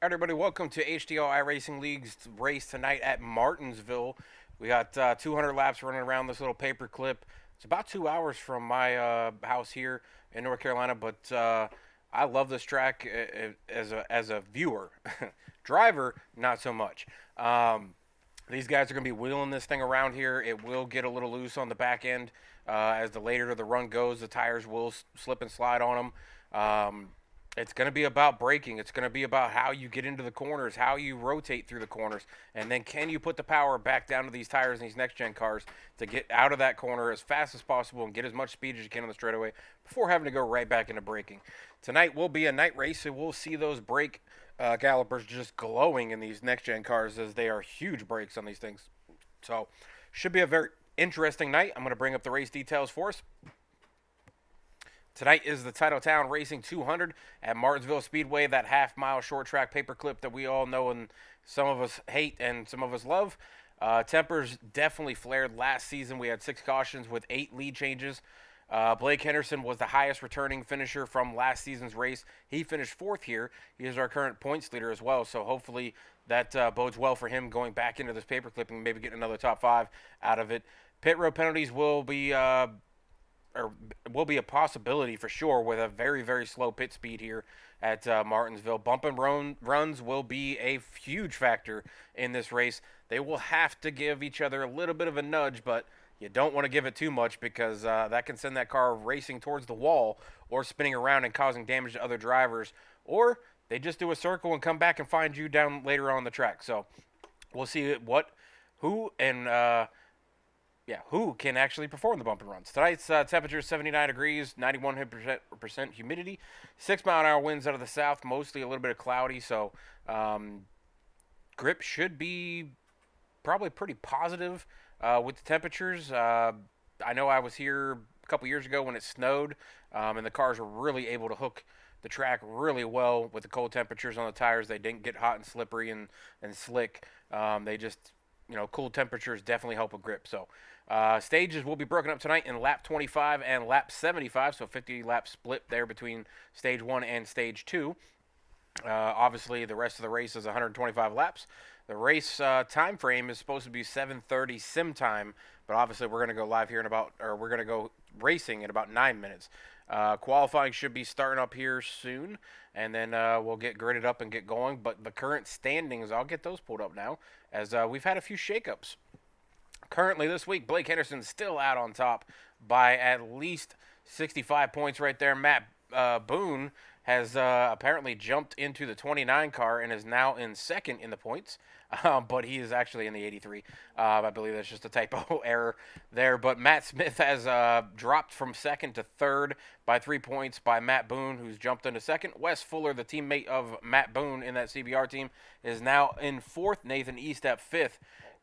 Everybody, welcome to HTL iRacing League's race tonight at Martinsville. We got 200 laps running around this little paper clip. It's about 2 hours from my house here in North Carolina, but I love this track as a viewer. Driver, not so much. These guys are going to be wheeling this thing around here. It will get a little loose on the back end. As the later the run goes, the tires will slip and slide on them. It's going to be about braking. It's going to be about how you get into the corners, how you rotate through the corners, and then can you put the power back down to these tires in these next-gen cars to get out of that corner as fast as possible and get as much speed as you can on the straightaway before having to go right back into braking. Tonight will be a night race, so we'll see those brake calipers just glowing in these next-gen cars as they are huge brakes on these things. So should be a very interesting night. I'm going to bring up the race details for us. Tonight is the Titletown Racing 200 at Martinsville Speedway, that half-mile short track paperclip that we all know and some of us hate and some of us love. Tempers definitely flared last season. We had 6 cautions with 8 lead changes. Blake Henderson was the highest returning finisher from last season's race. He finished 4th here. He is our current points leader as well, so hopefully that bodes well for him going back into this paperclip and maybe getting another top 5 out of it. Pit road penalties will be a possibility for sure with a very, very slow pit speed here at Martinsville. Bump and runs will be a huge factor in this race. They will have to give each other a little bit of a nudge, but you don't want to give it too much because that can send that car racing towards the wall or spinning around and causing damage to other drivers. Or they just do a circle and come back and find you down later on the track. So we'll see who can actually perform the bump and runs. Tonight's temperature is 79 degrees, 91% humidity, 6-mile-an-hour winds out of the south, mostly a little bit of cloudy, so grip should be probably pretty positive with the temperatures. I know I was here a couple years ago when it snowed, and the cars were really able to hook the track really well with the cold temperatures on the tires. They didn't get hot and slippery and slick. They just, cool temperatures definitely help with grip. So stages will be broken up tonight in lap 25 and lap 75, so 50 lap split there between stage 1 and stage 2. Obviously, the rest of the race is 125 laps. The race time frame is supposed to be 7:30 sim time, but obviously we're going to go live here we're going to go racing in about 9 minutes. Qualifying should be starting up here soon, and then we'll get gridded up and get going. But the current standings, I'll get those pulled up now, as we've had a few shakeups. Currently this week, Blake Henderson's still out on top by at least 65 points right there. Matt Boone has apparently jumped into the 29 car and is now in second in the points, but he is actually in the 83. I believe that's just a typo error there. But Matt Smith has dropped from second to third by 3 points by Matt Boone, who's jumped into second. Wes Fuller, the teammate of Matt Boone in that CBR team, is now in fourth. Nathan East at fifth.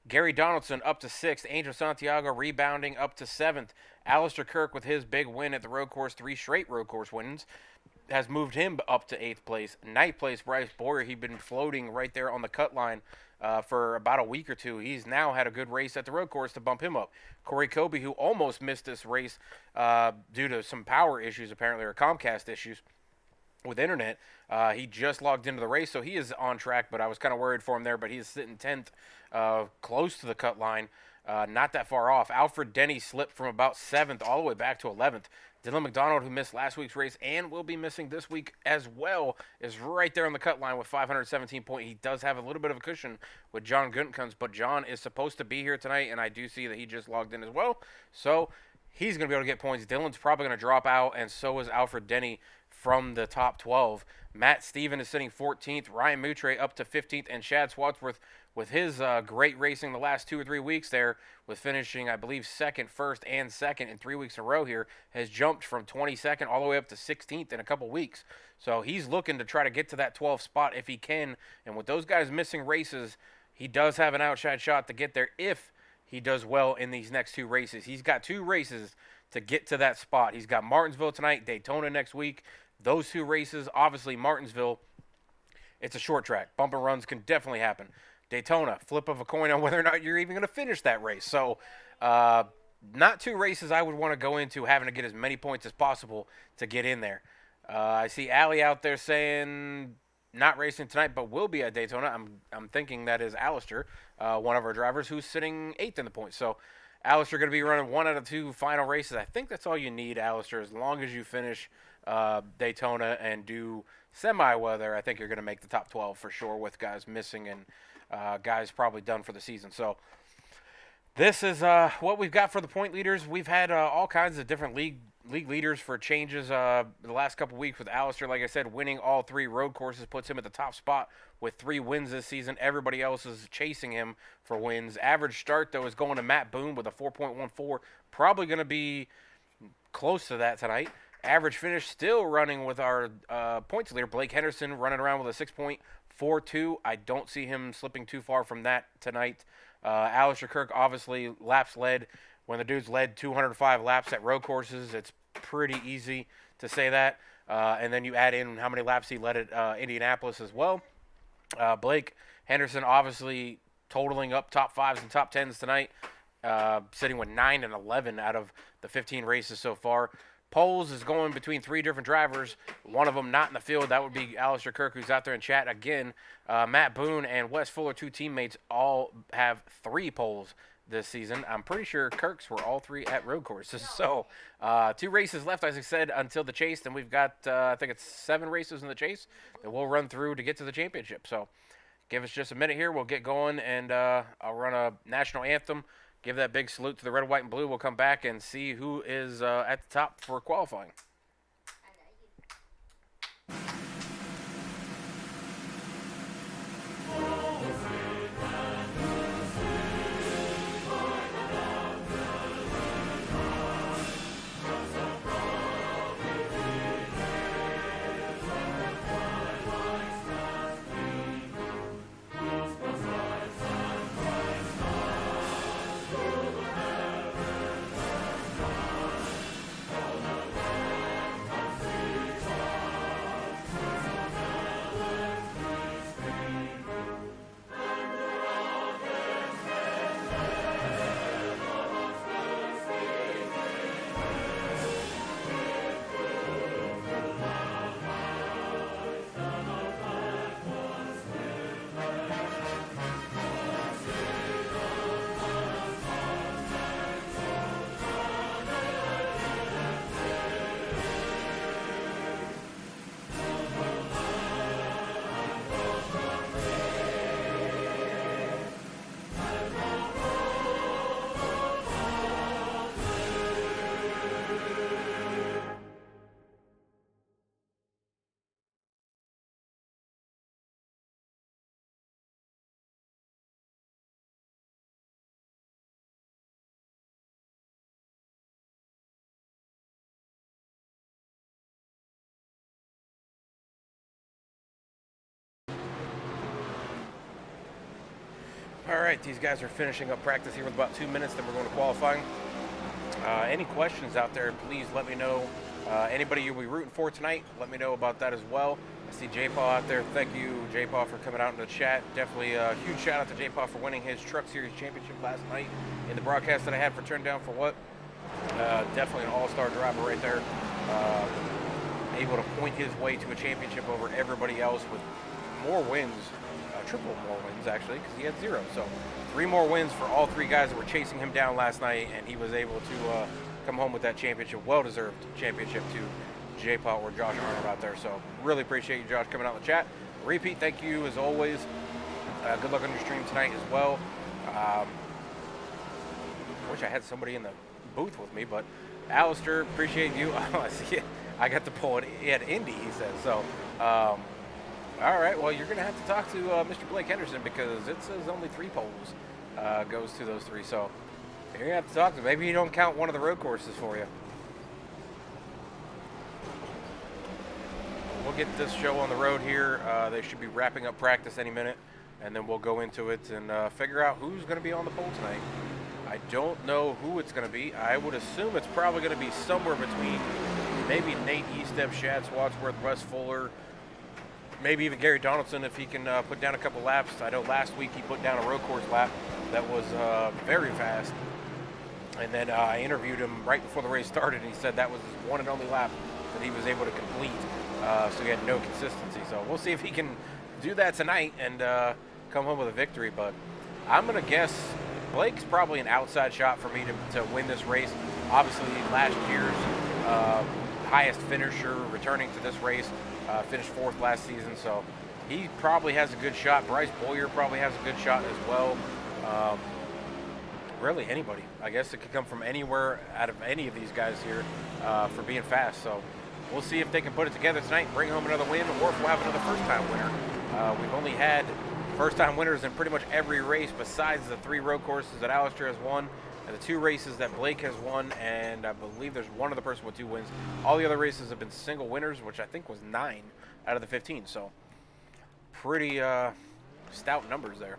Gary Donaldson up to 6th. Angel Santiago rebounding up to 7th. Alistair Kirk with his big win at the road course, 3 straight road course wins, has moved him up to 8th place. 9th place, Bryce Boyer. He'd been floating right there on the cut line for about a week or two. He's now had a good race at the road course to bump him up. Corey Kobe, who almost missed this race due to some power issues apparently, or Comcast issues with internet, he just logged into the race, so he is on track, but I was kind of worried for him there, but he's sitting 10th, close to the cut line, not that far off. Alfred Denny slipped from about 7th all the way back to 11th. Dylan McDonald, who missed last week's race and will be missing this week as well, is right there on the cut line with 517 points. He does have a little bit of a cushion with John Guntkuns, but John is supposed to be here tonight, and I do see that he just logged in as well, so he's going to be able to get points. Dylan's probably going to drop out, and so is Alfred Denny from the top 12. Matt Steven is sitting 14th. Ryan Moutre up to 15th. And Chad Swadsworth, with his great racing the last 2 or 3 weeks there, with finishing, I believe, second, first, and second in 3 weeks in a row here, has jumped from 22nd all the way up to 16th in a couple weeks. So he's looking to try to get to that 12th spot if he can. And with those guys missing races, he does have an outside shot to get there if he does well in these next 2 races. He's got 2 races to get to that spot. He's got Martinsville tonight, Daytona next week. Those 2 races, obviously Martinsville, it's a short track. Bump and runs can definitely happen. Daytona, flip of a coin on whether or not you're even going to finish that race. So not 2 races I would want to go into having to get as many points as possible to get in there. I see Allie out there saying not racing tonight, but will be at Daytona. I'm thinking that is Alistair, one of our drivers, who's sitting 8th in the points. So Alistair going to be running 1 out of 2 final races. I think that's all you need, Alistair, as long as you finish Daytona and do semi-weather. I think you're going to make the top 12 for sure, with guys missing and guys probably done for the season. So this is what we've got for the point leaders. We've had all kinds of different league leaders for changes the last couple weeks, with Alistair, like I said, winning all 3 road courses, puts him at the top spot with 3 wins this season. Everybody else is chasing him for wins. Average start, though, is going to Matt Boone with a 4.14. Probably going to be close to that tonight. Average finish still running with our points leader, Blake Henderson, running around with a 6.42. I don't see him slipping too far from that tonight. Alistair Kirk, obviously, laps led. When the dude's led 205 laps at road courses, it's pretty easy to say that. And then you add in how many laps he led at Indianapolis as well. Blake Henderson, obviously, totaling up top 5s and top 10s tonight, sitting with 9 and 11 out of the 15 races so far. Poles is going between 3 different drivers, one of them not in the field. That would be Alistair Kirk, who's out there in chat again. Matt Boone and Wes Fuller, 2 teammates, all have 3 poles this season. I'm pretty sure Kirk's were all 3 at road courses. So 2 races left, as I said, until the chase. Then we've got, I think it's 7 races in the chase that we'll run through to get to the championship. So give us just a minute here. We'll get going, and I'll run a national anthem. Give that big salute to the red, white, and blue. We'll come back and see who is at the top for qualifying. All right, these guys are finishing up practice here with about 2 minutes, then we're going to qualifying. Any questions out there, please let me know. Anybody you'll be rooting for tonight, let me know about that as well. I see J-Paul out there. Thank you, J-Paul, for coming out in the chat. Definitely a huge shout out to J-Paul for winning his Truck Series Championship last night in the broadcast that I had for Turn Down for What. Definitely an all-star driver right there. Able to point his way to a championship over everybody else with more wins. Triple more wins, actually, because he had 0. So 3 more wins for all 3 guys that were chasing him down last night, and he was able to come home with that championship, well-deserved championship, to J-Paul or Josh Arnold out there. So really appreciate you, Josh, coming out in the chat. Repeat, thank you as always. Good luck on your stream tonight as well. Wish I had somebody in the booth with me, but Alistair, appreciate you. I see it. I got to pull it at Indy, he says. So, all right, well, you're going to have to talk to Mr. Blake Henderson, because it says only 3 poles goes to those 3. So you're going to have to talk to him. Maybe you don't count one of the road courses for you. We'll get this show on the road here. They should be wrapping up practice any minute, and then we'll go into it and figure out who's going to be on the pole tonight. I don't know who it's going to be. I would assume it's probably going to be somewhere between maybe Nate Estep, Shad Swadsworth, Russ Fuller, maybe even Gary Donaldson if he can put down a couple laps. I know last week he put down a road course lap that was very fast. And then I interviewed him right before the race started, and he said that was his one and only lap that he was able to complete. So he had no consistency. So we'll see if he can do that tonight and come home with a victory. But I'm going to guess Blake's probably an outside shot for me to win this race. Obviously, last year's highest finisher returning to this race, finished 4th last season. So he probably has a good shot. Bryce Boyer probably has a good shot as well. Really anybody. I guess it could come from anywhere out of any of these guys here for being fast. So we'll see if they can put it together tonight and bring home another win, or if we'll have another first-time winner. We've only had first-time winners in pretty much every race besides the 3 road courses that Alistair has won and the 2 races that Blake has won, and I believe there's one other person with 2 wins. All the other races have been single winners, which I think was 9 out of the 15. So pretty stout numbers there.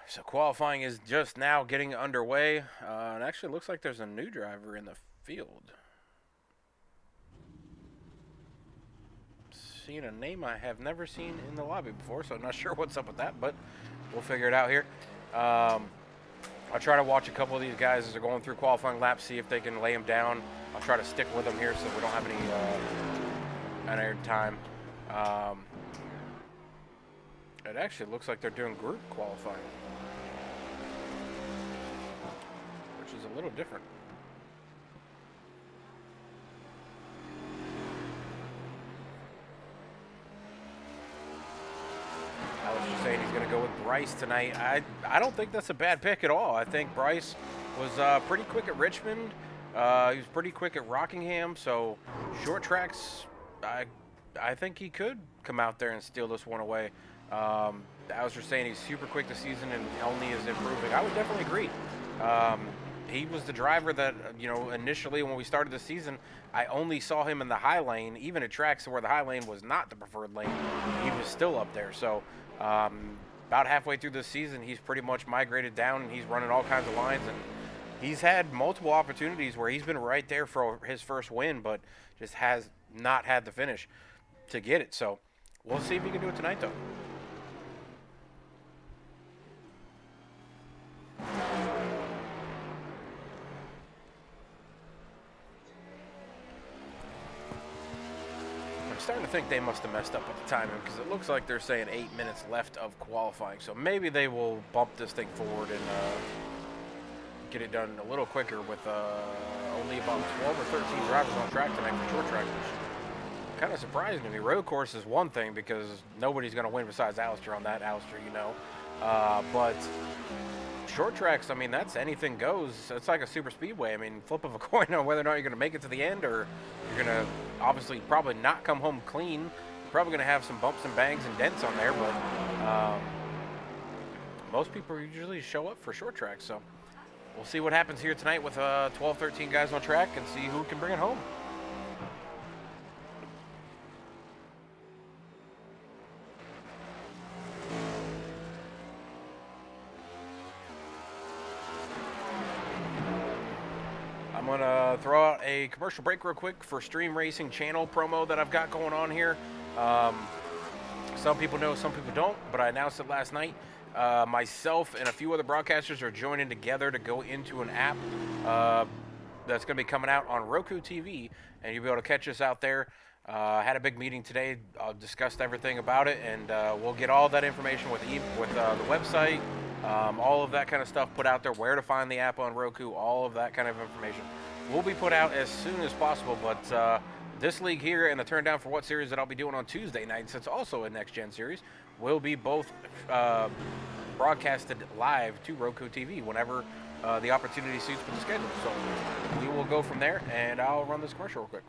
So qualifying is just now getting underway. It actually looks like there's a new driver in the field. Seeing a name I have never seen in the lobby before, so I'm not sure what's up with that, but we'll figure it out here. I'll try to watch a couple of these guys as they're going through qualifying laps, see if they can lay them down. I'll try to stick with them here so we don't have any unaired time. It actually looks like they're doing group qualifying, which is a little different. I was just saying he's going to go with Bryce tonight. I don't think that's a bad pick at all. I think Bryce was pretty quick at Richmond. He was pretty quick at Rockingham. So short tracks, I think he could come out there and steal this one away. I was just saying he's super quick this season and only is improving. I would definitely agree. He was the driver that, initially when we started the season, I only saw him in the high lane, even at tracks where the high lane was not the preferred lane. He was still up there. So about halfway through this season, he's pretty much migrated down and he's running all kinds of lines. And he's had multiple opportunities where he's been right there for his first win, but just has not had the finish to get it. So we'll see if he can do it tonight, though. I'm starting to think they must have messed up with the timing, because it looks like they're saying 8 minutes left of qualifying. So maybe they will bump this thing forward and get it done a little quicker with only about 12 or 13 drivers on track tonight for short track, which kind of surprising to me. Road course is one thing because nobody's going to win besides Alistair on that. Alistair, but short tracks, I mean, that's anything goes. It's like a super speedway. I mean, flip of a coin on whether or not you're going to make it to the end, or you're going to obviously probably not come home clean. You're probably going to have some bumps and bangs and dents on there, but most people usually show up for short tracks. So we'll see what happens here tonight with 12, 13 guys on track and see who can bring it home. I'm going to throw out a commercial break real quick for Stream Racing channel promo that I've got going on here. Some people know, some people don't, but I announced it last night. Myself and a few other broadcasters are joining together to go into an app that's going to be coming out on Roku TV, and you'll be able to catch us out there. Had a big meeting today, discussed everything about it, and we'll get all that information with the website, all of that kind of stuff put out there, where to find the app on Roku, all of that kind of information will be put out as soon as possible. But this league here and the Turn Down for What series that I'll be doing on Tuesday nights, it's also a Next Gen series, will be both broadcasted live to Roku TV whenever the opportunity suits with the schedule. So we will go from there, and I'll run this commercial real quick.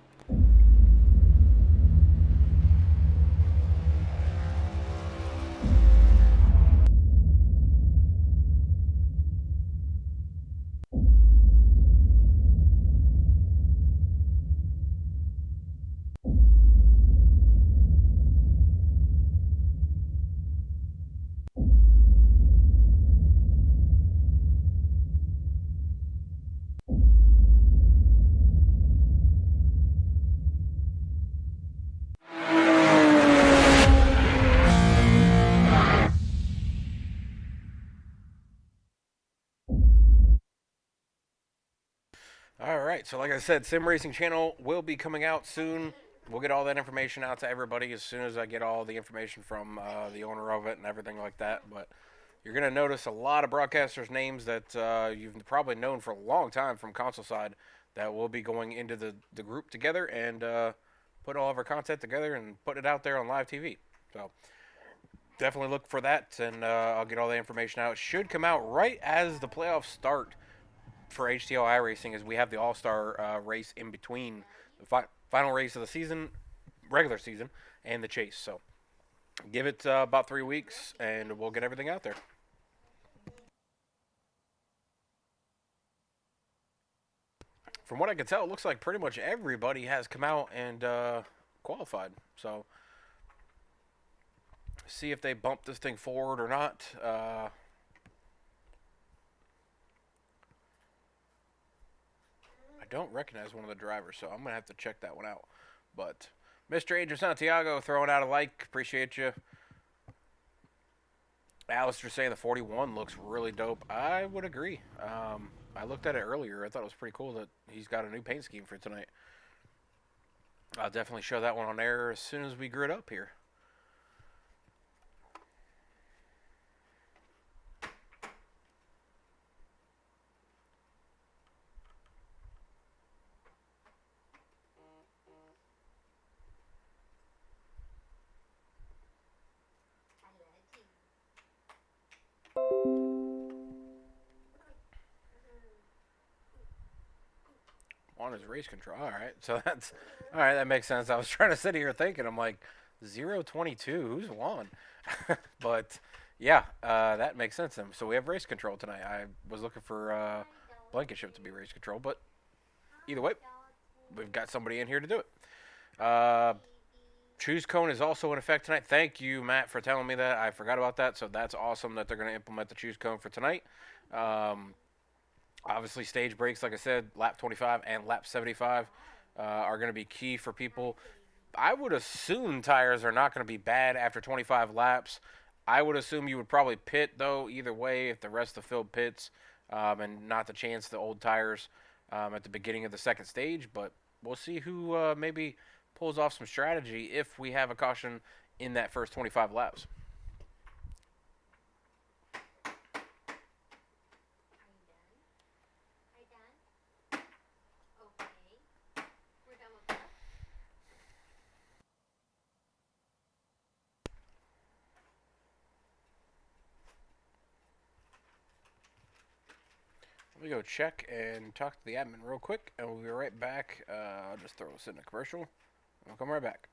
right, so like I said, Sim Racing Channel will be coming out soon. We'll get all that information out to everybody as soon as I get all the information from the owner of it and everything like that. But you're going to notice a lot of broadcasters' names that you've probably known for a long time from console side that will be going into the group together and put all of our content together and put it out there on live TV. So definitely look for that, and I'll get all the information out. It should come out right as the playoffs start for HTL iRacing, as we have the All-Star race in between the final race of the season, regular season, and the chase. So give it about 3 weeks, and we'll get everything out there. From what I can tell, it looks like pretty much everybody has come out and qualified. So see if they bump this thing forward or not. I don't recognize one of the drivers, so I'm going to have to check that one out. But Mr. Adrian Santiago throwing out a like. Appreciate you. Alistair saying the 41 looks really dope. I would agree. I looked at it earlier. I thought it was pretty cool that he's got a new paint scheme for tonight. I'll definitely show that one on air as soon as we grid up here. On his race control. All right, so that's all right. That makes sense. I was trying to sit here thinking, I'm like 022. Who's Juan? But yeah, that makes sense. So we have race control tonight. I was looking for Blankenship to be race control, but either way, we've got somebody in here to do it. Choose cone is also in effect tonight. Thank you, Matt, for telling me that. I forgot about that. So that's awesome that they're going to implement the choose cone for tonight. Obviously, stage breaks, like I said, lap 25 and lap 75 are going to be key for people. I would assume tires are not going to be bad after 25 laps. I would assume you would probably pit, though, either way, if the rest of the field pits, and not the chance the old tires at the beginning of the second stage. But we'll see who maybe pulls off some strategy if we have a caution in that first 25 laps. Let me go check and talk to the admin real quick, and we'll be right back. I'll just throw this in a commercial, and I'll come right back.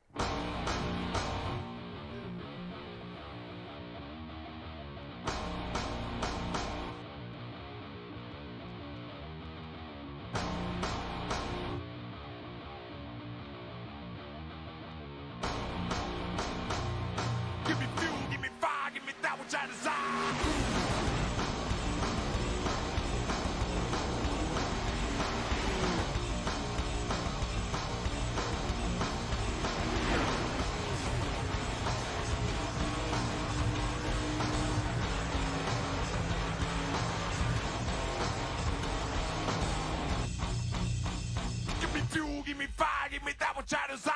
Give me fuel, give me fire, give me that which I desire. Give me fuel, give me fire, give me that which I desire.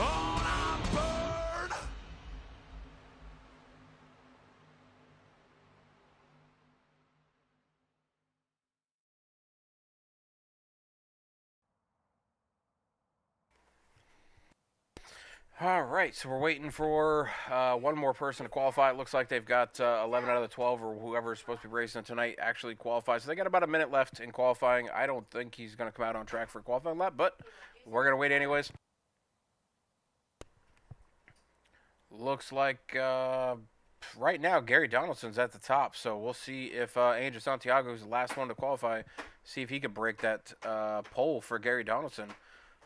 On a bird. All right, so we're waiting for one more person to qualify. It looks like they've got 11 out of the 12, or whoever is supposed to be racing tonight, actually qualified. So they got about a minute left in qualifying. I don't think he's going to come out on track for a qualifying lap, but we're going to wait anyways. Looks like right now Gary Donaldson's at the top, so we'll see if Angel Santiago is the last one to qualify. See if he can break that pole for Gary Donaldson.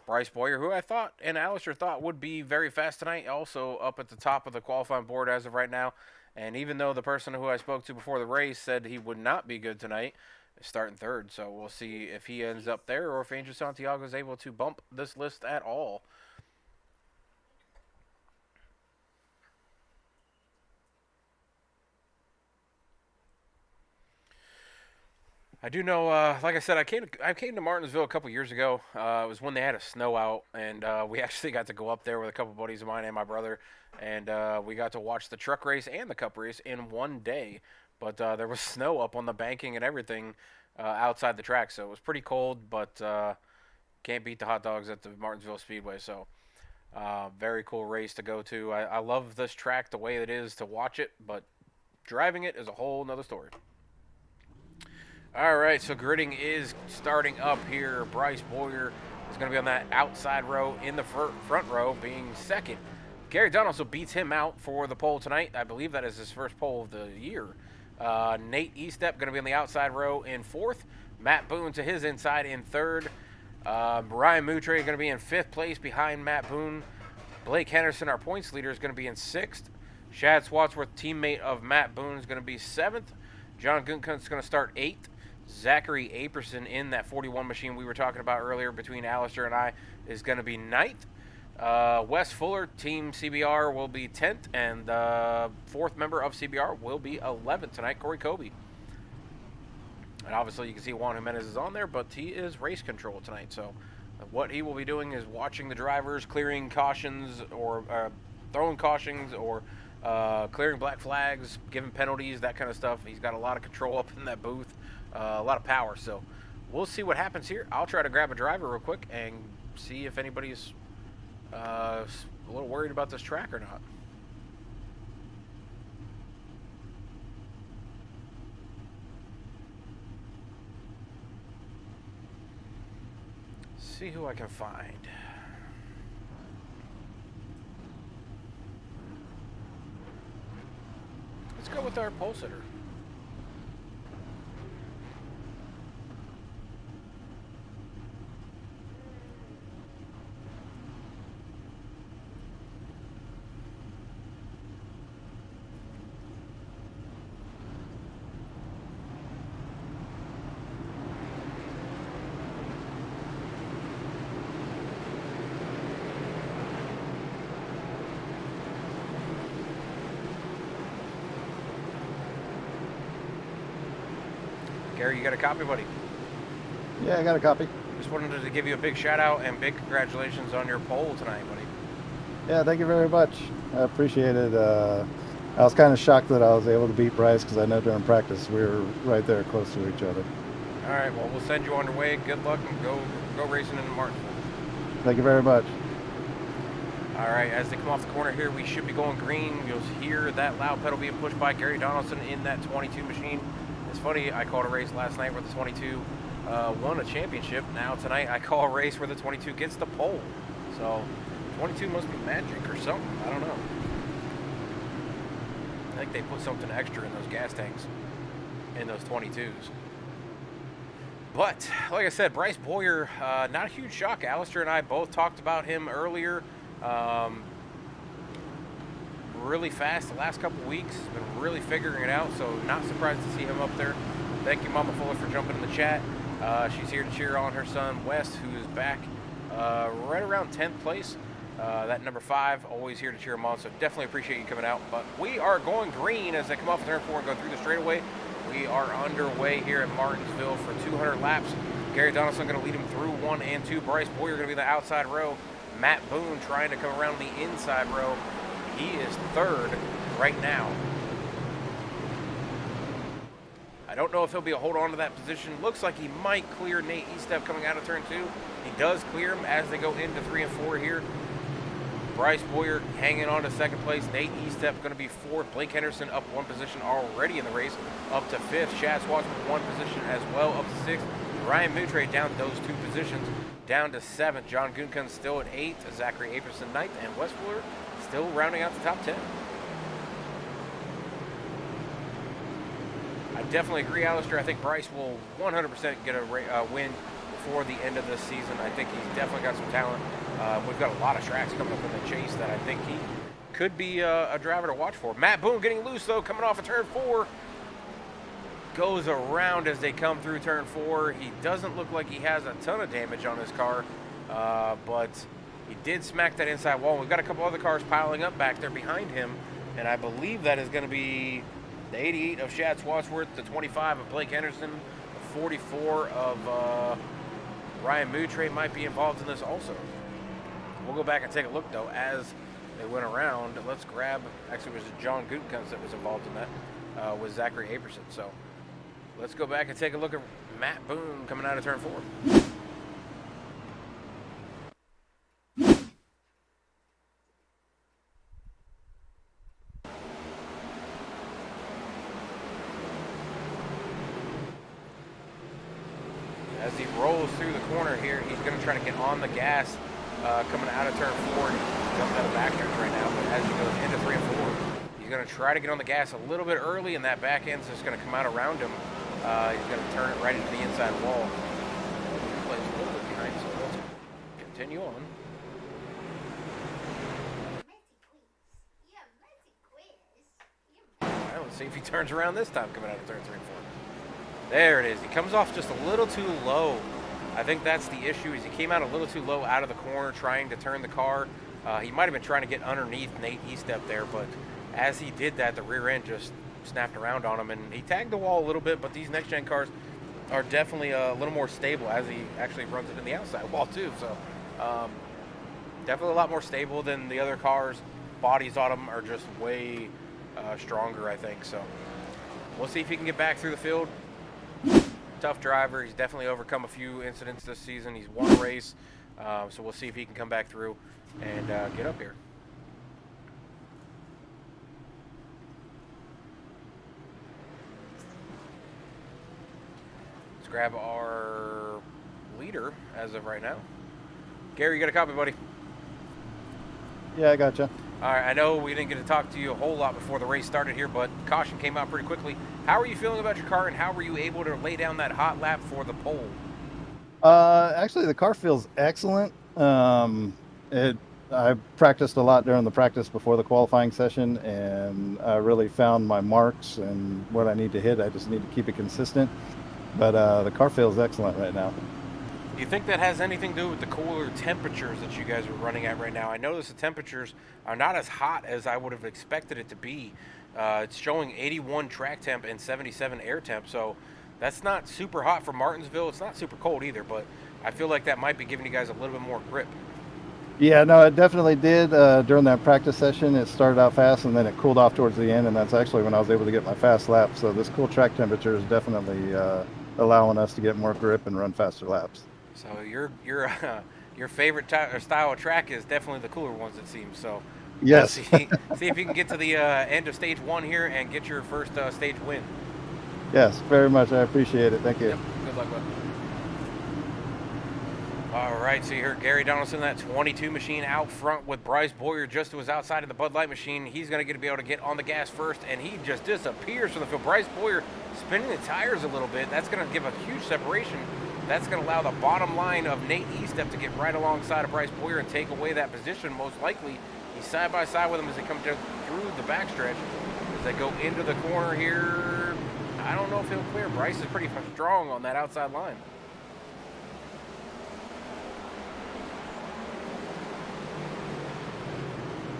Bryce Boyer, who I thought and Alistair thought would be very fast tonight, also up at the top of the qualifying board as of right now. And even though the person who I spoke to before the race said he would not be good tonight, is starting third. So we'll see if he ends up there or if Angel Santiago is able to bump this list at all. I do know, like I said, I came to Martinsville a couple years ago. It was when they had a snow out, and we actually got to go up there with a couple buddies of mine and my brother, and we got to watch the truck race and the cup race in one day. But there was snow up on the banking and everything outside the track, so it was pretty cold. But can't beat the hot dogs at the Martinsville Speedway. So very cool race to go to. I love this track the way it is to watch it, but driving it is a whole nother story. All right, so gridding is starting up here. Bryce Boyer is going to be on that outside row in the front row, being second. Gary Donaldson beats him out for the pole tonight. I believe that is his first pole of the year. Nate Estep going to be on the outside row in fourth. Matt Boone to his inside in third. Ryan Moutre going to be in fifth place behind Matt Boone. Blake Henderson, our points leader, is going to be in sixth. Shad Swatsworth, teammate of Matt Boone, is going to be seventh. John Gunkunt is going to start eighth. Zachary Aperson in that 41 machine we were talking about earlier between Alistair and I is going to be ninth. Wes Fuller, Team CBR, will be 10th, and the fourth member of CBR will be 11th tonight, Corey Kobe. And obviously you can see Juan Jimenez is on there, but he is race control tonight. So what he will be doing is watching the drivers, clearing cautions or throwing cautions or clearing black flags, giving penalties, that kind of stuff. He's got a lot of control up in that booth. A lot of power, so we'll see what happens here. I'll try to grab a driver real quick and see if anybody's a little worried about this track or not. See who I can find. Let's go with our pole sitter. Gary, you got a copy, buddy? Yeah, I got a copy. Just wanted to give you a big shout out and big congratulations on your pole tonight, buddy. Yeah, thank you very much. I appreciate it. I was kind of shocked that I was able to beat Bryce because I know during practice we were right there close to each other. All right, well, we'll send you on your way. Good luck and go racing in Martinsville. Thank you very much. All right, as they come off the corner here, we should be going green. You'll hear that loud pedal being pushed by Gary Donaldson in that 22 machine. It's funny, I called a race last night where the 22 won a championship. Now tonight I call a race where the 22 gets the pole. So 22 must be magic or something. I don't know. I think they put something extra in those gas tanks in those 22s. But like I said, Bryce Boyer, not a huge shock. Alistair and I both talked about him earlier. Really fast the last couple weeks. He's been really figuring it out, so not surprised to see him up there. Thank you, Mama Fuller, for jumping in the chat. She's here to cheer on her son, Wes, who is back right around 10th place. That number 5, always here to cheer him on, so definitely appreciate you coming out. But we are going green as they come off turn 4 and go through the straightaway. We are underway here at Martinsville for 200 laps. Gary Donaldson going to lead him through 1 and 2. Bryce Boyer going to be the outside row. Matt Boone trying to come around the inside row. He is third right now. I don't know if he'll be able to hold on to that position. Looks like he might clear Nate Estep coming out of turn 2. He does clear him as they go into 3 and 4 here. Bryce Boyer hanging on to second place. Nate Estep going to be fourth. Blake Henderson up 1 position already in the race, up to 5th. Chad Swatch with 1 position as well, up to 6th. Ryan Moutre down those 2 positions, down to 7th. John Gunkunt still at 8th. Zachary Aperson 9th, and Wes Fuller still rounding out the top 10. I definitely agree, Alistair. I think Bryce will 100% get a win before the end of this season. I think he's definitely got some talent. We've got a lot of tracks coming up in the chase that I think he could be a driver to watch for. Matt Boone getting loose, though, coming off of turn 4. Goes around as they come through turn 4. He doesn't look like he has a ton of damage on his car, but he did smack that inside wall. We've got a couple other cars piling up back there behind him, and I believe that is going to be the 88 of Shad Swadsworth, the 25 of Blake Henderson, the 44 of Ryan Moutre might be involved in this also. We'll go back and take a look, though, as they went around. Let's grab, actually it was John Gutekunst that was involved in that with Zachary Aberson. So let's go back and take a look at Matt Boone coming out of turn 4. As he rolls through the corner here, he's going to try to get on the gas coming out of turn 4. He's jumping out of the backstretch right now, but as he goes into 3 and 4, he's going to try to get on the gas a little bit early, and that back end's just going to come out around him. He's going to turn it right into the inside wall. He plays a little bit behind, so let's continue on. All right, let's see if he turns around this time coming out of turn 3 and 4. There it is. He comes off just a little too low. I think that's the issue, is he came out a little too low out of the corner trying to turn the car. He might have been trying to get underneath Nate Estep there, but as he did that, the rear end just snapped around on him, and he tagged the wall a little bit, but these next-gen cars are definitely a little more stable as he actually runs it in the outside wall, too. So definitely a lot more stable than the other cars. Bodies on them are just way stronger, I think. So we'll see if he can get back through the field. Tough driver. He's definitely overcome a few incidents this season. He's won a race, so we'll see if he can come back through and get up here. Let's grab our leader as of right now. Gary, you got a copy, buddy? Yeah, I gotcha. All right, I know we didn't get to talk to you a whole lot before the race started here, but caution came out pretty quickly. How are you feeling about your car, and how were you able to lay down that hot lap for the pole? Actually, the car feels excellent. I practiced a lot during the practice before the qualifying session, and I really found my marks and what I need to hit. I just need to keep it consistent. But the car feels excellent right now. Do you think that has anything to do with the cooler temperatures that you guys are running at right now? I notice the temperatures are not as hot as I would have expected it to be. It's showing 81 track temp and 77 air temp, so that's not super hot for Martinsville. It's not super cold either, but I feel like that might be giving you guys a little bit more grip. Yeah, no, it definitely did. During that practice session, it started out fast, and then it cooled off towards the end, and that's actually when I was able to get my fast lap. So this cool track temperature is definitely allowing us to get more grip and run faster laps. So your favorite style of track is definitely the cooler ones, it seems. So Yes. see if you can get to the end of stage 1 here and get your first stage win. Yes, very much. I appreciate it. Thank you. Yep. Good luck, bud. All right, so you heard Gary Donaldson, that 22 machine out front with Bryce Boyer just was outside of the Bud Light machine. He's going to be able to get on the gas first, and he just disappears from the field. Bryce Boyer spinning the tires a little bit. That's going to give a huge separation. That's going to allow the bottom line of Nate Estep to get right alongside of Bryce Boyer and take away that position. Most likely, he's side by side with him as they come through the backstretch. As they go into the corner here, I don't know if he'll clear. Bryce is pretty strong on that outside line.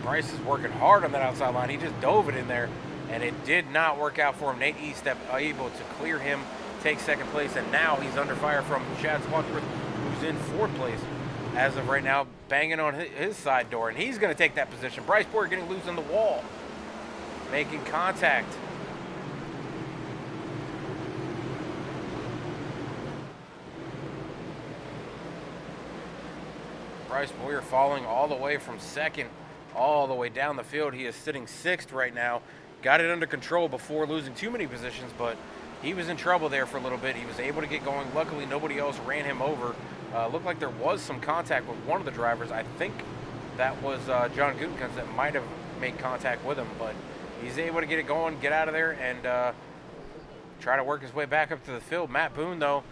Bryce is working hard on that outside line. He just dove it in there, and it did not work out for him. Nate Estep able to clear him, take second place, and now he's under fire from Chad Swadsworth, who's in 4th place as of right now, banging on his side door, and he's going to take that position. Bryce Boyer getting loose on the wall, making contact. Bryce Boyer falling all the way from 2nd all the way down the field. He is sitting 6th right now. Got it under control before losing too many positions, but he was in trouble there for a little bit. He was able to get going. Luckily, nobody else ran him over. Looked like there was some contact with one of the drivers. I think that was John Gutekunst that might have made contact with him, but he's able to get it going, get out of there, and try to work his way back up to the field. Matt Boone, though,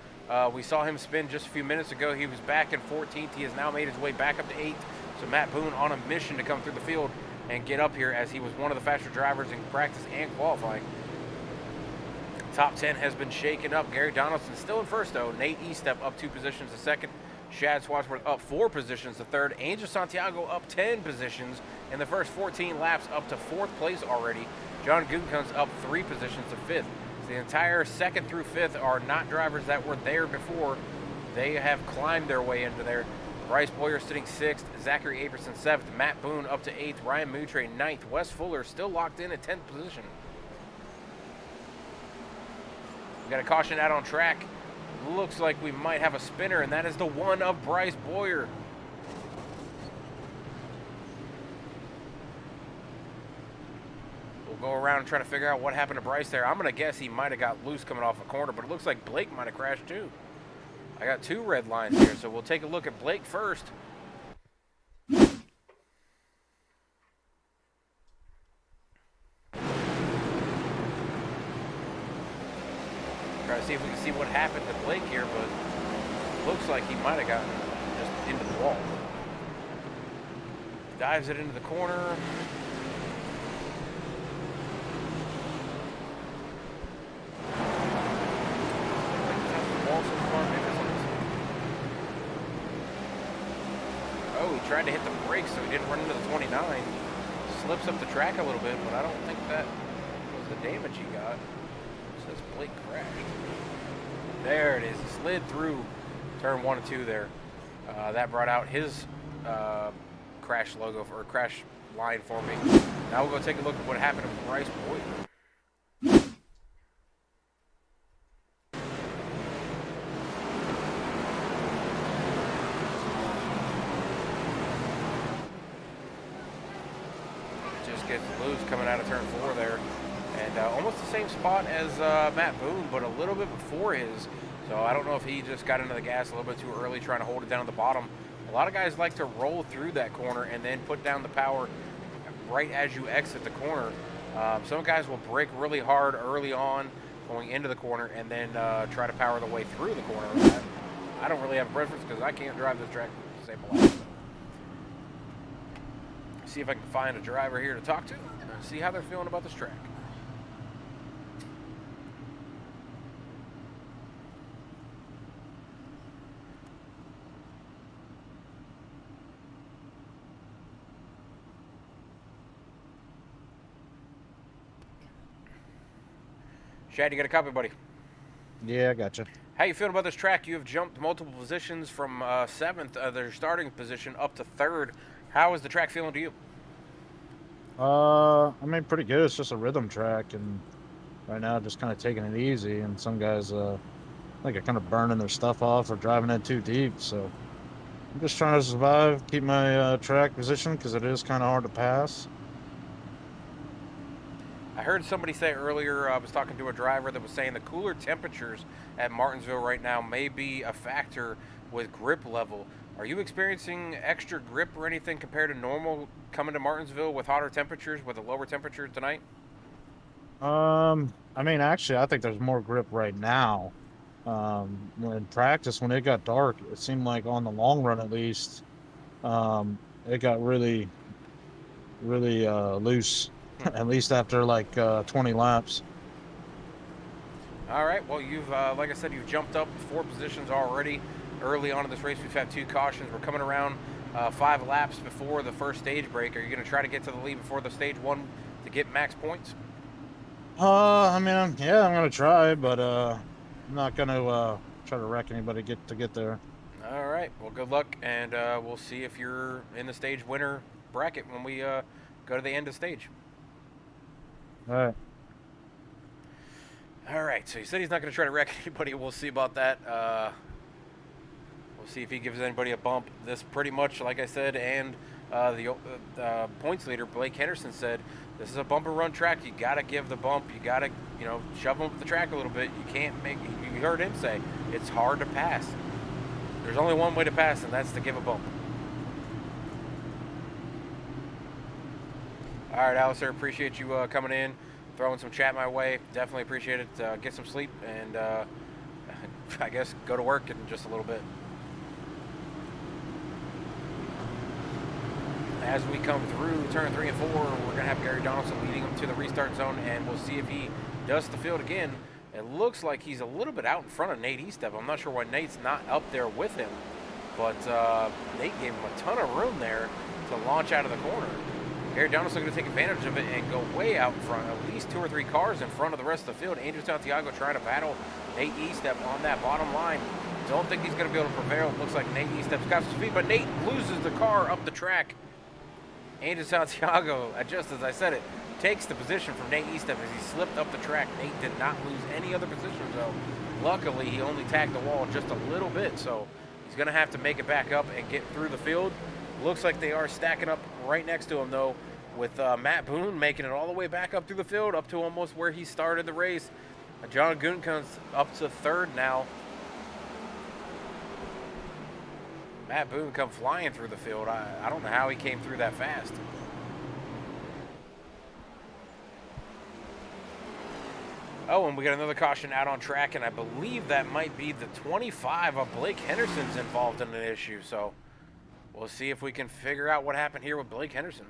we saw him spin just a few minutes ago. He was back in 14th. He has now made his way back up to 8th. So Matt Boone on a mission to come through the field and get up here, as he was one of the faster drivers in practice and qualifying. Top 10 has been shaken up. Gary Donaldson still in first, though. Nate Estep up 2 positions to second. Shad Swadsworth up 4 positions to third. Angel Santiago up 10 positions in the first 14 laps, up to 4th place already. John Gutekunst up 3 positions to 5th. The entire 2nd through 5th are not drivers that were there before. They have climbed their way into there. Bryce Boyer sitting 6th, Zachary Aperson 7th, Matt Boone up to 8th, Ryan Moutre 9th, Wes Fuller still locked in at 10th position. We got a caution out on track. Looks like we might have a spinner, and that is the one of Bryce Boyer. Go around and try to figure out what happened to Bryce there. I'm going to guess he might have got loose coming off a corner, but it looks like Blake might have crashed too. I got 2 red lines here, so we'll take a look at Blake first. Try to see if we can see what happened to Blake here, but looks like he might have gotten just into the wall. Dives it into the corner. Oh, he tried to hit the brakes so he didn't run into the 29. Slips up the track a little bit, but I don't think that was the damage he got. It says Blake crashed. There it is. He slid through turn 1 and 2 there. That brought out his crash logo or crash line for me. Now we'll go take a look at what happened to Bryce Boyer. Gets loose coming out of turn 4 there, and almost the same spot as Matt Boone, but a little bit before his. So I don't know if he just got into the gas a little bit too early, trying to hold it down at the bottom. A lot of guys like to roll through that corner and then put down the power right as you exit the corner. Some guys will brake really hard early on going into the corner and then try to power the way through the corner. I don't really have a preference because I can't drive this track to save my life. See if I can find a driver here to talk to and see how they're feeling about this track. Shad, you got a copy, buddy? Yeah, I gotcha. How you feeling about this track? You have jumped multiple positions from 7th, their starting position, up to 3rd. How is the track feeling to you? I mean, pretty good. It's just a rhythm track, and right now just kind of taking it easy. And some guys, I think, are kind of burning their stuff off or driving in too deep. So I'm just trying to survive, keep my track position because it is kind of hard to pass. I heard somebody say earlier, I was talking to a driver that was saying the cooler temperatures at Martinsville right now may be a factor with grip level. Are you experiencing extra grip or anything compared to normal coming to Martinsville with hotter temperatures, with a lower temperature tonight? I mean, actually, I think there's more grip right now. In practice, when it got dark, it seemed like on the long run at least, it got really, really loose, at least after like 20 laps. All right, well, you've, like I said, you've jumped up 4 positions already. Early on in this race, we've had 2 cautions. We're coming around 5 laps before the first stage break. Are you going to try to get to the lead before the stage 1 to get max points? I mean, yeah, I'm gonna try, but I'm not gonna try to wreck anybody to get there. All right, well, good luck, and we'll see if you're in the stage winner bracket when we go to the end of stage. All right. All right, so he said he's not going to try to wreck anybody. We'll see about that. We'll see if he gives anybody a bump. This pretty much, like I said, and the points leader, Blake Henderson, said this is a bump and run track. You got to give the bump. You got to, shove them up the track a little bit. You can't make, you heard him say, it's hard to pass. There's only one way to pass, and that's to give a bump. All right, Alistair, appreciate you coming in, throwing some chat my way. Definitely appreciate it. Get some sleep, and I guess go to work in just a little bit. As we come through turn 3 and 4, we're going to have Gary Donaldson leading him to the restart zone, and we'll see if he does the field again. It looks like he's a little bit out in front of Nate Estep. I'm not sure why Nate's not up there with him, but Nate gave him a ton of room there to launch out of the corner. Gary Donaldson going to take advantage of it and go way out in front, at least 2 or 3 cars in front of the rest of the field. Andrew Santiago trying to battle Nate Estep on that bottom line. Don't think he's going to be able to prevail. It looks like Nate Estep's got some speed, but Nate loses the car up the track. Andrew Santiago, just as I said it, takes the position from Nate Estep as he slipped up the track. Nate did not lose any other positions, though. Luckily, he only tagged the wall just a little bit, so he's going to have to make it back up and get through the field. Looks like they are stacking up right next to him, though, with Matt Boone making it all the way back up through the field, up to almost where he started the race. John Goon comes up to third now. Matt Boone come flying through the field. I don't know how he came through that fast. Oh, and we got another caution out on track, and I believe that might be the 25 of Blake Henderson's involved in an issue. So we'll see if we can figure out what happened here with Blake Henderson.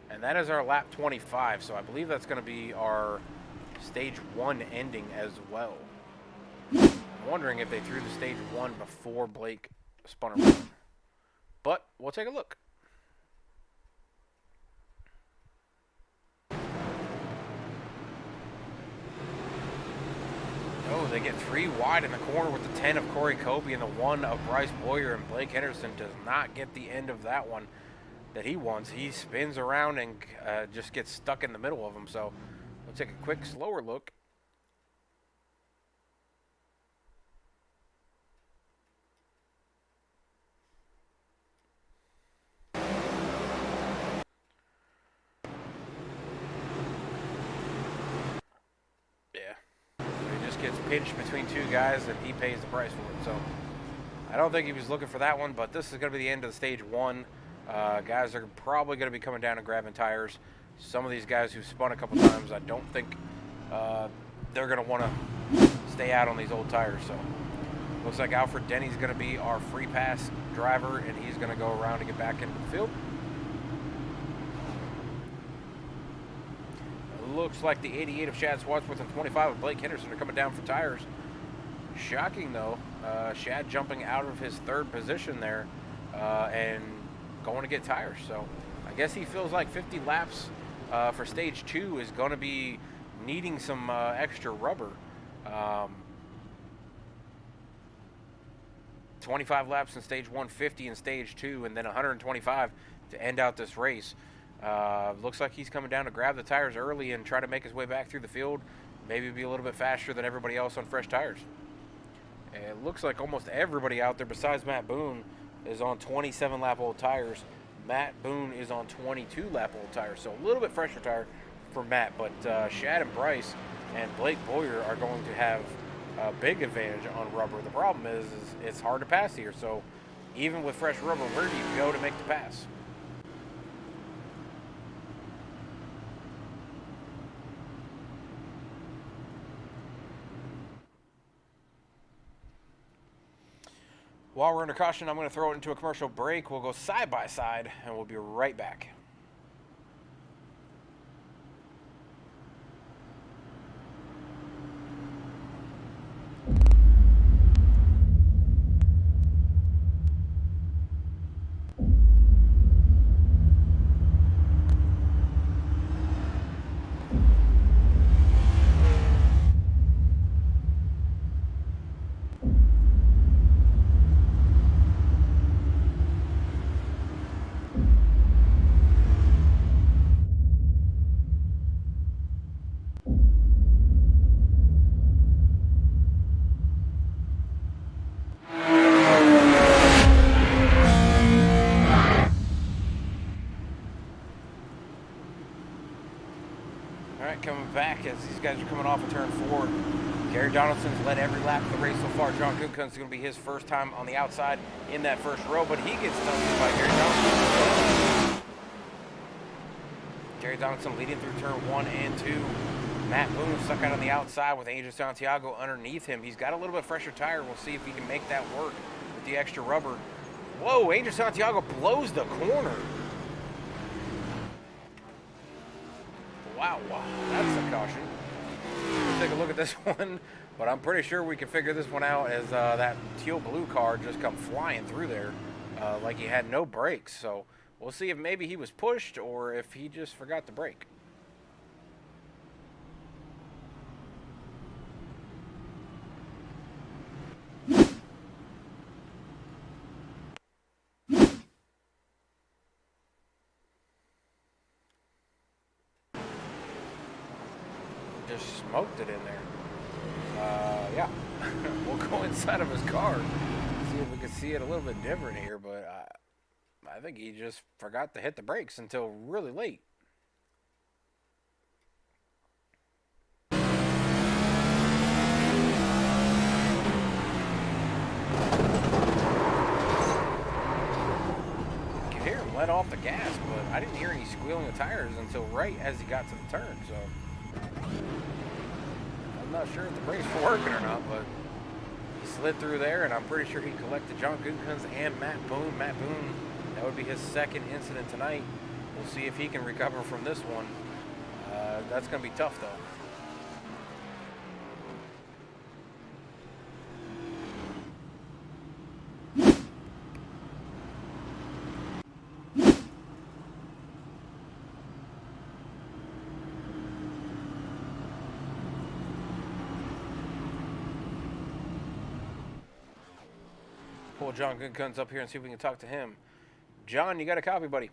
And that is our lap 25, so I believe that's going to be our stage 1 ending as well. I'm wondering if they threw the stage 1 before Blake spun around. But we'll take a look. Oh, they get 3 wide in the corner with the 10 of Corey Kobe and the 1 of Bryce Boyer, and Blake Henderson does not get the end of that one that he wants. He spins around and just gets stuck in the middle of them. So we'll take a quick, slower look. Gets pinched between 2 guys and he pays the price for it. So I don't think he was looking for that one, but this is going to be the end of the stage 1. Guys are probably going to be coming down and grabbing tires. Some of these guys who've spun a couple times, I don't think they're going to want to stay out on these old tires. So looks like Alfred Denny's going to be our free pass driver, and he's going to go around to get back into the field. Looks like the 88 of Shad Swadsworth and 25 of Blake Henderson are coming down for tires. Shocking, though. Shad jumping out of his 3rd position there and going to get tires. So I guess he feels like 50 laps for stage 2 is going to be needing some extra rubber. 25 laps in stage 1, 50 in stage 2, and then 125 to end out this race. Looks like he's coming down to grab the tires early and try to make his way back through the field. Maybe be a little bit faster than everybody else on fresh tires. And it looks like almost everybody out there besides Matt Boone is on 27 lap old tires. Matt Boone is on 22 lap old tires. So a little bit fresher tire for Matt, but Shad and Bryce and Blake Boyer are going to have a big advantage on rubber. The problem is it's hard to pass here. So even with fresh rubber, where do you go to make the pass? While we're under caution, I'm going to throw it into a commercial break. We'll go side by side, and we'll be right back. Coming back as these guys are coming off of turn 4. Gary Donaldson's led every lap of the race so far. John Cookins is going to be his first time on the outside in that first row, but he gets done by Gary Donaldson. Gary Donaldson leading through turn 1 and 2. Matt Boone stuck out on the outside with Angel Santiago underneath him. He's got a little bit fresher tire. We'll see if he can make that work with the extra rubber. Whoa, Angel Santiago blows the corner. Wow, that's a caution. We'll take a look at this one, but I'm pretty sure we can figure this one out as that teal blue car just come flying through there like he had no brakes. So we'll see if maybe he was pushed or if he just forgot to brake. Just smoked it in there. Yeah. We'll go inside of his car, see if we can see it a little bit different here, but I think he just forgot to hit the brakes until really late. You can hear him let off the gas, but I didn't hear any squealing of tires until right as he got to the turn, so I'm not sure if the brakes were working or not, but he slid through there, and I'm pretty sure he collected John Gutekunst and Matt Boone. Matt Boone, that would be his second incident tonight. We'll see if he can recover from this one. That's going to be tough, though. Pull John Gutekunst up here and see if we can talk to him. John, you got a copy, buddy?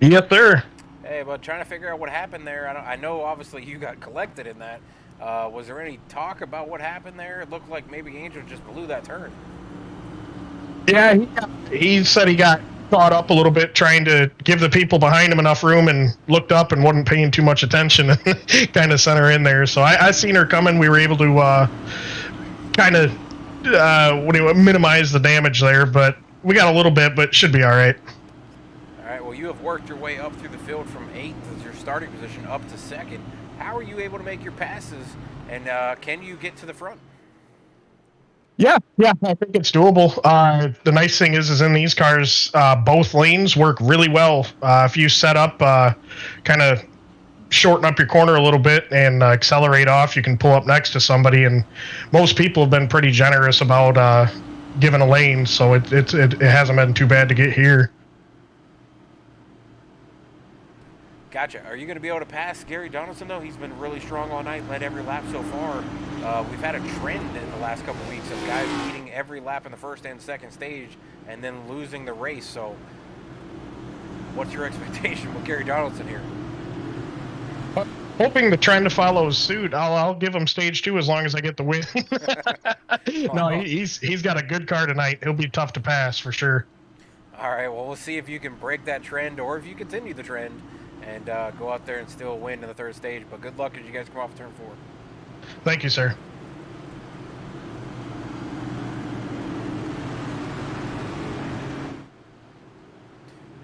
Yes, sir. Hey, bud, trying to figure out what happened there. I know, obviously, you got collected in that. Was there any talk about what happened there? It looked like maybe Angel just blew that turn. Yeah, he said he got caught up a little bit trying to give the people behind him enough room and looked up and wasn't paying too much attention and kind of sent her in there. So I seen her coming. We were able to kind of minimize the damage there, but we got a little bit, but should be all right. All right, well, you have worked your way up through the field from 8th as your starting position up to 2nd. How are you able to make your passes, and can you get to the front? Yeah, I think it's doable. The nice thing is in these cars, both lanes work really well. If you set up, kind of shorten up your corner a little bit and accelerate off, you can pull up next to somebody, and most people have been pretty generous about giving a lane, so it hasn't been too bad to get here. Gotcha. Are you going to be able to pass Gary Donaldson, though? He's been really strong all night, led every lap so far. We've had a trend in the last couple of weeks of guys leading every lap in the first and second stage and then losing the race. So what's your expectation with Gary Donaldson here? Hoping the trend to follow suit. I'll give him stage 2 as long as I get the win. No, he's got a good car tonight. He'll be tough to pass for sure. All right, well, we'll see if you can break that trend or if you continue the trend and go out there and still win in the third stage. But good luck as you guys come off turn 4. Thank you, sir.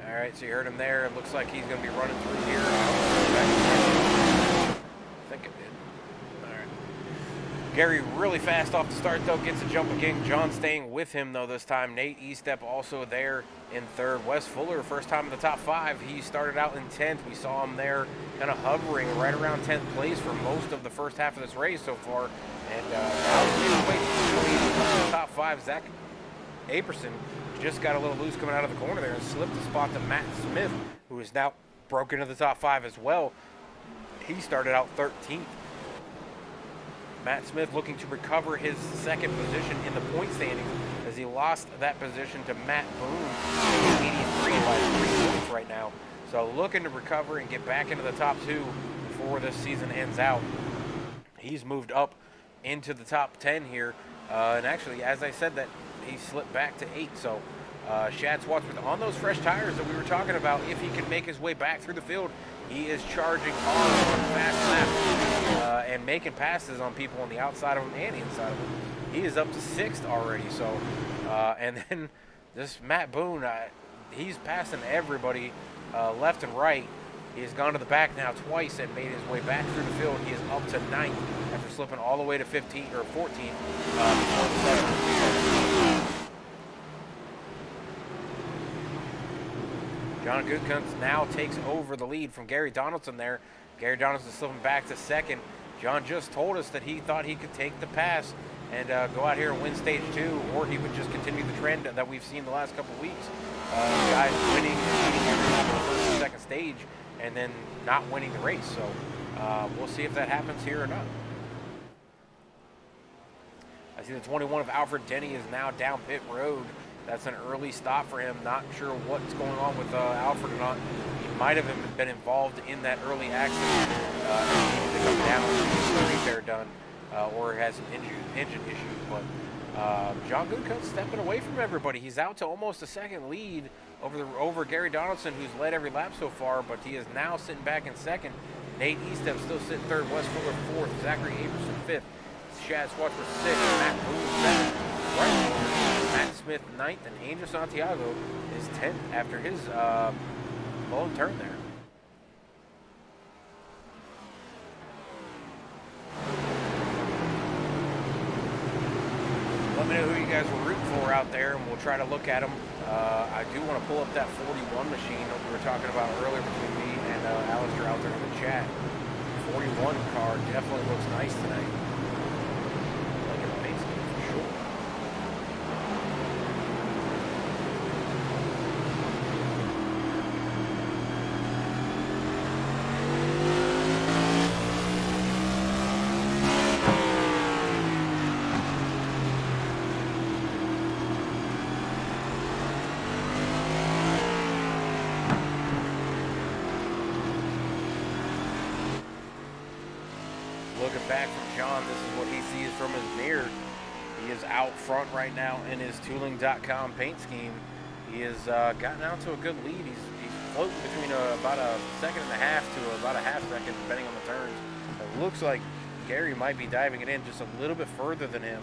All right, so you heard him there. It looks like he's going to be running through here. I think it did. All right. Gary really fast off the start, though. Gets a jump again. John staying with him, though, this time. Nate Estep also there in 3rd. Wes Fuller, first time in the top 5. He started out in 10th. We saw him there kind of hovering right around 10th place for most of the first half of this race so far. And now he's getting way to the top 5. Zach Aperson just got a little loose coming out of the corner there and slipped the spot to Matt Smith, who is now broken into the top 5 as well. He started out 13th. Matt Smith looking to recover his second position in the point standings as he lost that position to Matt Boone, 83 by 3 points right now. So looking to recover and get back into the top 2 before this season ends out. He's moved up into the top 10 here. And actually, as I said, that he slipped back to 8. So Shad Swartzman on those fresh tires that we were talking about, if he can make his way back through the field, he is charging hard on fast laps and making passes on people on the outside of him and the inside of him. He is up to 6th already. So, and then this Matt Boone, he's passing everybody left and right. He has gone to the back now twice and made his way back through the field. He is up to 9th after slipping all the way to 15 or 14 before the start. John Goodkuntz now takes over the lead from Gary Donaldson there. Gary Donaldson slipping back to 2nd. John just told us that he thought he could take the pass and go out here and win stage 2, or he would just continue the trend that we've seen the last couple weeks. Guys winning and beating everyone in the first and second stage and then not winning the race. So we'll see if that happens here or not. I see the 21 of Alfred Denny is now down pit road. That's an early stop for him. Not sure what's going on with Alfred or not. He might have been involved in that early accident and needed to come down and get the repair done, or has some engine issues. But John Goodkuntz stepping away from everybody. He's out to almost a second lead over Gary Donaldson, who's led every lap so far, but he is now sitting back in 2nd. Nate Eastep still sitting 3rd. Wes Fuller 4th. Zachary Aberson 5th. Shad Schwartz 6th. Matt Boone 7th. Matt Smith 9th, and Angel Santiago is 10th after his lone turn there. Let me know who you guys were rooting for out there, and we'll try to look at them. I do want to pull up that 41 machine that we were talking about earlier between me and Alistair out there in the chat. 41 car definitely looks nice tonight. Like in the base game for sure. Looking back from John, this is what he sees from his mirror. He is out front right now in his tooling.com paint scheme. He has gotten out to a good lead. He's floating between about a 1.5 seconds to about a half second, depending on the turns. It looks like Gary might be diving it in just a little bit further than him.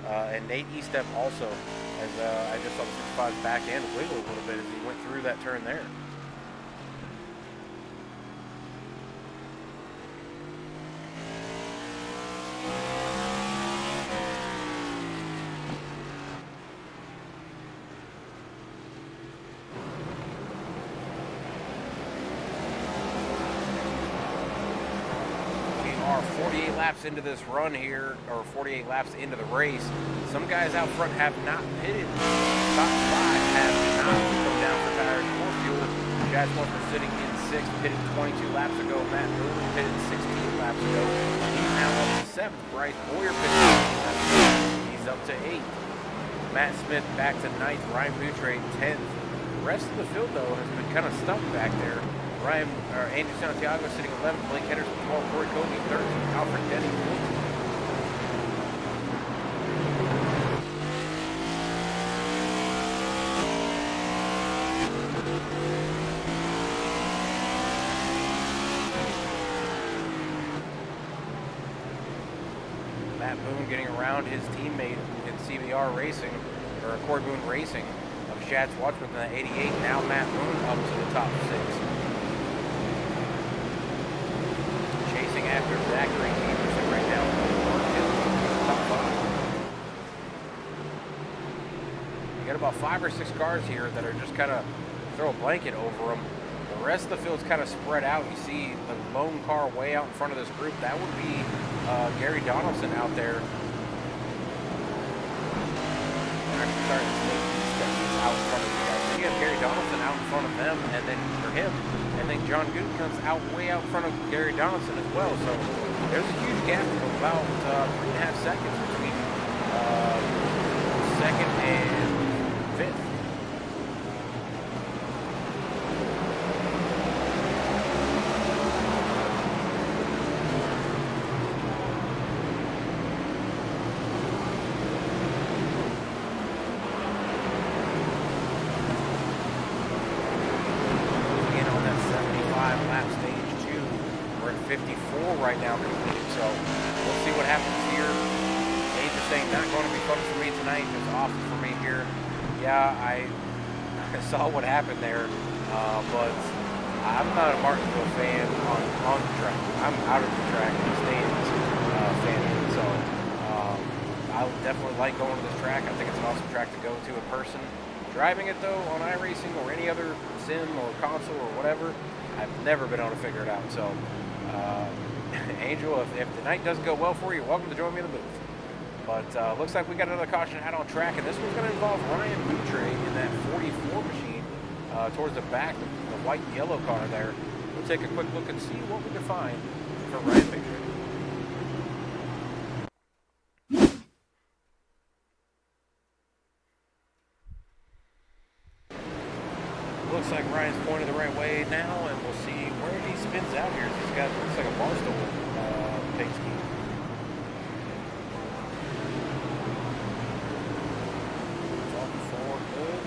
And Nate Eastep also, as I just saw the 65 back end wiggle a little bit as he went through that turn there. Are 48 laps into this run here, or 48 laps into the race. Some guys out front have not pitted. Top 5 have not come down for tires or fuel. Chad Schwartz sitting in 6th, pitted 22 laps ago. Matt Boone pitted 16 laps ago. He's now up to 7th. Bryce Boyer pitted 16 laps ago. He's up to 8th. Matt Smith back to 9th. Ryan Boutre 10th. The rest of the field, though, has been kind of stuck back there. Andrew Santiago sitting 11th, Blake Henderson 12th, Corey Cody 13th, Alfred Denny 14th. Matt Boone getting around his teammate in CBR Racing, or Corey Boone Racing, of Shad Schwartz in the 88. Now Matt Boone up to the top 6. After Zachary Aberson right now, top 5. You got about 5 or 6 cars here that are just kind of throw a blanket over them. The rest of the field's kind of spread out. You see the lone car way out in front of this group. That would be Gary Donaldson out there. Actually, starting to make these steps out in front of you guys. So you have Gary Donaldson out in front of them, and then for him. And then John Goodkuntz out way out in front of Gary Donaldson as well. So there's a huge gap of about 3.5 seconds between 2nd and 5th. Right now completed, so we'll see what happens here. Age is saying not going to be fun for me tonight, just awful for me here. Yeah, saw what happened there, but I'm not a Martinsville fan on the track. I'm out of the track and stands fan of it. So I would definitely like going to this track. I think it's an awesome track to go to in person. Driving it though on iRacing or any other sim or console or whatever, I've never been able to figure it out. So, Angel, if the night doesn't go well for you, welcome to join me in the booth. But looks like we got another caution out on track, and this one's going to involve Ryan Boutre in that 44 machine towards the back, the white and yellow car there. We'll take a quick look and see what we can find for Ryan Boutre. Looks like Ryan's pointed the right way now, and we'll see where he spins out here. He's got, looks like a Barstool paint scheme. Off the floor, good.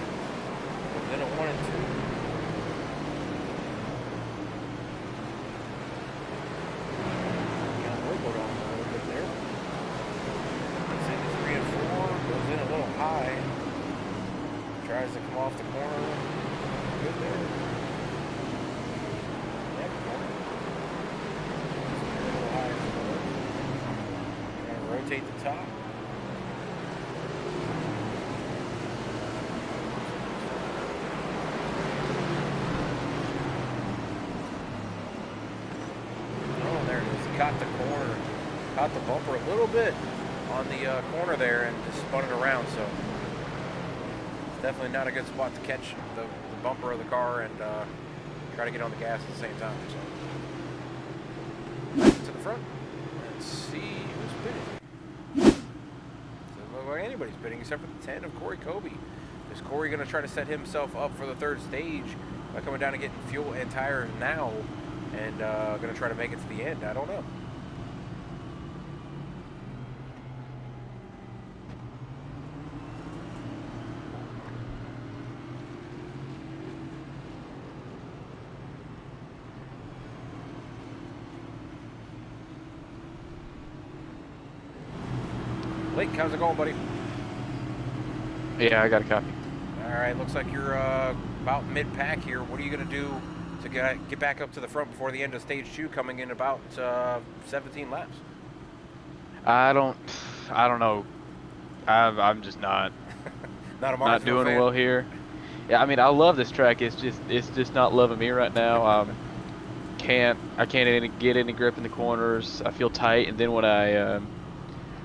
And then a 1 and 2. Got wiggled on a little bit there. Gets into 3 and 4, goes in a little high. Tries to come off the corner. Good there. Yep. A little higher. Gonna rotate the top. Oh, there it is. Caught the corner. Caught the bumper a little bit on the corner there and just spun it around. So it's definitely not a good spot to catch the bumper of the car and try to get on the gas at the same time. So back to the front. Let's see who's spinning. Doesn't look like anybody's spinning except for the 10 of Corey Kobe. Is Corey going to try to set himself up for the third stage by coming down and getting fuel and tires now and going to try to make it to the end? I don't know. Blake, how's it going, buddy? Yeah, I got a copy. All right, looks like you're about mid-pack here. What are you going to do to get back up to the front before the end of stage 2, coming in about 17 laps? I don't know. I'm just not Not doing fan? well here. Yeah, I mean, I love this track. It's just not loving me right now. I can't get any grip in the corners. I feel tight, and then when I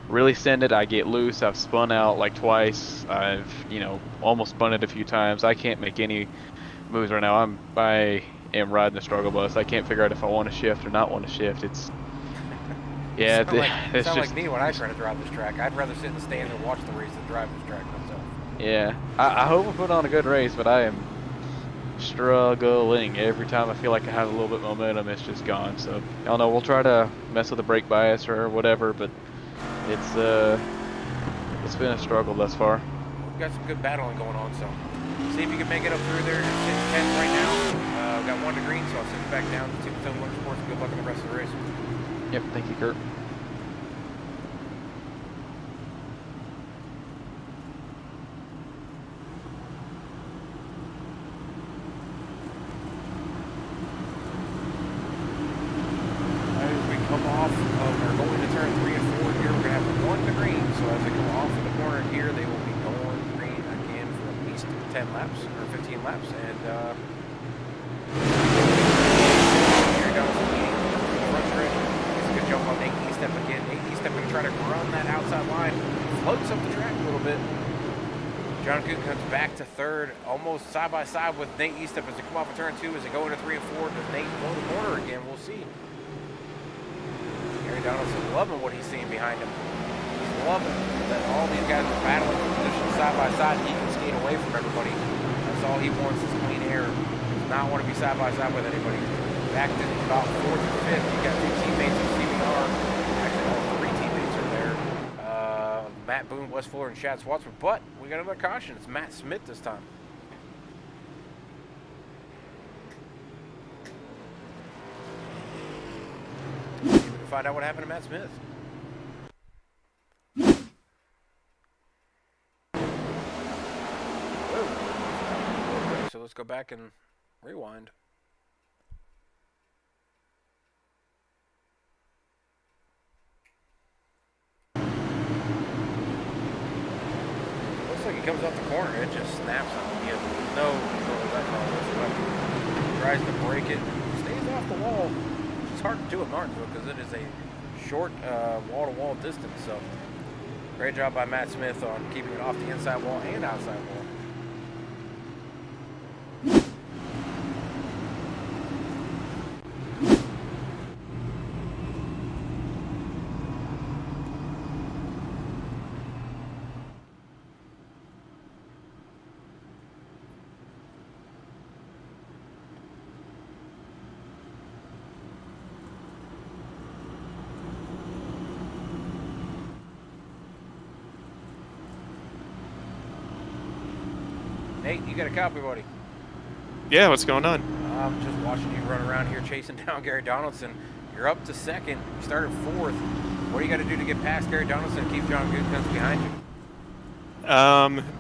really send it, I get loose. I've spun out like twice. I've almost spun it a few times. I can't make any moves right now. I am riding the struggle bus. I can't figure out if I want to shift or not want to shift. It's yeah, it's just like me when I try to drive this track. I'd rather sit in the stands and watch the race than drive this track myself. Yeah, I hope I put on a good race, but I am struggling. Every time I feel like I have a little bit of momentum, it's just gone. So I don't know. We'll try to mess with the brake bias or whatever, but it's been a struggle thus far. We've got some good battling going on, so see if you can make it up through there. You're sitting 10th right now. Got 1 to green, so I'll send you back down to Team Film Motorsports. Good luck in the rest of the race. Yep, thank you, Kurt. As we come off of, or going to turn 3 and 4 here, we're going to have 1 to green. So as they come off of the corner here, they will be going green again for at least 10 laps or 15 laps. And here goes the front stretch. It's a good jump on Nate Eastep again. Nate Eastep going to try to run that outside line, floats up the track a little bit. John Good comes back to third, almost side by side with Nate Eastep as they come off of turn 2. As they go into 3 and 4, does Nate blow the corner again? We'll see. Gary Donaldson loving what he's seeing behind him. He's loving that all these guys are battling for position side by side. He can skate away from everybody. That's all he wants is clean air. Does not want to be side by side with anybody. Back to about 4th and 5th. You got 2 teammates in CBR. Actually, all 3 teammates are there. Matt Boone, Wes Fuller, and Chad Swatsman. But we got another caution. It's Matt Smith this time. See if we can find out what happened to Matt Smith. Whoa. let's go back and rewind. Looks like he comes off the corner. It just snaps on him. He has no control of that car whatsoever. Tries to break it. Stays off the wall. It's hard to do at Martinsville because it is a short wall-to-wall distance. So great job by Matt Smith on keeping it off the inside wall and outside wall. Nate, you got a copy, buddy? Yeah, what's going on? I'm just watching you run around here chasing down Gary Donaldson. You're up to second. You started fourth. What do you got to do to get past Gary Donaldson and keep John Goodkins behind you?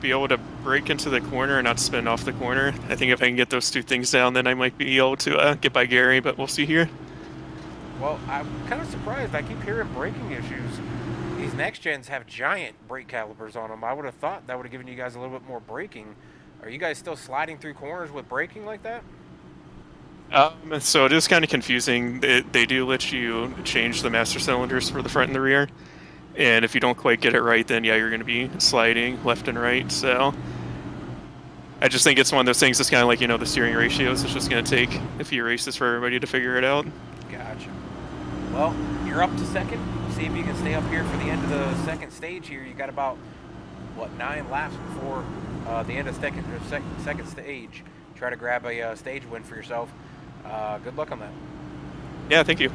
Be able to break into the corner and not spin off the corner. I think if I can get those two things down, then I might be able to get by Gary, but we'll see here. Well, I'm kind of surprised. I keep hearing braking issues. These next gens have giant brake calipers on them. I would have thought that would have given you guys a little bit more braking. Are you guys still sliding through corners with braking like that? So it is kind of confusing. They do let you change the master cylinders for the front and the rear. And if you don't quite get it right, then yeah, you're going to be sliding left and right. So I just think it's one of those things that's kind of like, the steering ratios. It's just going to take a few races for everybody to figure it out. Gotcha. Well, you're up to second. See if you can stay up here for the end of the second stage here. You got about, 9 laps before the end of second stage. Try to grab a stage win for yourself. Good luck on that. Yeah, thank you.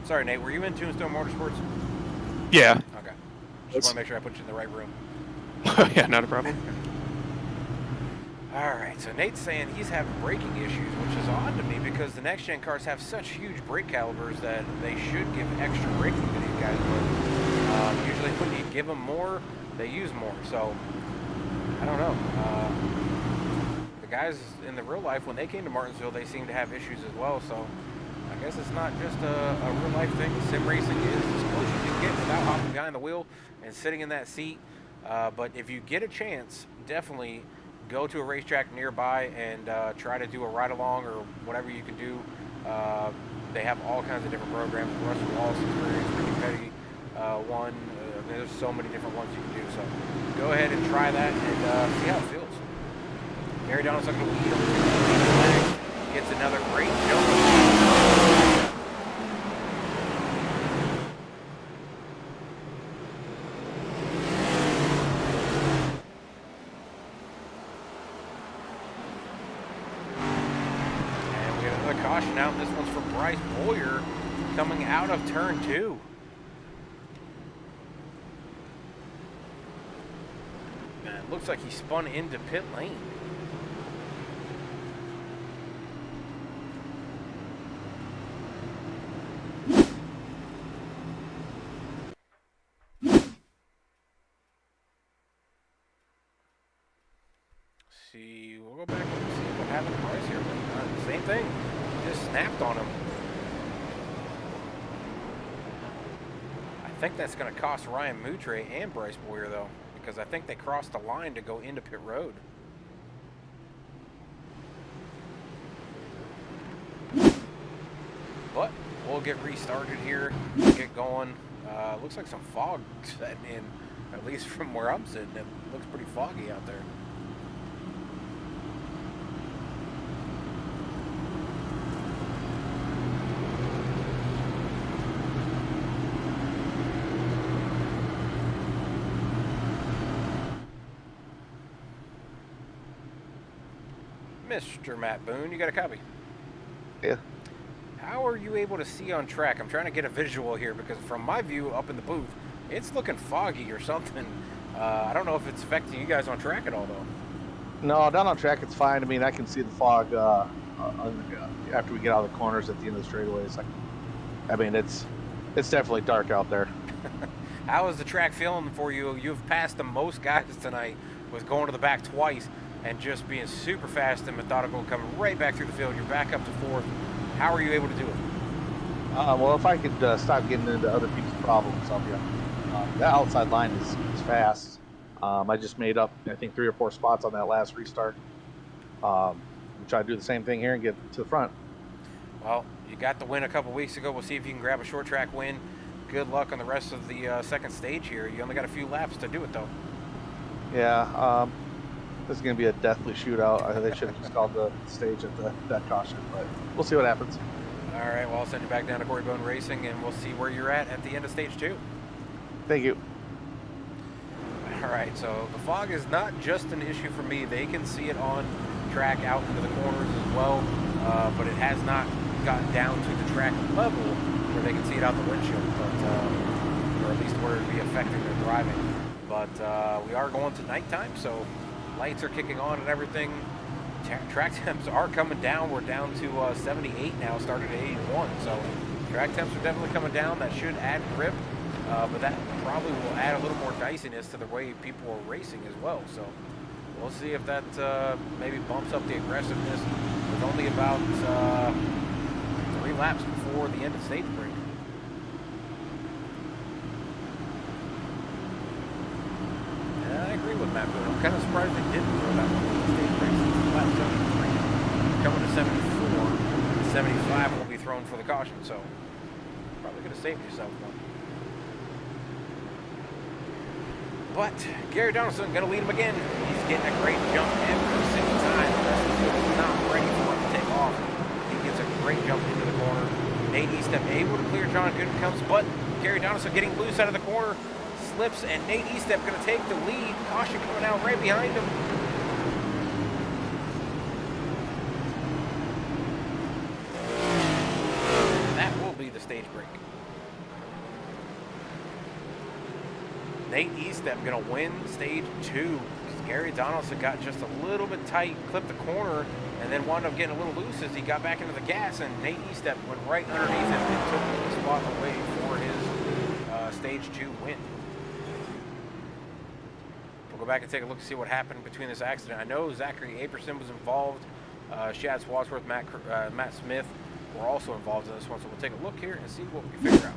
Sorry, Nate, were you in Tombstone Motorsports? Yeah. Okay. Just want to make sure I put you in the right room. Yeah, not a problem. Alright, so Nate's saying he's having braking issues, which is odd to me because the next-gen cars have such huge brake calipers that they should give extra braking to these guys, but usually when you give them more, they use more, so I don't know. The guys in the real life, when they came to Martinsville, they seem to have issues as well, so I guess it's not just a real-life thing. Sim racing is as close as you can get without hopping behind the wheel and sitting in that seat, but if you get a chance, definitely go to a racetrack nearby and try to do a ride-along or whatever you can do. They have all kinds of different programs. Russell Wallace Experience, Ricky Petty one. There's so many different ones you can do. So go ahead and try that and see how it feels. Gary Donaldson going to lead him to the flag. Gets another great jump. Caution out. This one's for Bryce Boyer coming out of turn 2. And it looks like he spun into pit lane. See, we'll go back and see what happened to Bryce here. Same thing. Just snapped on him. I think that's going to cost Ryan Moutre and Bryce Boyer, though, because I think they crossed the line to go into pit road. But we'll get restarted here, get going. Looks like some fog setting in, at least from where I'm sitting. It looks pretty foggy out there. Mr. Matt Boone, you got a copy? Yeah. How are you able to see on track? I'm trying to get a visual here because from my view up in the booth, it's looking foggy or something. I don't know if it's affecting you guys on track at all, though. No, down on track it's fine. I mean, I can see the fog after we get out of the corners at the end of the straightaways. I mean, it's definitely dark out there. How is the track feeling for you? You've passed the most guys tonight with going to the back twice and just being super fast and methodical, coming right back through the field. You're back up to fourth. How are you able to do it? Well, if I could stop getting into other people's problems, I'll be that outside line is fast. I just made up, I think, 3 or 4 spots on that last restart. We'll try to do the same thing here and get to the front. Well, you got the win a couple weeks ago. We'll see if you can grab a short track win. Good luck on the rest of the second stage here. You only got a few laps to do it, though. Yeah, this is going to be a deathly shootout. They should have just called the stage at that caution, but we'll see what happens. All right, well, I'll send you back down to Corey Bone Racing, and we'll see where you're at the end of stage 2. Thank you. All right, so the fog is not just an issue for me. They can see it on track out into the corners as well, but it has not gotten down to the track level where they can see it out the windshield, or at least where it would be affecting their driving. But we are going to nighttime, so lights are kicking on and everything. Track temps are coming down. We're down to 78 now, started at 81. So track temps are definitely coming down. That should add grip, but that probably will add a little more diciness to the way people are racing as well. So we'll see if that maybe bumps up the aggressiveness. With only about 3 laps before the end of stage break. And I agree with Matt, but I'm kind of surprised they didn't throw that one in the stage break. Lap 73. Coming to 74. 75 will be thrown for the caution, so probably could have saved yourself one. But Gary Donaldson going to lead him again. He's getting a great jump every single time. The rest of the field is not ready for him to take off. He gets a great jump into the corner. Nate Eastep able to clear John Goodenkamps, but Gary Donaldson getting loose out of the corner. Slips, and Nate Eastep going to take the lead. Caution coming out right behind him. And that will be the stage break. Nate Eastep going to win stage 2. Gary Donaldson got just a little bit tight, clipped the corner, and then wound up getting a little loose as he got back into the gas, and Nate Eastep went right underneath him and took the spot away for his stage 2 win. We'll go back and take a look and see what happened between this accident. I know Zachary Aperson was involved. Shad Swadsworth, Matt Smith were also involved in this one, so we'll take a look here and see what we can figure out.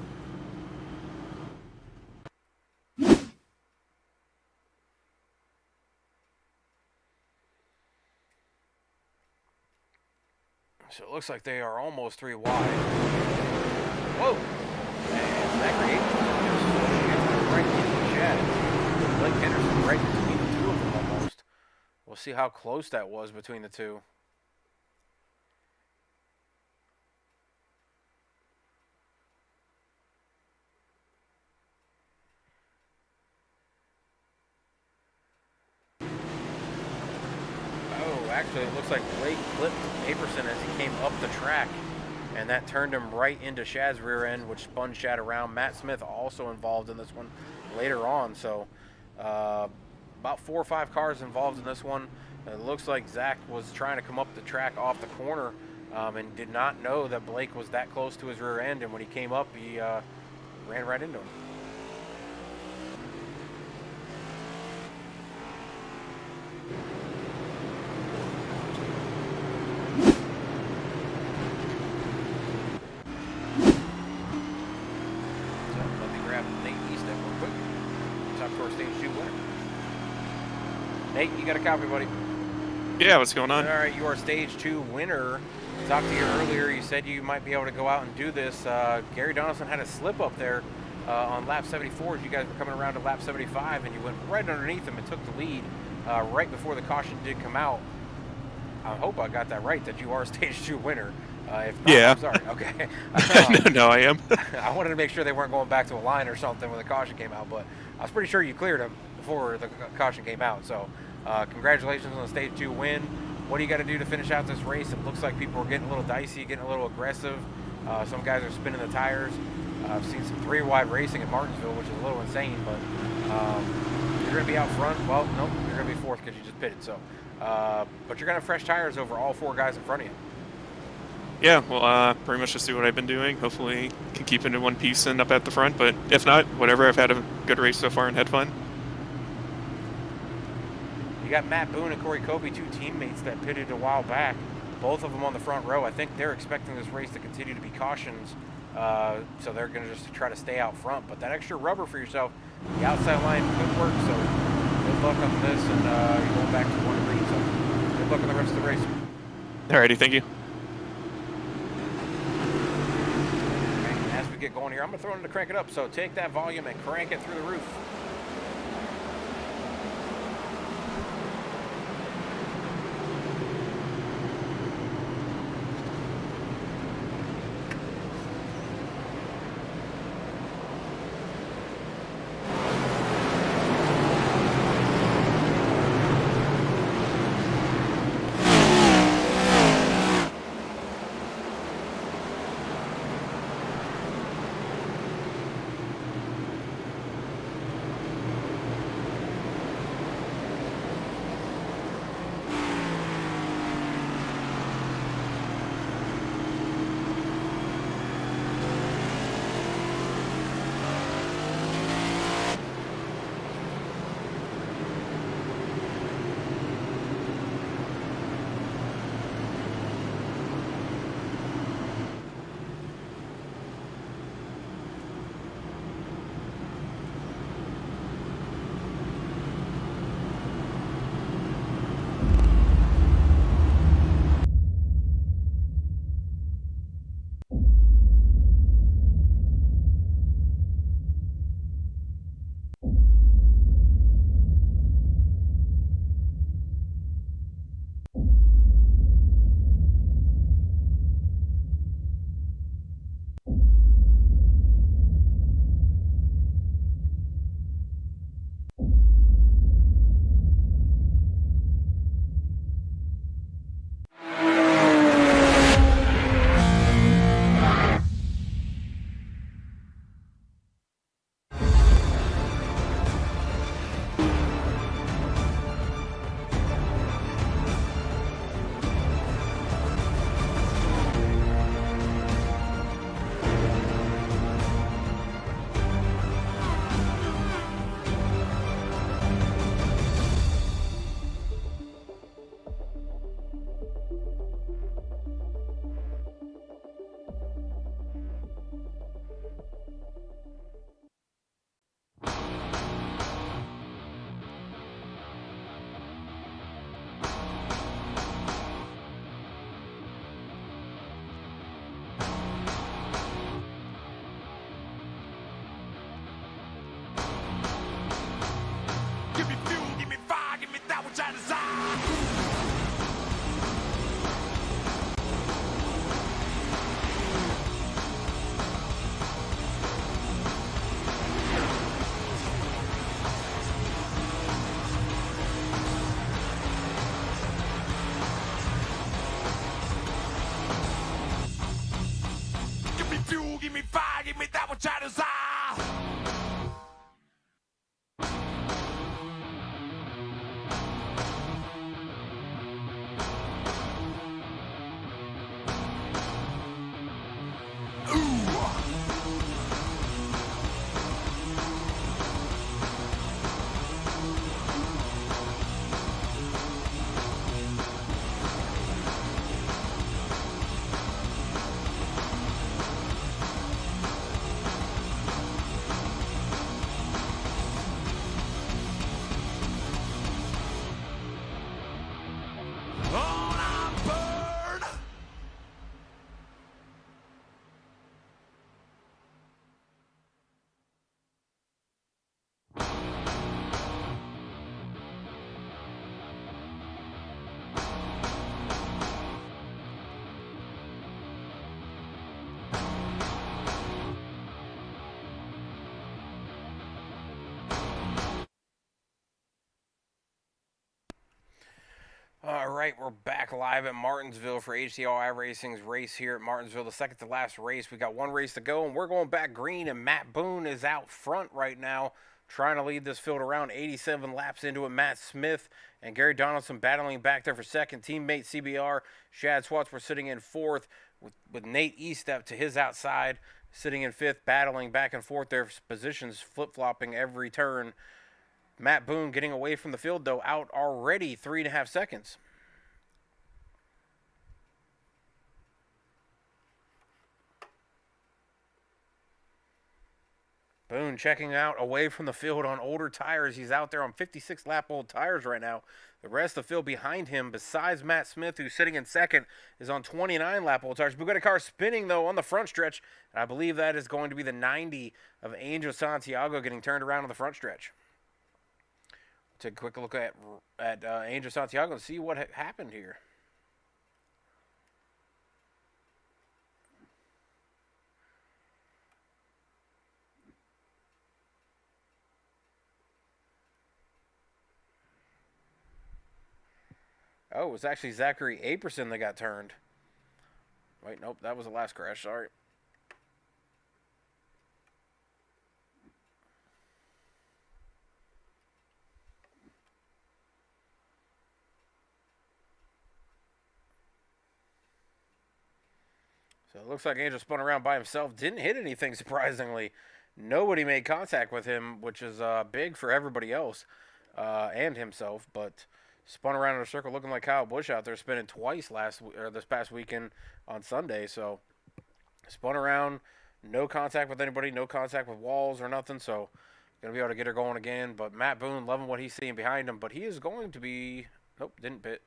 So it looks like they are almost 3 wide. Whoa! And Zachary Aperson just right into the shed. Blake Henderson right between the two of them almost. We'll see how close that was between the two. Actually, it looks like Blake clipped Aperson as he came up the track, and that turned him right into Shad's rear end, which spun Shad around. Matt Smith also involved in this one later on, so about 4 or 5 cars involved in this one. It looks like Zach was trying to come up the track off the corner and did not know that Blake was that close to his rear end, and when he came up, he ran right into him. Nate, you got a copy, buddy? Yeah, what's going on? All right, you are stage 2 winner. I talked to you earlier. You said you might be able to go out and do this. Gary Donaldson had a slip up there on lap 74 as you guys were coming around to lap 75, and you went right underneath him and took the lead right before the caution did come out. I hope I got that right, that you are stage 2 winner. If not, yeah. I'm sorry. Okay. No, I am. I wanted to make sure they weren't going back to a line or something when the caution came out, but I was pretty sure you cleared him before the caution came out. So congratulations on the stage 2 win. What do you got to do to finish out this race? It looks like people are getting a little dicey, getting a little aggressive. Some guys are spinning the tires. I've seen some 3-wide racing at Martinsville, which is a little insane, but You're going to be out front. Well, nope, you're going to be fourth because you just pitted. So, but you're going to have fresh tires over all 4 guys in front of you. Yeah, well, pretty much just do what I've been doing. Hopefully, can keep it in one piece and up at the front. But if not, whatever. I've had a good race so far and had fun. You got Matt Boone and Corey Kobe, 2 teammates that pitted a while back. Both of them on the front row. I think they're expecting this race to continue to be cautions, so they're going to just try to stay out front. But that extra rubber for yourself, the outside line could work. So good luck on this, and you're going back to 1 green. So good luck on the rest of the race. Alrighty, thank you. And as we get going here, I'm going to throw in to crank it up. So take that volume and crank it through the roof. Give me fuel, give me fire, give me that which I desire. Give me fuel, give me fire, give me that which I desire. On I burn. All right, we're back live at Martinsville for HTL iRacing's race here at Martinsville, the second to last race. We got 1 race to go, and we're going back green, and Matt Boone is out front right now. trying to lead this field around 87 laps into it. Matt Smith and Gary Donaldson battling back there for second. Teammate CBR, Shad Swatsworth sitting in fourth with Nate Eastep to his outside, sitting in fifth, battling back and forth. Their positions flip-flopping every turn. Matt Boone getting away from the field, though, out already 3.5 seconds. Boone checking out away from the field on older tires. He's out there on 56 lap old tires right now. The rest of the field behind him, besides Matt Smith, who's sitting in second, is on 29 lap old tires. Bugatti car spinning, though, on the front stretch. And I believe that is going to be the 90 of Angel Santiago getting turned around on the front stretch. Take a quick look at Angel Santiago and see what happened here. Oh, it was actually Zachary Aperson that got turned. Wait, nope, that was the last crash, sorry. So it looks like Angel spun around by himself. Didn't hit anything, surprisingly. Nobody made contact with him, which is big for everybody else and himself. But spun around in a circle looking like Kyle Busch out there, spinning twice this past weekend on Sunday. So spun around, no contact with anybody, no contact with walls or nothing. So going to be able to get her going again. But Matt Boone loving what he's seeing behind him. But he is going to be... Nope, didn't pit.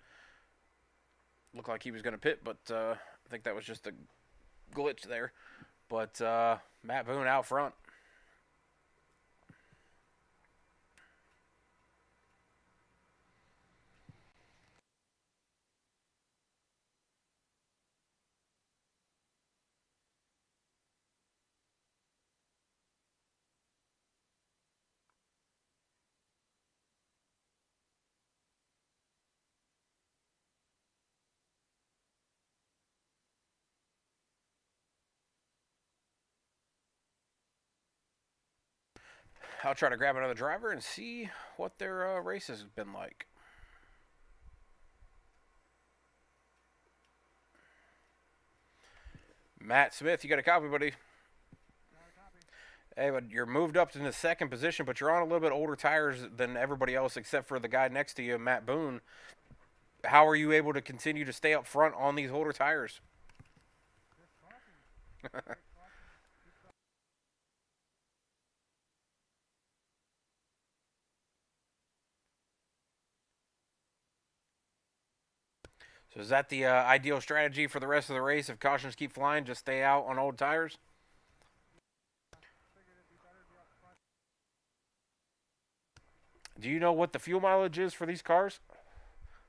Looked like he was going to pit, but I think that was just a glitch there. But Matt Boone out front. I'll try to grab another driver and see what their race has been like. Matt Smith, you got a copy, buddy? Hey, but you're moved up to the second position, but you're on a little bit older tires than everybody else except for the guy next to you, Matt Boone. How are you able to continue to stay up front on these older tires? So is that the ideal strategy for the rest of the race? If cautions keep flying, just stay out on old tires? Do you know what the fuel mileage is for these cars?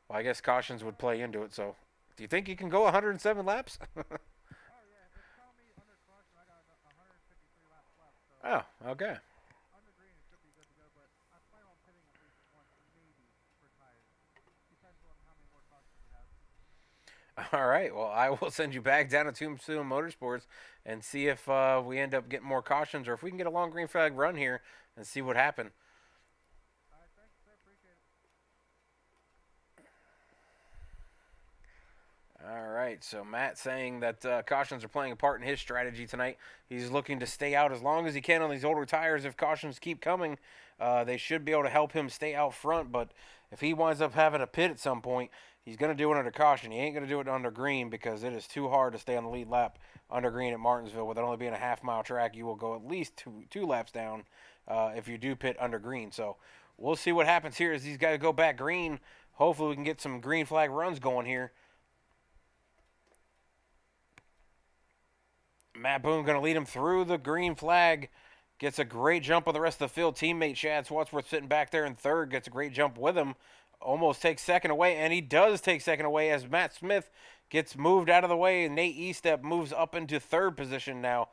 Well, I guess cautions would play into it, so... Do you think you can go 107 laps? Oh, okay. All right. Well, I will send you back down to Tombstone Motorsports and see if we end up getting more cautions or if we can get a long green flag run here and see what happened. All right, so Matt saying that cautions are playing a part in his strategy tonight. He's looking to stay out as long as he can on these older tires. If cautions keep coming, they should be able to help him stay out front. But if he winds up having a pit at some point, he's going to do it under caution. He ain't going to do it under green because it is too hard to stay on the lead lap under green at Martinsville. With it only being a half-mile track, you will go at least two laps down if you do pit under green. So we'll see what happens here as these guys go back green. Hopefully we can get some green flag runs going here. Matt Boone going to lead him through the green flag. Gets a great jump on the rest of the field. Teammate Shad Swatsworth sitting back there in third. Gets a great jump with him. Almost takes second away, and he does take second away as Matt Smith gets moved out of the way. And Nate Eastep moves up into third position now.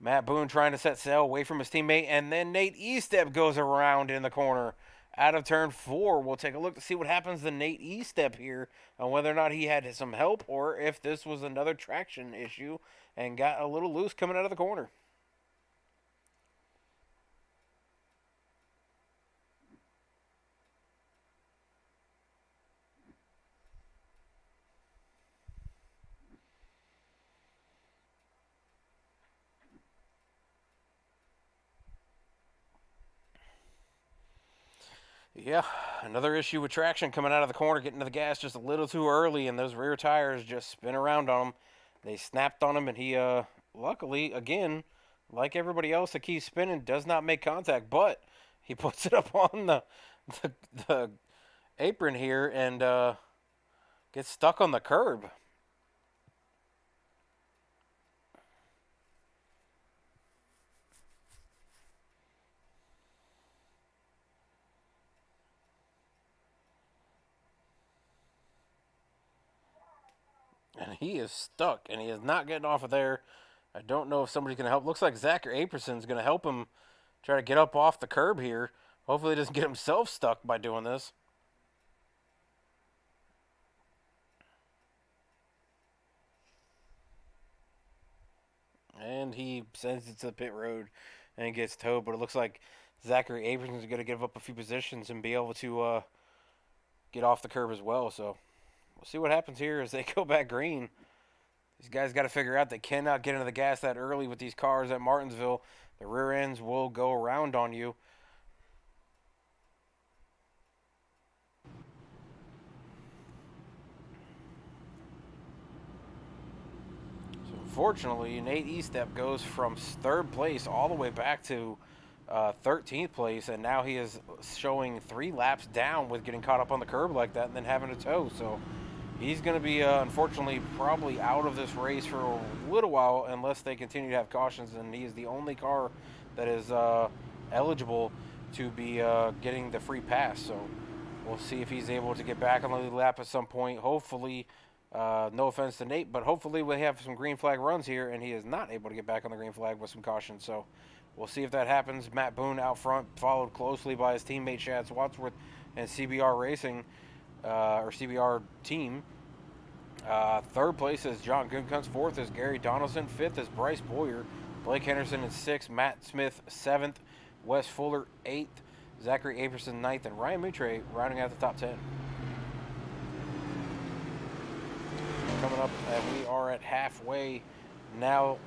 Matt Boone trying to set sail away from his teammate, and then Nate Eastep goes around in the corner. Out of turn 4, we'll take a look to see what happens to Nate Eastep here on whether or not he had some help or if this was another traction issue and got a little loose coming out of the corner. Yeah, another issue with traction coming out of the corner, getting to the gas just a little too early, and those rear tires just spin around on him. They snapped on him, and he, luckily, again, like everybody else that keeps spinning, does not make contact, but he puts it up on the, the apron here and gets stuck on the curb. And he is stuck, and he is not getting off of there. I don't know if somebody's going to help. Looks like Zachary Aperson's going to help him try to get up off the curb here. Hopefully he doesn't get himself stuck by doing this. And he sends it to the pit road and gets towed. But it looks like Zachary Aberson's going to give up a few positions and be able to get off the curb as well. So we'll see what happens here as they go back green. These guys got to figure out they cannot get into the gas that early with these cars at Martinsville. The rear ends will go around on you. So unfortunately, Nate Estep goes from third place all the way back to 13th place, and now he is showing 3 laps down with getting caught up on the curb like that and then having to tow. So he's going to be, unfortunately, probably out of this race for a little while unless they continue to have cautions, and he is the only car that is eligible to be getting the free pass. So we'll see if he's able to get back on the lead lap at some point. Hopefully, no offense to Nate, but hopefully we have some green flag runs here, and he is not able to get back on the green flag with some caution. So we'll see if that happens. Matt Boone out front, followed closely by his teammate Chad Swatsworth and CBR Racing, or CBR team. Third place is John Goodcuns. Fourth is Gary Donaldson. Fifth is Bryce Boyer. Blake Henderson is sixth. Matt Smith seventh. Wes Fuller eighth. Zachary Aperson ninth. And Ryan Mutre rounding out the top 10. Coming up, we are at halfway now,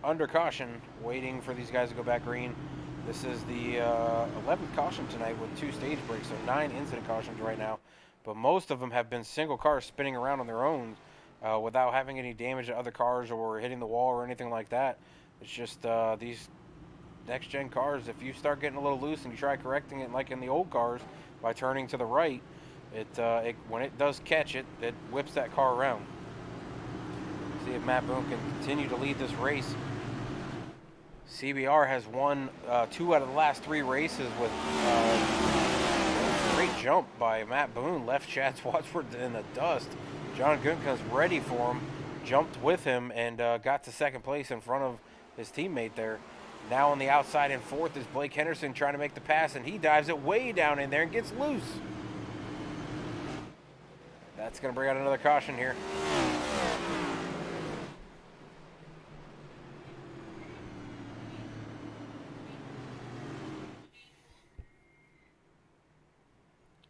under caution, waiting for these guys to go back green. This is the 11th caution tonight with 2 stage breaks, so 9 incident cautions right now. But most of them have been single cars spinning around on their own without having any damage to other cars or hitting the wall or anything like that. It's just these next-gen cars, if you start getting a little loose and you try correcting it like in the old cars by turning to the right, when it does catch it, it whips that car around. See if Matt Boone can continue to lead this race. CBR has won 2 out of the last 3 races with a great jump by Matt Boone. Left Chad Swatsford in the dust. John Goodcuns ready for him, jumped with him, and got to second place in front of his teammate there. Now on the outside in fourth is Blake Henderson trying to make the pass, and he dives it way down in there and gets loose. That's going to bring out another caution here.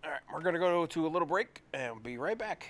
All right, we're going to go to a little break and we'll be right back.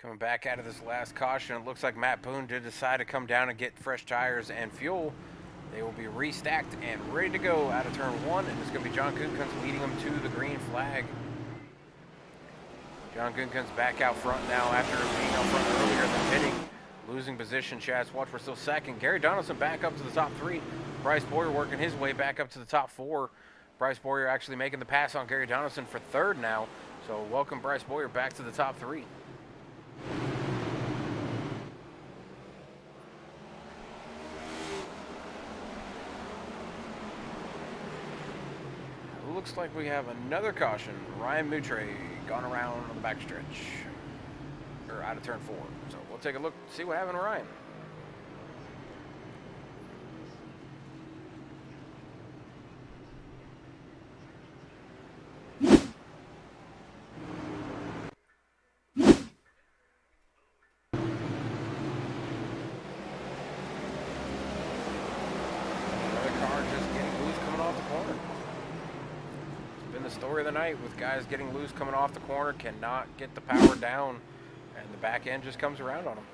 Coming back out of this last caution, it looks like Matt Boone did decide to come down and get fresh tires and fuel. They will be restacked and ready to go out of turn 1, and it's going to be John Gunkins leading them to the green flag. John Gunkins back out front now after being out front earlier than pitting. Losing position, Chad Swatch, we're still second. Gary Donaldson back up to the top 3. Bryce Boyer working his way back up to the top 4. Bryce Boyer actually making the pass on Gary Donaldson for 3rd now. So welcome Bryce Boyer back to the top 3. Looks like we have another caution. Ryan Moutre gone around on the backstretch. Or out of turn 4. So we'll take a look, see what happened to Ryan. Story of the night with guys getting loose coming off the corner, cannot get the power down, and the back end just comes around on them.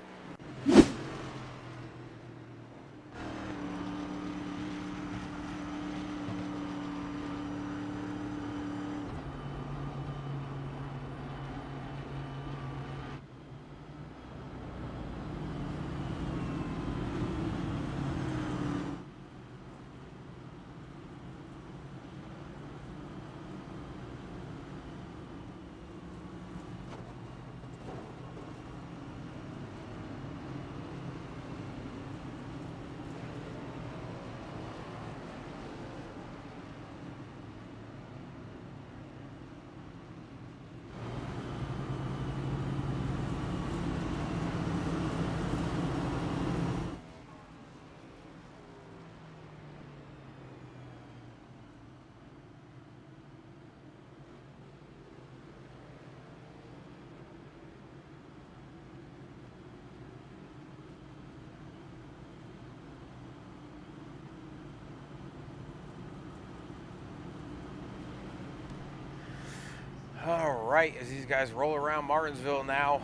All right, as these guys roll around Martinsville now,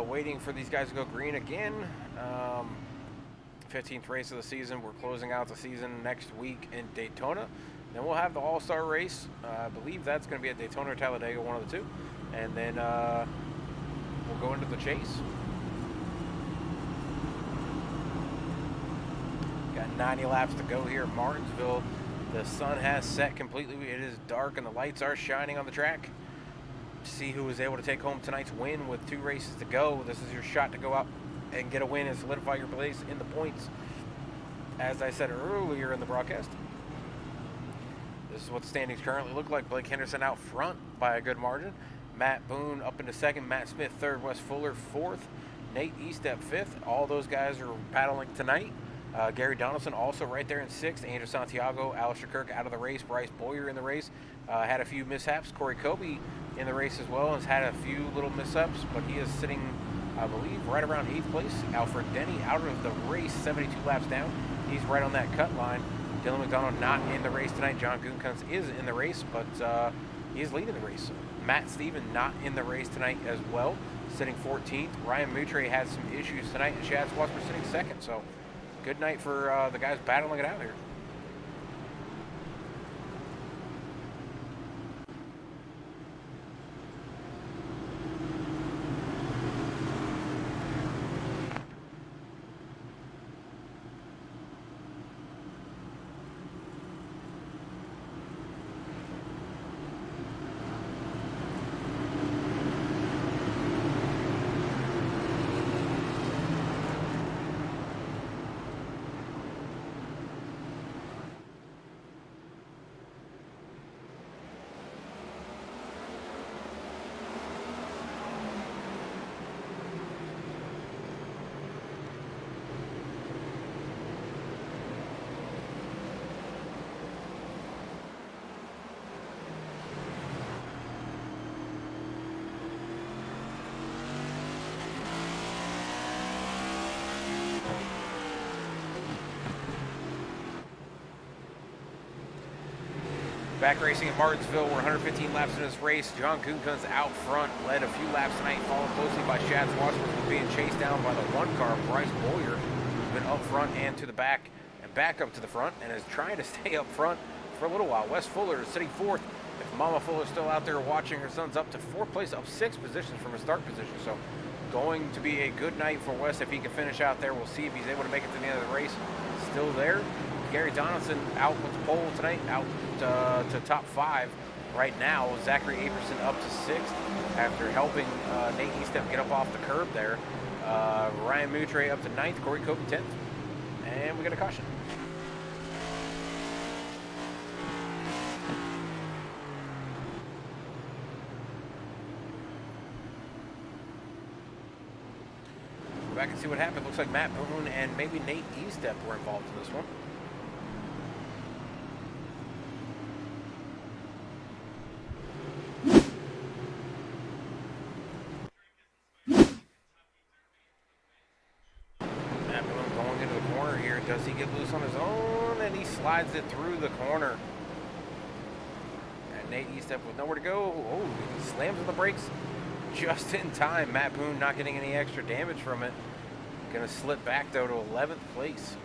waiting for these guys to go green again. 15th race of the season. We're closing out the season next week in Daytona. Then we'll have the All-Star race. I believe that's going to be at Daytona or Talladega, one of the two. And then we'll go into the chase. Got 90 laps to go here at Martinsville. The sun has set completely. It is dark and the lights are shining on the track. See who is able to take home tonight's win with 2 races to go. This is your shot to go out and get a win and solidify your place in the points. As I said earlier in the broadcast, this is what the standings currently look like. Blake Henderson out front by a good margin. Matt Boone up into 2nd. Matt Smith 3rd. Wes Fuller 4th. Nate Eastep 5th. All those guys are battling tonight. Gary Donaldson also right there in 6th. Andrew Santiago, Alistair Kirk out of the race. Bryce Boyer in the race. Had a few mishaps. Corey Kobe in the race as well. Has had a few little mishaps, but he is sitting, I believe, right around 8th place. Alfred Denny out of the race, 72 laps down. He's right on that cut line. Dylan McDonald not in the race tonight. John Gunkins is in the race, but he is leading the race. Matt Steven not in the race tonight as well, sitting 14th. Ryan Moutre had some issues tonight, and Chad Swasper sitting 2nd. So good night for the guys battling it out here. Back racing at Martinsville, we're 115 laps in this race. John Goonkun's out front, led a few laps tonight, followed closely by Shad Wadsworth, who's being chased down by the one car, Bryce Boyer, who's been up front and to the back, and back up to the front, and is trying to stay up front for a little while. Wes Fuller is sitting fourth. If Mama Fuller's still out there watching, her son's up to fourth place, up 6 positions from a start position. So going to be a good night for Wes if he can finish out there. We'll see if he's able to make it to the end of the race. Still there. Gary Donaldson out with the pole tonight, out to top 5 right now. Zachary Aperson up to 6th after helping Nate Eastep get up off the curb there. Ryan Moutre up to 9th, Corey Cope 10th, and we got a caution. Go back and see what happened. Looks like Matt Boone and maybe Nate Eastep were involved in this one. Does he get loose on his own? And he slides it through the corner. And Nate Eastep with nowhere to go. Oh, he slams on the brakes just in time. Matt Boone not getting any extra damage from it. Gonna slip back though to 11th place.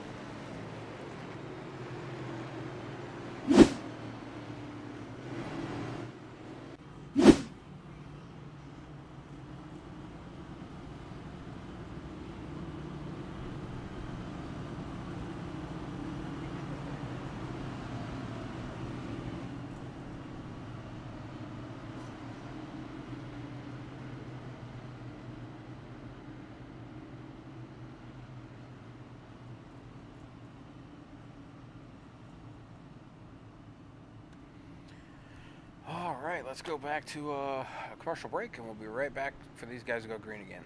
All right, let's go back to a commercial break, and we'll be right back for these guys to go green again.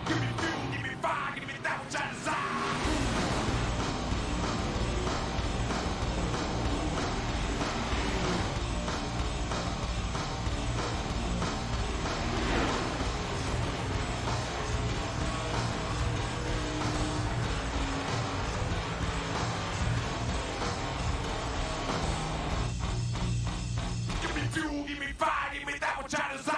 Give me fuel, give me fire, give me that which I desire. Give me fuel, give me fire, give me that which I desire.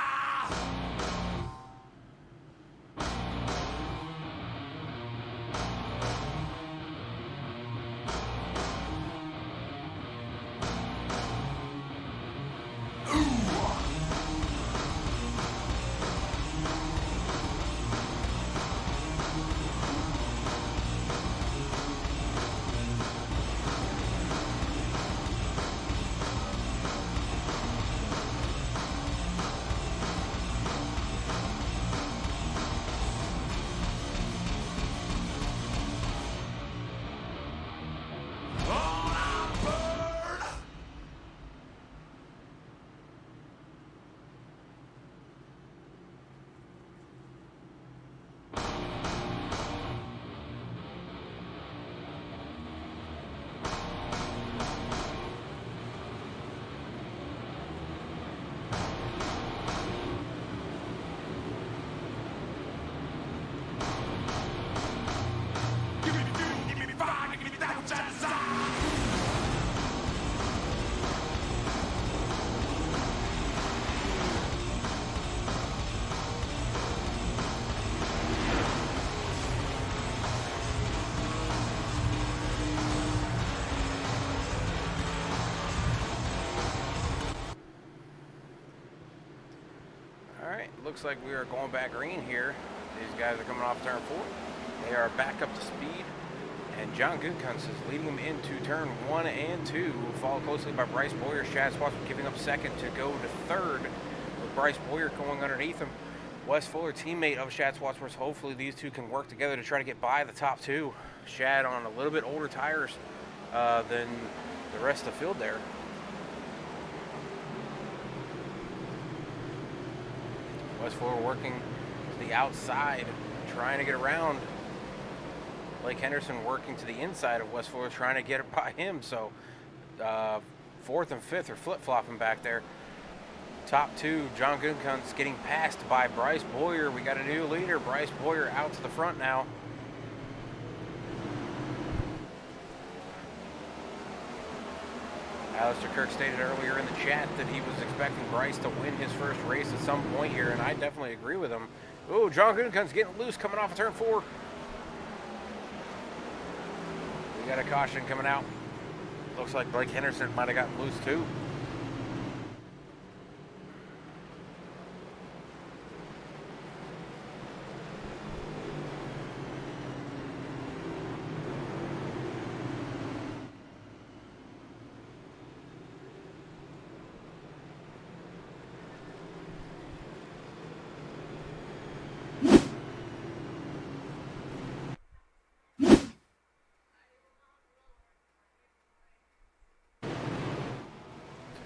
Give me fuel, give me fire, give me that which I desire. All right, looks like we are going back green here. These guys are coming off turn 4. They are back up to speed, and John Goonkuns is leading them into turn 1 and 2, followed closely by Bryce Boyer. Shad Swatsworth giving up second to go to third, with Bryce Boyer going underneath him. Wes Fuller, teammate of Shad Swatsworth. Hopefully these two can work together to try to get by the top 2. Shad on a little bit older tires than the rest of the field there. Wes Fuller working to the outside, trying to get around Blake Henderson working to the inside of Wes Fuller, trying to get it by him. So fourth and fifth are flip-flopping back there. Top two, John Goodkunt's getting passed by Bryce Boyer. We got a new leader. Bryce Boyer out to the front now. Alistair Kirk stated earlier in the chat that he was expecting Bryce to win his first race at some point here, and I definitely agree with him. Ooh, John Goodkunt's getting loose coming off of turn 4. We got a caution coming out. Looks like Blake Henderson might have gotten loose too.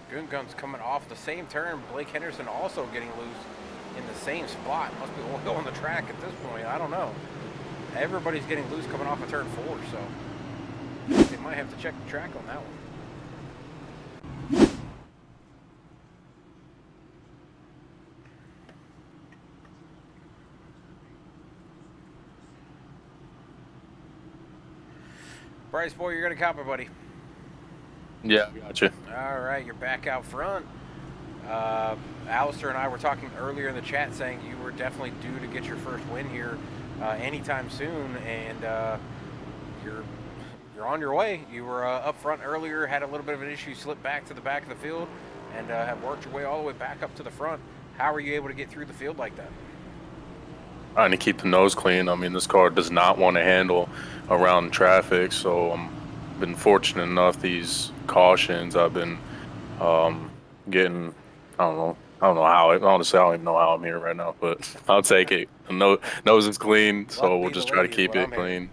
Goongun's coming off the same turn. Blake Henderson also getting loose in the same spot. Must be oil on the track at this point. I don't know. Everybody's getting loose coming off of turn 4, so they might have to check the track on that one. Bryce Boy, you're gonna copy, buddy. Yeah, gotcha. All right, you're back out front. Alistair and I were talking earlier in the chat saying you were definitely due to get your first win here anytime soon, and you're on your way. You were up front earlier, had a little bit of an issue, slipped back to the back of the field, and have worked your way all the way back up to the front. How were you able to get through the field like that? Trying to keep the nose clean. I mean, this car does not want to handle around traffic, so I've been fortunate enough these cautions I've been getting. I don't know how. Honestly, I don't even know how I'm here right now, but I'll take it. The nose is clean, so we'll just try to keep it clean.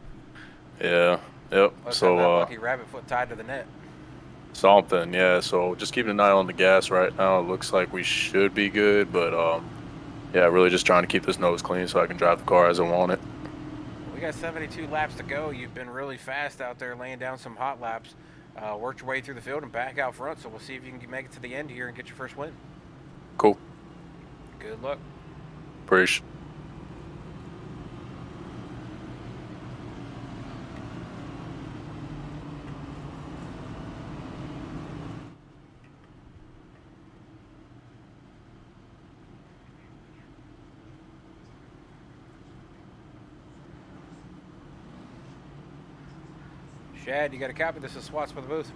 Yeah. Yep. Let's so have that lucky rabbit foot tied to the net. Something. Yeah. So just keeping an eye on the gas right now. It looks like we should be good, but yeah, really just trying to keep this nose clean so I can drive the car as I want it. We got 72 laps to go. You've been really fast out there laying down some hot laps. Worked your way through the field and back out front, so we'll see if you can make it to the end here and get your first win. Cool. Good luck. Appreciate. Shad, you got a copy? This is Swats for the booth.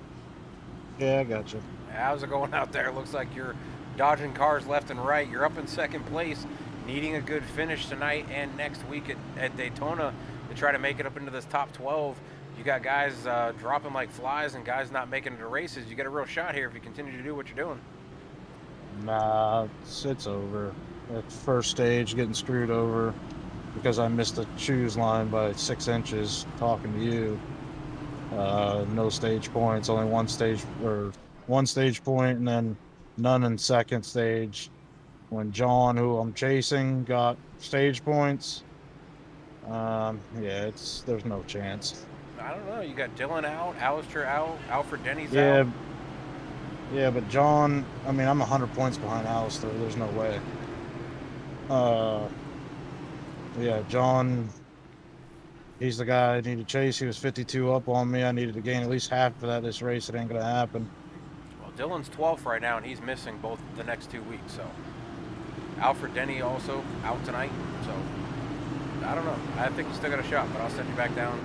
Yeah, I got you. How's it going out there? Looks like you're dodging cars left and right. You're up in second place, needing a good finish tonight and next week at Daytona to try to make it up into this top 12. You got guys dropping like flies and guys not making it to races. You got a real shot here if you continue to do what you're doing. Nah, it's over. That first stage getting screwed over because I missed the choose line by 6 inches talking to you. No stage points, only one stage point, and then none in second stage. When John, who I'm chasing, got stage points, yeah, there's no chance. I don't know. You got Dylan out, Alistair out, Alfred Denny's Yeah, out. yeah, but John, I mean, I'm 100 points behind Alistair. There's no way. Yeah, John, he's the guy I need to chase. He was 52 up on me. I needed to gain at least half of that this race. It ain't gonna happen. Well, Dylan's 12th right now, and he's missing both the next 2 weeks. So Alfred Denny also out tonight. So I don't know. I think you still got a shot, but I'll send you back down.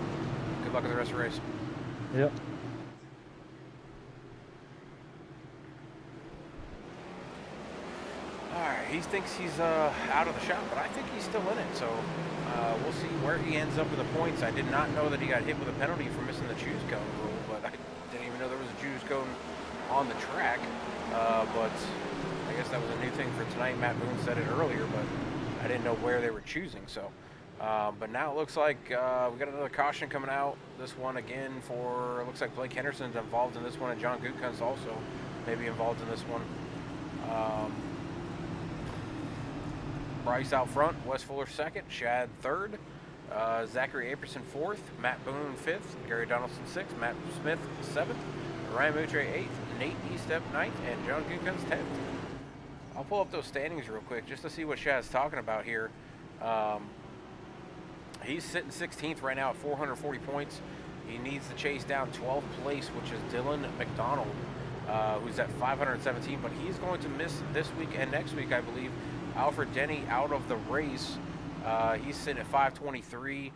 Good luck with the rest of the race. Yep. All right, he thinks he's out of the shot, but I think he's still in it. So we'll see where he ends up with the points. I did not know that he got hit with a penalty for missing the choose cone rule, but I didn't even know there was a choose cone on the track. But I guess that was a new thing for tonight. Matt Boone said it earlier, but I didn't know where they were choosing. So, but now it looks like we got another caution coming out. This one again for, it looks like Blake Henderson's involved in this one, and John Goodkunt's also maybe involved in this one. Bryce out front, Wes Fuller second, Shad third. Zachary Aperson 4th, Matt Boone 5th, Gary Donaldson 6th, Matt Smith 7th, Ryan Moutre 8th, Nate Estep 9th, and John Gunkins 10th. I'll pull up those standings real quick just to see what Shad's talking about here. He's sitting 16th right now at 440 points. He needs to chase down 12th place, which is Dylan McDonald, who's at 517, but he's going to miss this week and next week, I believe. Alfred Denny out of the race. He's sitting at 523.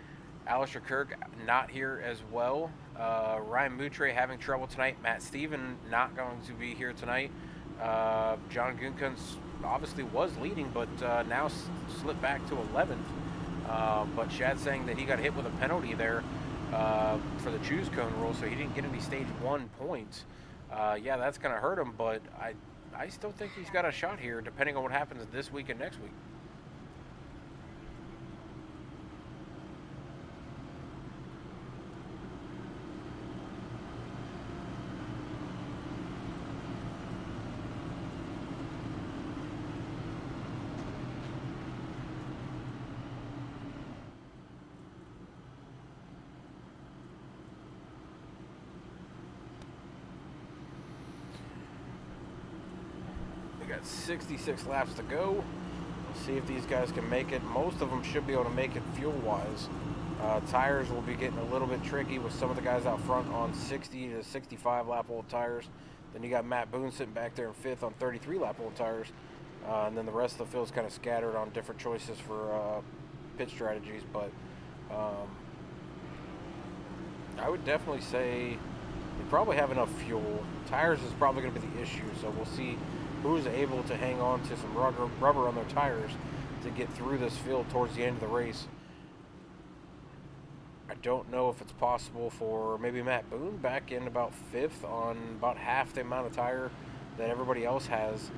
Alistair Kirk not here as well. Ryan Moutre having trouble tonight. Matt Steven not going to be here tonight. John Gunkins obviously was leading, but now slipped back to 11th. But Shad's saying that he got hit with a penalty there for the choose cone rule, so he didn't get any stage 1 points. Yeah, that's going to hurt him, but I still think he's got a shot here, depending on what happens this week and next week. We got 66 laps to go. We'll see if these guys can make it. Most of them should be able to make it fuel-wise. Tires will be getting a little bit tricky with some of the guys out front on 60 to 65 lap old tires. Then you got Matt Boone sitting back there in 5th on 33 lap old tires. And then the rest of the field's kind of scattered on different choices for pit strategies. But I would definitely say they probably have enough fuel. Tires is probably going to be the issue, so we'll see who's able to hang on to some rubber on their tires to get through this field towards the end of the race. I don't know if it's possible for maybe Matt Boone back in about 5th on about half the amount of tire that everybody else has.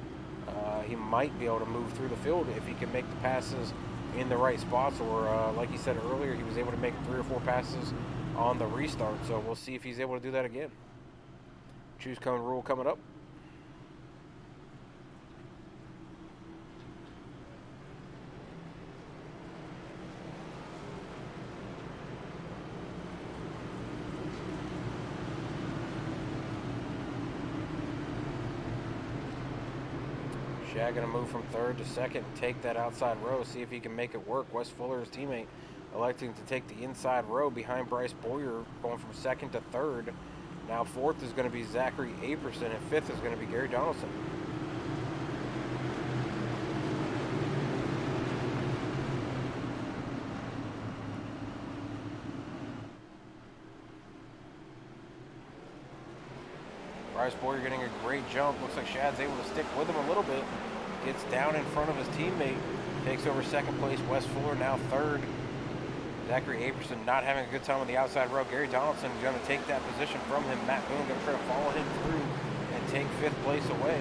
He might be able to move through the field if he can make the passes in the right spots, or like he said earlier, he was able to make 3 or 4 passes on the restart, so we'll see if he's able to do that again. Choose cone rule coming up. Shad going to move from 3rd to 2nd and take that outside row, see if he can make it work. Wes Fuller's teammate electing to take the inside row behind Bryce Boyer, going from 2nd to 3rd. Now 4th is going to be Zachary Aperson, and 5th is going to be Gary Donaldson. Bryce Boyer getting a great jump. Looks like Shad's able to stick with him a little bit. Gets down in front of his teammate. Takes over 2nd place. Wes Fuller now 3rd. Zachary Aperson not having a good time on the outside row. Gary Donaldson is going to take that position from him. Matt Boone going to try to follow him through and take 5th place away.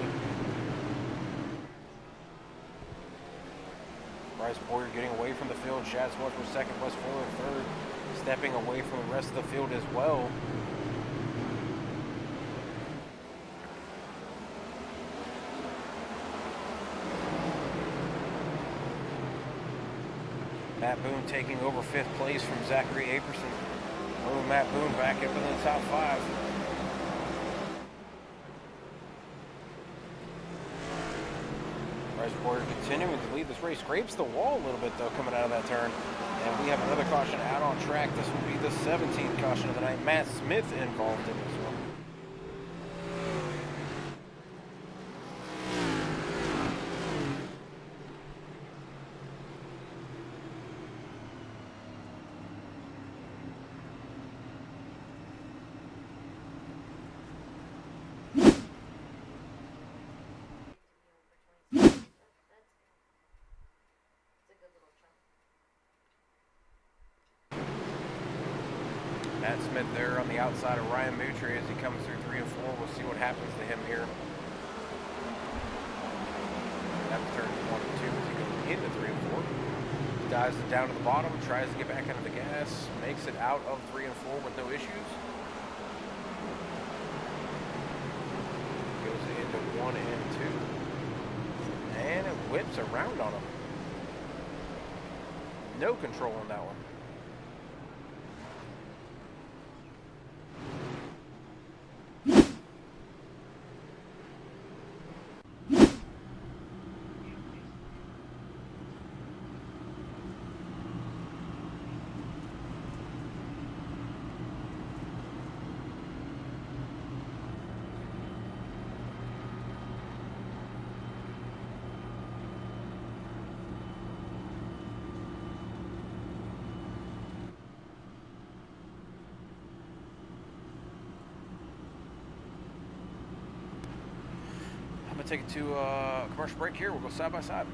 Bryce Boyer getting away from the field. Shad Swartz was 2nd. Wes Fuller 3rd. Stepping away from the rest of the field as well. Matt Boone taking over 5th place from Zachary Aperson. Move Matt Boone back into the top 5. Bryce Boyer continuing to lead this race. Scrapes the wall a little bit though coming out of that turn. And we have another caution out on track. This will be the 17th caution of the night. Matt Smith involved in this one. Matt Smith there on the outside of Ryan Moutre as he comes through 3 and 4. We'll see what happens to him here. That's turn 1 and 2 as he goes into 3 and 4. Dives it down to the bottom, tries to get back into the gas, makes it out of 3 and 4 with no issues. Goes into 1 and 2. And it whips around on him. No control on that one. going to take it to a commercial break here. We'll go side by side.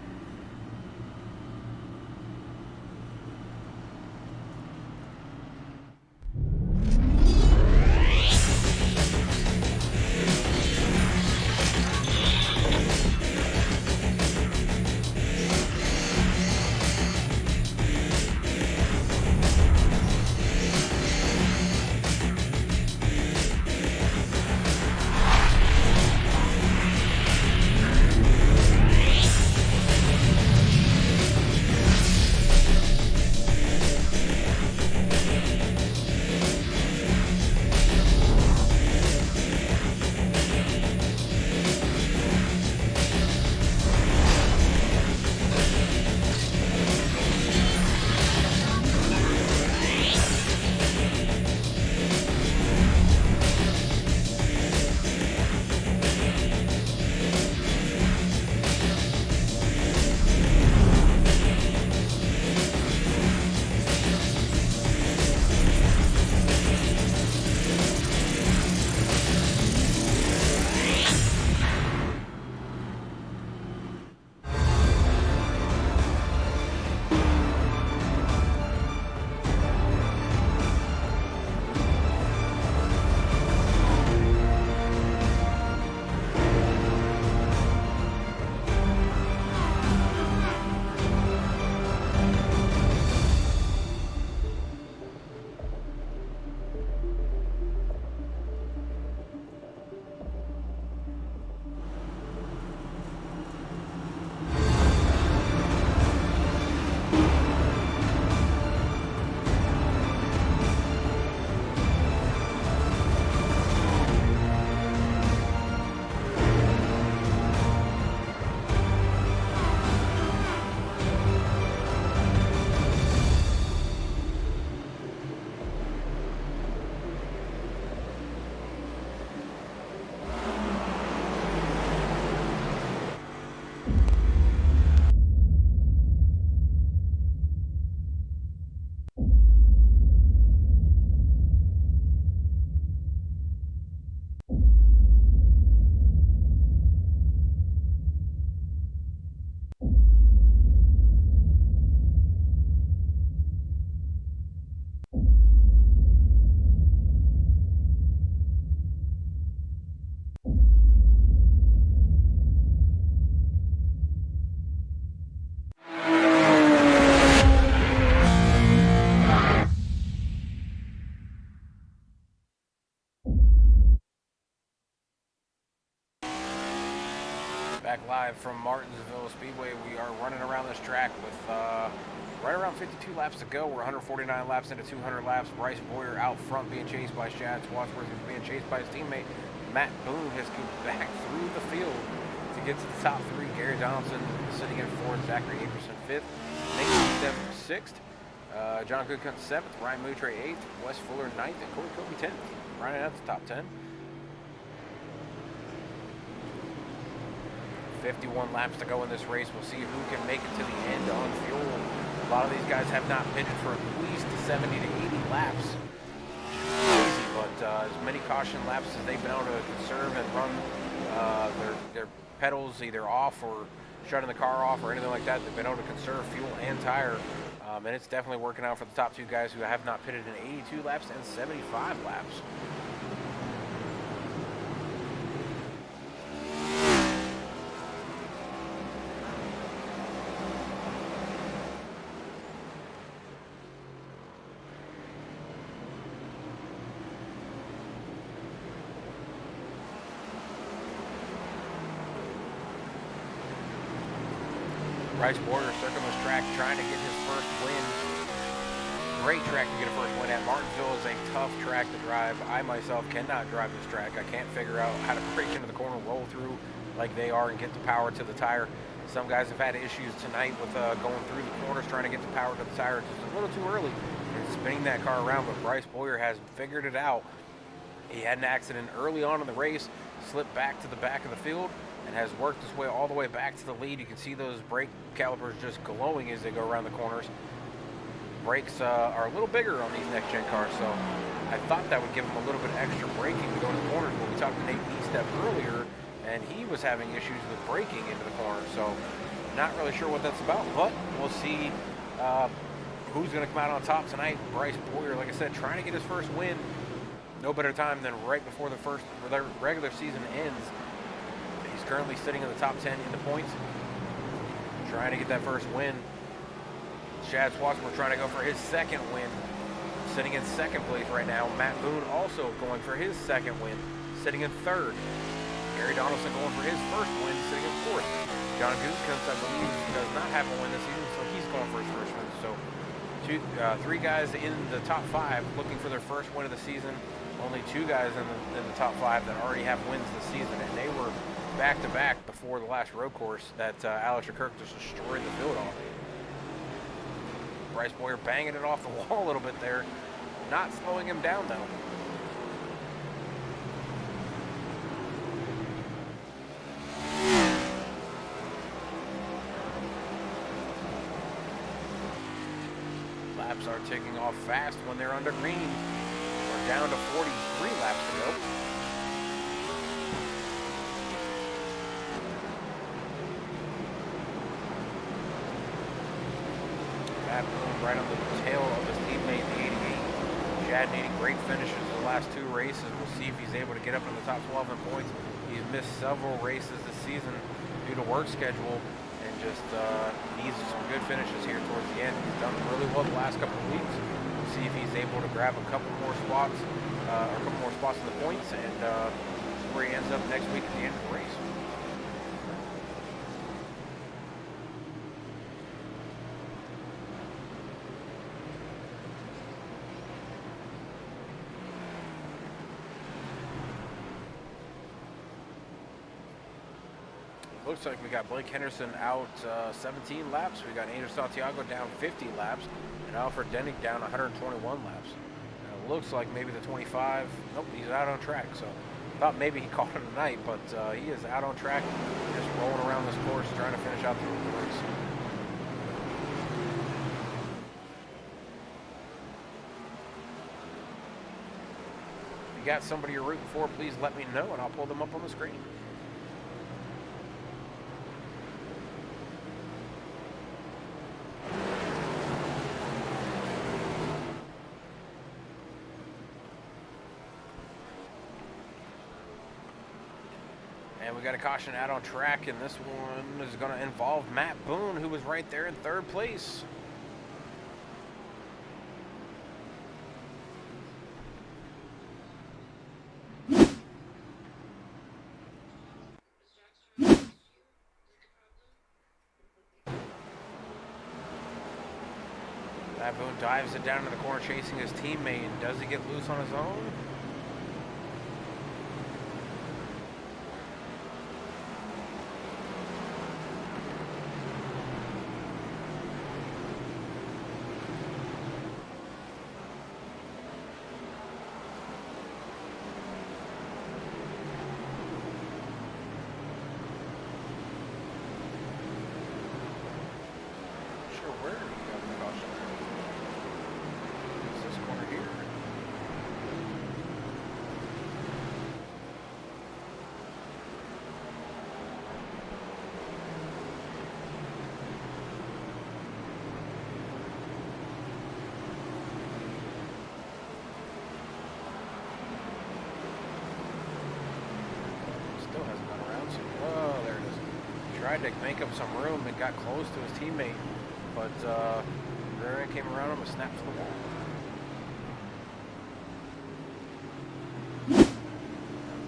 Back live from Martinsville Speedway. We are running around this track with right around 52 laps to go. We're 149 laps into 200 laps. Bryce Boyer out front being chased by Shad Swansworth, who's being chased by his teammate. Matt Boone has come back through the field to get to the top three. Gary Donaldson sitting in fourth, Zachary Averson fifth, Nate Step sixth, John Goodcunt seventh, Ryan Moutre eighth, Wes Fuller ninth, and Corey Kobe 10th. Running out the top 10. 51 laps to go in this race. We'll see who can make it to the end on fuel. A lot of these guys have not pitted for at least 70 to 80 laps. Crazy, but as many caution laps as they've been able to conserve and run their pedals either off or shutting the car off or anything like that, they've been able to conserve fuel and tire. And it's definitely working out for the top two guys who have not pitted in 82 laps and 75 laps. Bryce Boyer circling this track, trying to get his first win. Great track to get a first win at. Martinsville is a tough track to drive. I myself cannot drive this track. I can't figure out how to break into the corner, roll through like they are, and get the power to the tire. Some guys have had issues tonight with going through the corners, trying to get the power to the tire. It's a little too early and spinning that car around, but Bryce Boyer has figured it out. He had an accident early on in the race, slipped back to the back of the field, and has worked his way all the way back to the lead. You can see those brake calipers just glowing as they go around the corners. Brakes are a little bigger on these next-gen cars, so I thought that would give them a little bit of extra braking to go in the corners. When we talked to Nate Eastep earlier, and he was having issues with braking into the corner. So not really sure what that's about, but we'll see who's going to come out on top tonight. Bryce Boyer, like I said, trying to get his first win. No better time than right before the regular season ends. He's currently sitting in the top 10 in the points, trying to get that first win. Chad Schwartzman trying to go for his second win, sitting in second place right now. Matt Boone also going for his second win, sitting in third. Gary Donaldson going for his first win, sitting in fourth. John Gooskens, I believe, does not have a win this season, so he's going for his first win. So three guys in the top 5 looking for their first win of the season. Only 2 guys in the top 5 that already have wins this season, and they were back-to-back before the last road course that Alex Leclerc just destroyed the field on. Bryce Boyer banging it off the wall a little bit there, not slowing him down though. Laps are ticking off fast when they're under green. We're down to 43 laps to go. Matt Boone right on the tail of his teammate, the 88. Chad needing great finishes the last 2 races. We'll see if he's able to get up in the top 12 in points. He's missed several races this season due to work schedule and just needs some good finishes here towards the end. He's done really well the last couple of weeks. We'll see if he's able to grab a couple more spots, or a couple more spots in the points, and see where he ends up next week at the end of the race. Looks like we got Blake Henderson out 17 laps. We got Angel Santiago down 50 laps, and Alfred Denning down 121 laps. It looks like maybe the 25. Nope, he's out on track. So thought maybe he caught him tonight, but he is out on track, just rolling around this course, trying to finish out the race. If you got somebody you're rooting for, please let me know, and I'll pull them up on the screen. And we got a caution out on track, and this one is going to involve Matt Boone, who was right there in 3rd place. Matt Boone dives it down to the corner, chasing his teammate. Does he get loose on his own? Tried to make up some room and got close to his teammate, but rear end came around him and snapped to the wall.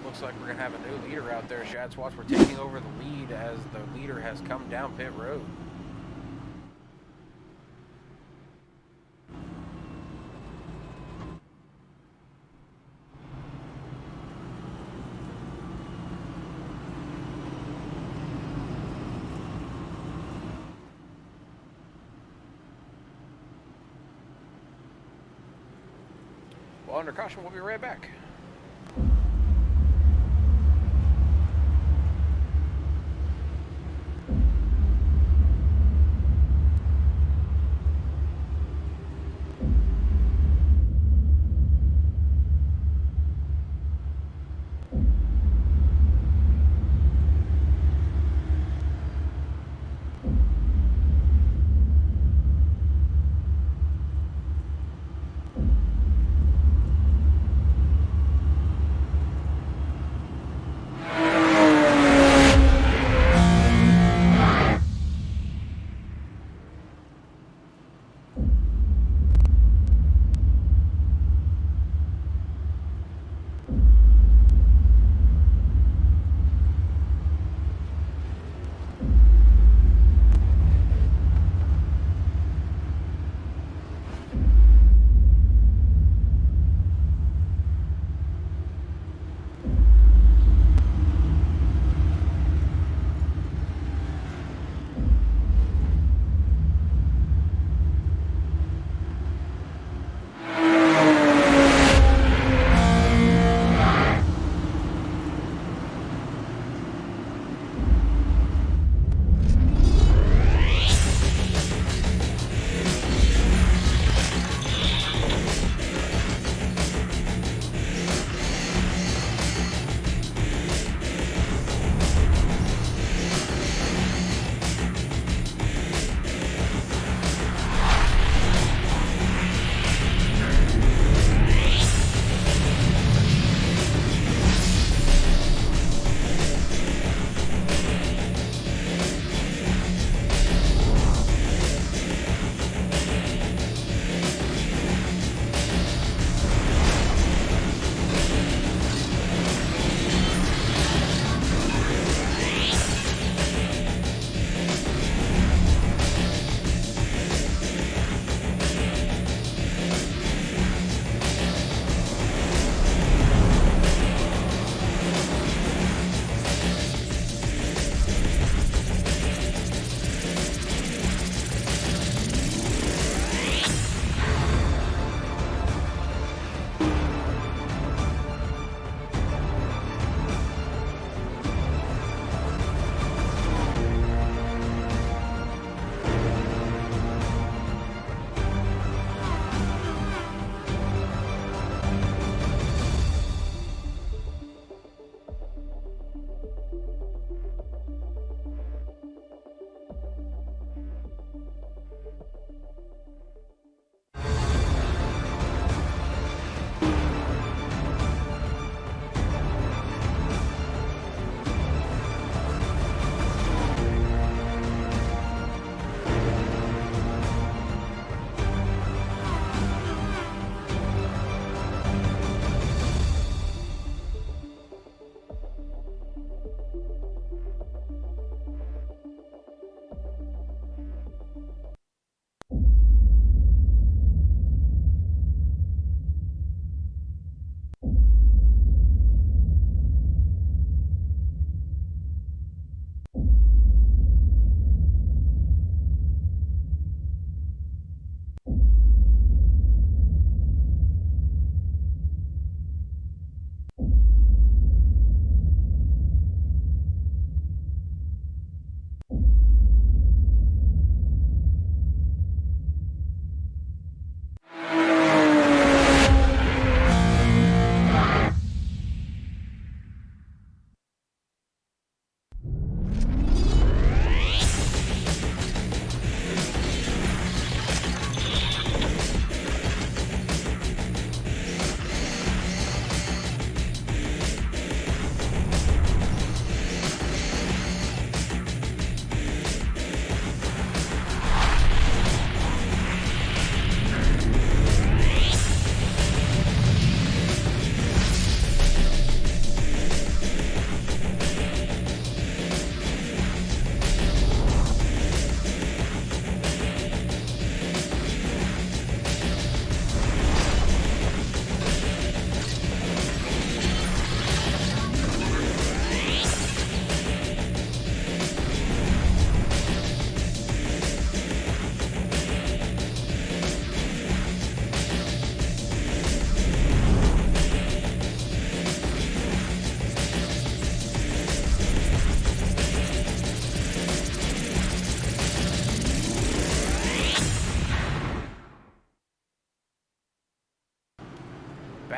Looks like we're going to have a new leader out there. Chad Schwartz, we're taking over the lead as the leader has come down pit road. Well, under caution, we'll be right back.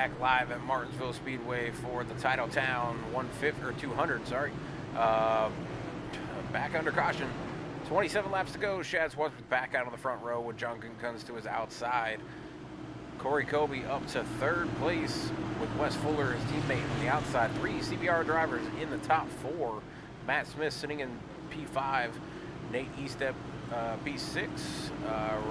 back live at Martinsville Speedway for the Titletown 150 or 200. Sorry, back under caution. 27 laps to go. Shad Swartz back out on the front row with John Gunkins to his outside. Corey Kobe up to third place with Wes Fuller, his teammate, on the outside. 3 CBR drivers in the top 4. Matt Smith sitting in P5. Nate Estep P6.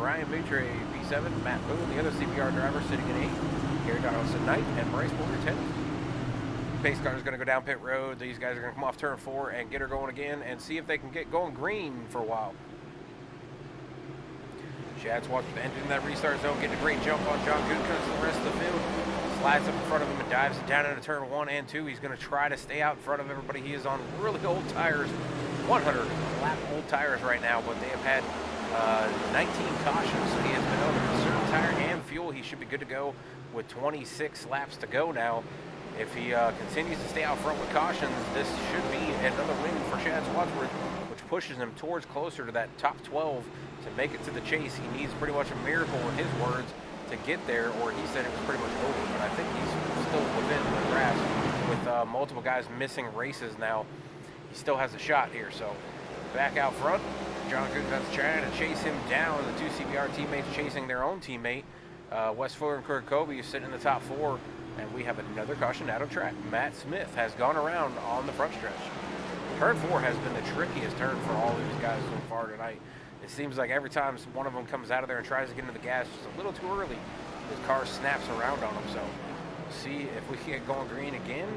Ryan Mitre P7. Matt Boone, the other CBR driver, sitting in 8th. Gary Donaldson 9th. And Bryce Porter 10th. Pace car is going to go down pit road. These guys are going to come off turn 4 and get her going again and see if they can get going green for a while. Shad's watching the engine in that restart zone, getting a great jump on John Gunkins and the rest of the field. Slides up in front of him and dives down into turn 1 and 2. He's going to try to stay out in front of everybody. He is on really old tires, 100 lap old tires right now, but they have had 19 cautions, so he has been able to conserve tire and fuel. He should be good to go with 26 laps to go now. If he continues to stay out front with cautions, this should be another win for Chad Wadsworth, which pushes him towards closer to that top 12 to make it to the chase. He needs pretty much a miracle, in his words, to get there, or he said it was pretty much over. But I think he's still within the grasp with multiple guys missing races now. He still has a shot here. So back out front, John Gunkins trying to chase him down. The 2 CBR teammates chasing their own teammate. Wes Fuller and Kurt Kobe sitting in the top 4. And we have another caution out of track. Matt Smith has gone around on the front stretch. Turn 4 has been the trickiest turn for all of these guys so far tonight. It seems like every time one of them comes out of there and tries to get into the gas just a little too early, his car snaps around on him. So we'll see if we can get going green again.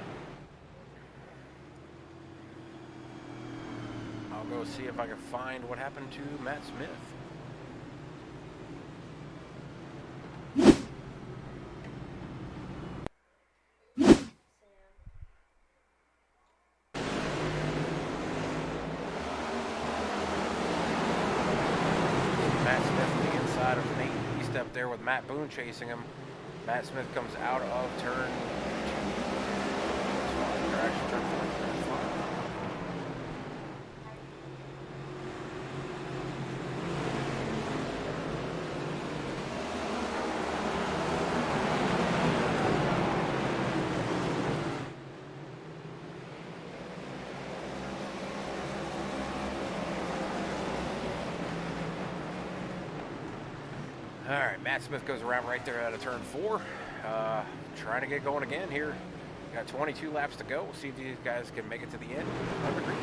I'll go see if I can find what happened to Matt Smith. There with Matt Boone chasing him. Matt Smith comes out of turn 2. Actually, turn 4. All right, Matt Smith goes around right there out of turn 4. Trying to get going again here. Got 22 laps to go. We'll see if these guys can make it to the end of the green.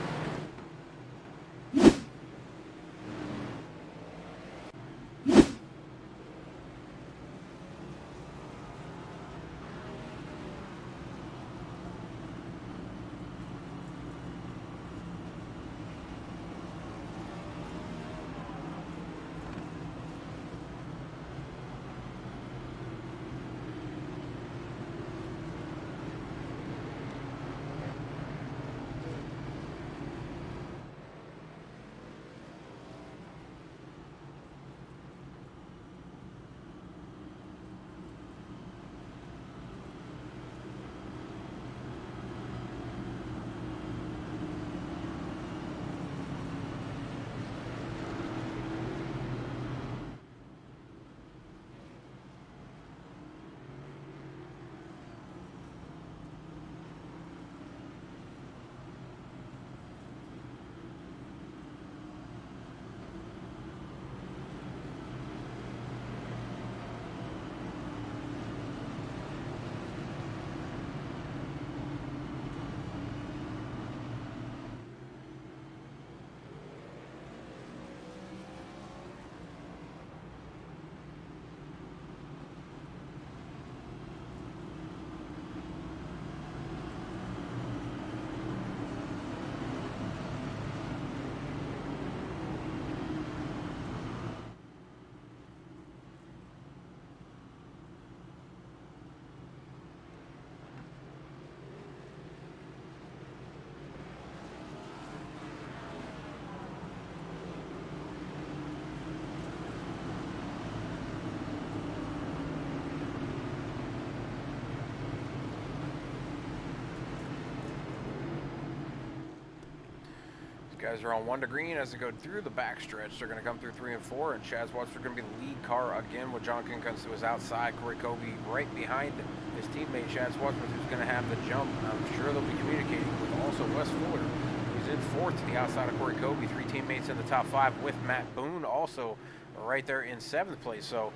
Guys are on 1 to green as they go through the backstretch. They're going to come through 3 and 4, and Chaz Watts are going to be the lead car again with John Gunkins to his outside. Corey Kobe right behind his teammate Chad Swartzman, who's going to have the jump. I'm sure they'll be communicating with also Wes Fuller, who's in 4th to the outside of Corey Kobe. 3 teammates in the top 5 with Matt Boone also right there in 7th place. So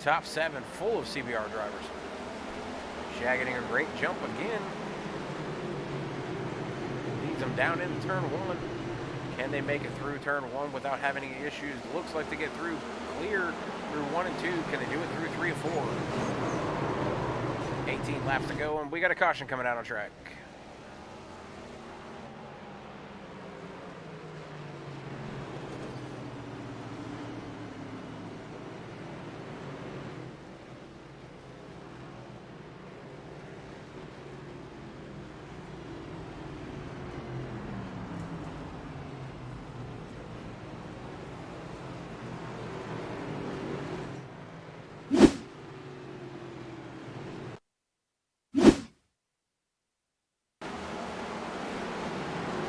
top 7 full of CBR drivers. Shad getting a great jump again. Leads them down into turn 1. Can they make it through turn 1 without having any issues? Looks like they get through clear through 1 and 2. Can they do it through 3 and 4? 18 laps to go, and we got a caution coming out on track.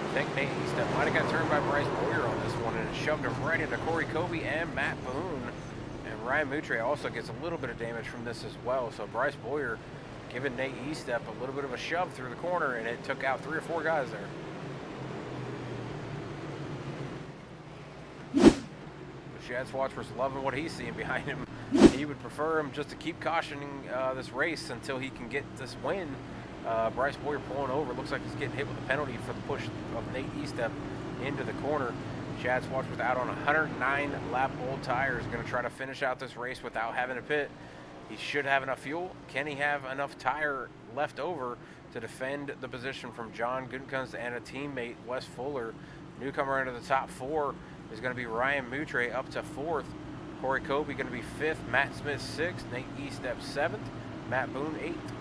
I think Nate Easton might have got turned by Bryce Boyer on this one, and it shoved him right into Corey Kobe and Matt Boone. And Ryan Moutre also gets a little bit of damage from this as well. So Bryce Boyer giving Nate Eastep a little bit of a shove through the corner, and it took out 3 or 4 guys there. But Chad Swartzman's loving what he's seeing behind him. He would prefer him just to keep cautioning this race until he can get this win. Bryce Boyer pulling over. Looks like he's getting hit with a penalty for the push of Nate Eastep into the corner. Chad Swartzman's out on 109 lap old tires. Going to try to finish out this race without having to pit. He should have enough fuel. Can he have enough tire left over to defend the position from John Gutekunst and a teammate, Wes Fuller? Newcomer into the top 4 is going to be Ryan Moutre up to 4th. Corey Kobe going to be 5th. Matt Smith 6th. Nate Eastep 7th. Matt Boone 8th.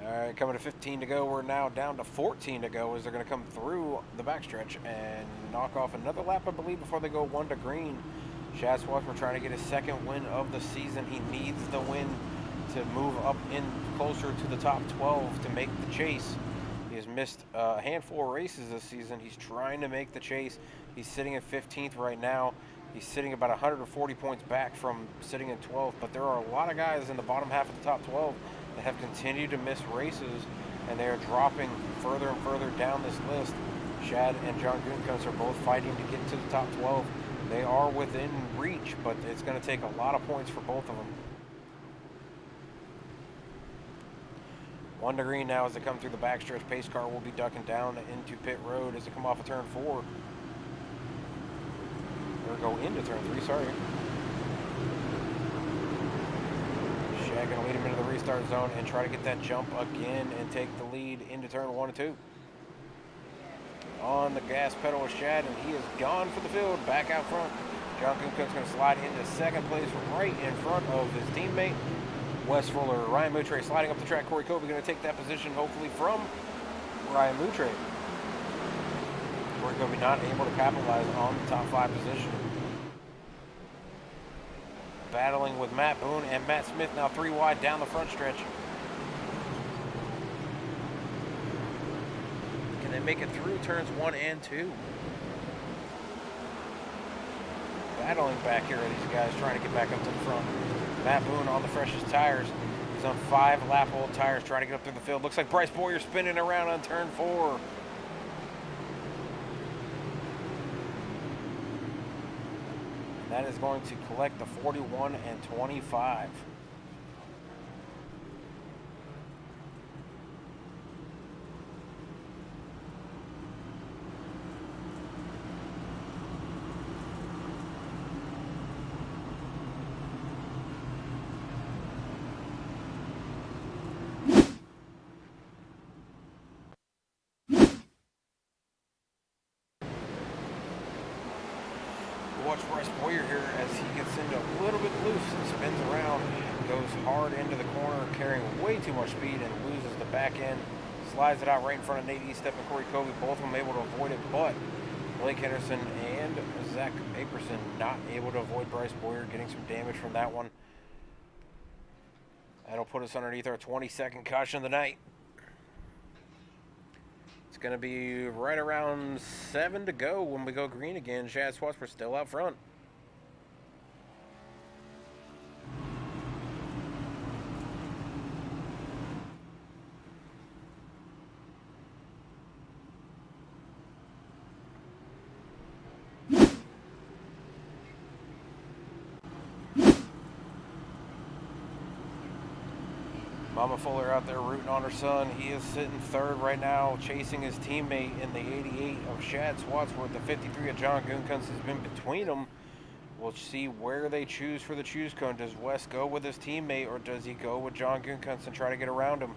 Alright, coming to 15 to go. We're now down to 14 to go as they're going to come through the backstretch and knock off another lap, I believe, before they go 1 to green. Chad Swartzman trying to get his 2nd win of the season. He needs the win to move up in closer to the top 12 to make the chase. He has missed a handful of races this season. He's trying to make the chase. He's sitting at 15th right now. He's sitting about 140 points back from sitting in 12th, but there are a lot of guys in the bottom half of the top 12 that have continued to miss races, and they are dropping further and further down this list. Chad and John Gutekunst are both fighting to get to the top 12. They are within reach, but it's going to take a lot of points for both of them. 1 to green now as they come through the backstretch. Pace car will be ducking down into pit road as they come off of turn 4. Or go into turn 3, sorry. Shad going to lead him into the restart zone and try to get that jump again and take the lead into turn 1 and 2. On the gas pedal with Shad, and he is gone for the field, back out front. John Gutekunst going to slide into 2nd place right in front of his teammate, Wes Fuller. Ryan Moutre sliding up the track. Corey Kobe going to take that position, hopefully, from Ryan Moutre. Corey Kobe not able to capitalize on the top 5 position. Battling with Matt Boone and Matt Smith now 3 wide down the front stretch. Can they make it through turns 1 and 2? Battling back here are these guys trying to get back up to the front. Matt Boone on the freshest tires. He's on 5 lap old tires trying to get up through the field. Looks like Bryce Boyer spinning around on turn 4. That is going to collect the 41 and 25. watch Bryce Boyer here as he gets into a little bit loose and spins around, goes hard into the corner, carrying way too much speed and loses the back end. Slides it out right in front of Nate Eastep and Corey Covey, both of them able to avoid it, but Blake Henderson and Zach Aperson not able to avoid Bryce Boyer, getting some damage from that one. That'll put us underneath our 22nd caution of the night. It's going to be right around 7 to go when we go green again. Chad Swatsford still out front. Mama Fuller out there rooting on her son. He is sitting third right now, chasing his teammate in the 88 of Shad Swatsworth. The 53 of John Gunkins has been between them. We'll see where they choose for the choose cone. Does Wes go with his teammate, or does he go with John Gunkins and try to get around him?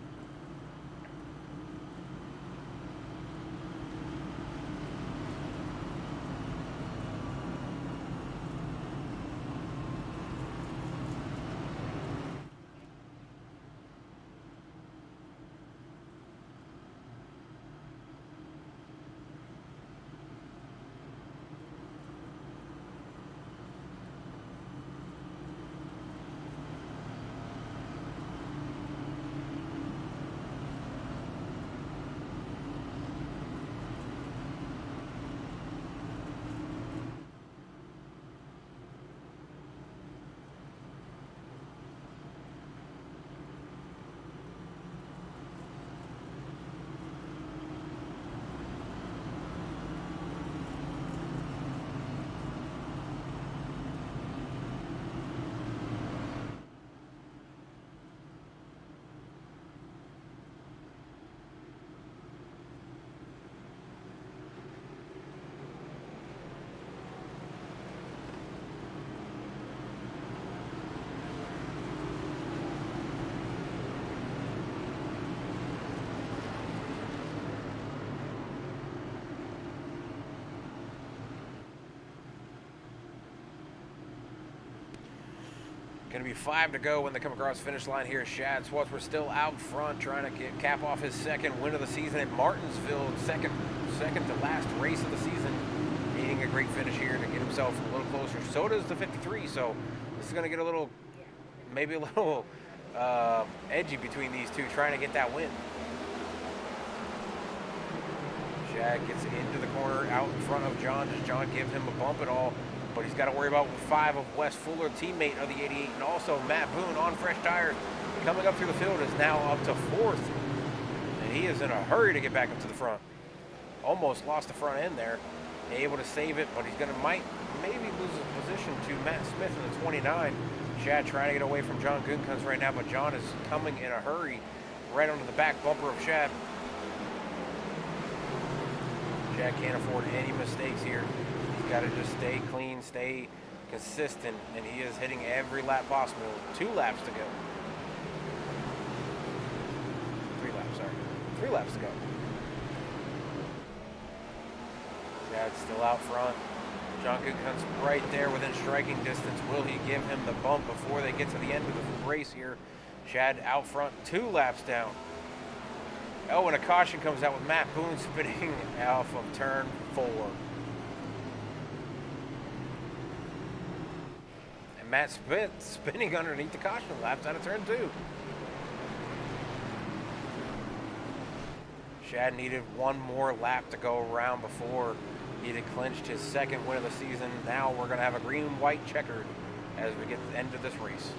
Going to be 5 to go when they come across the finish line here. Shad Swatsworth still out front, trying to cap off his second win of the season at Martinsville, second to last race of the season. Needing a great finish here to get himself a little closer. So does the 53. So this is going to get a little, maybe a little edgy between these two, trying to get that win. Shad gets into the corner out in front of John. Does John give him a bump at all? But he's got to worry about 5 of Wes Fuller, teammate of the 88, and also Matt Boone on fresh tires. Coming up through the field is now up to 4th. And he is in a hurry to get back up to the front. Almost lost the front end there. Able to save it, but he's going to maybe lose his position to Matt Smith in the 29. Shad trying to get away from John Gunkins right now, but John is coming in a hurry right onto the back bumper of Shad. Shad can't afford any mistakes here. He's got to just stay clean, stay consistent, and he is hitting every lap possible. 2 laps to go. 3 laps, sorry. 3 laps to go. Shad's still out front. John Gunkins right there within striking distance. Will he give him the bump before they get to the end of the race here? Shad out front, 2 laps down. Oh, and a caution comes out with Matt Boone spinning off of turn 4. And Matt Smith spinning underneath the caution laps out of turn 2. Shad needed 1 more lap to go around before he had clinched his 2nd win of the season. Now we're going to have a green-white checkered as we get to the end of this race.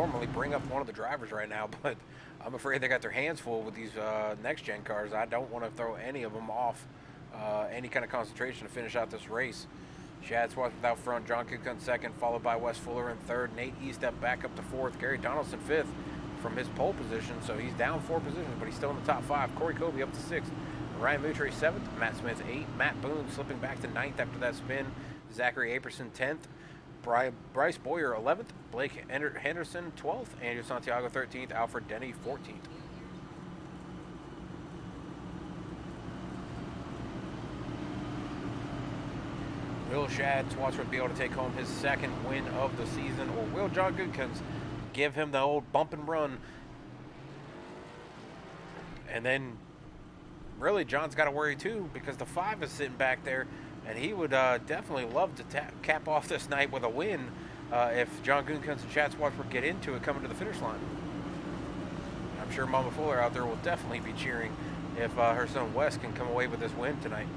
normally bring up one of the drivers right now, but I'm afraid they got their hands full with these next-gen cars. I don't want to throw any of them off any kind of concentration to finish out this race. Shad Swatsworth out front, John Cook second, followed by Wes Fuller in third. Nate Estep back up to fourth. Gary Donaldson fifth from his pole position, so he's down 4 positions, but he's still in the top 5. Corey Colby up to 6th. Ryan Moutre 7th. Matt Smith 8th. Matt Boone slipping back to 9th after that spin. Zachary Aperson 10th. Bryce Boyer 11th. Blake Henderson 12th. Andrew Santiago 13th. Alfred Denny 14th. Will Shad Swatsworth be able to take home his 2nd win of the season, or will John Goodkins give him the old bump and run? And then really John's got to worry too, because the 5 is sitting back there, and he would definitely love to cap off this night with a win if John Goodkins and Shad Swatsworth get into it coming to the finish line. I'm sure Mama Fuller out there will definitely be cheering if her son Wes can come away with this win tonight.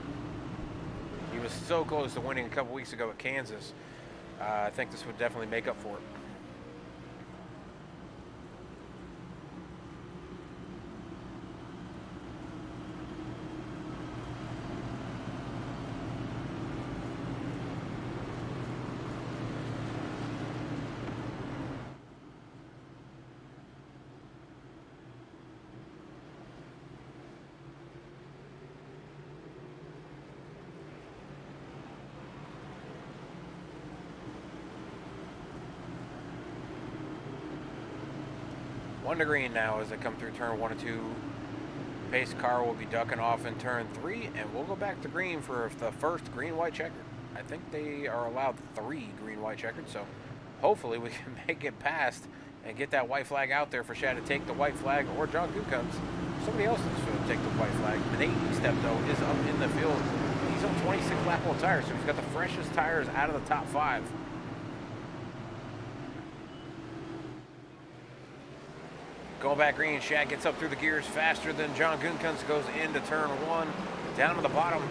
He was so close to winning a couple weeks ago at Kansas. I think this would definitely make up for it. One to green now as they come through turn 1 and 2. Pace car will be ducking off in turn 3, and we'll go back to green for the first green-white checkered. I think they are allowed 3 green-white checkered, so hopefully we can make it past and get that white flag out there for Shad to take the white flag, or John Goodkins. Somebody else in this field take the white flag. Nate Estep, though, is up in the field. He's on 26 lap old tires, so he's got the freshest tires out of the top 5. Going back green, Shad gets up through the gears faster than John Goodkins, goes into turn 1, down to the bottom.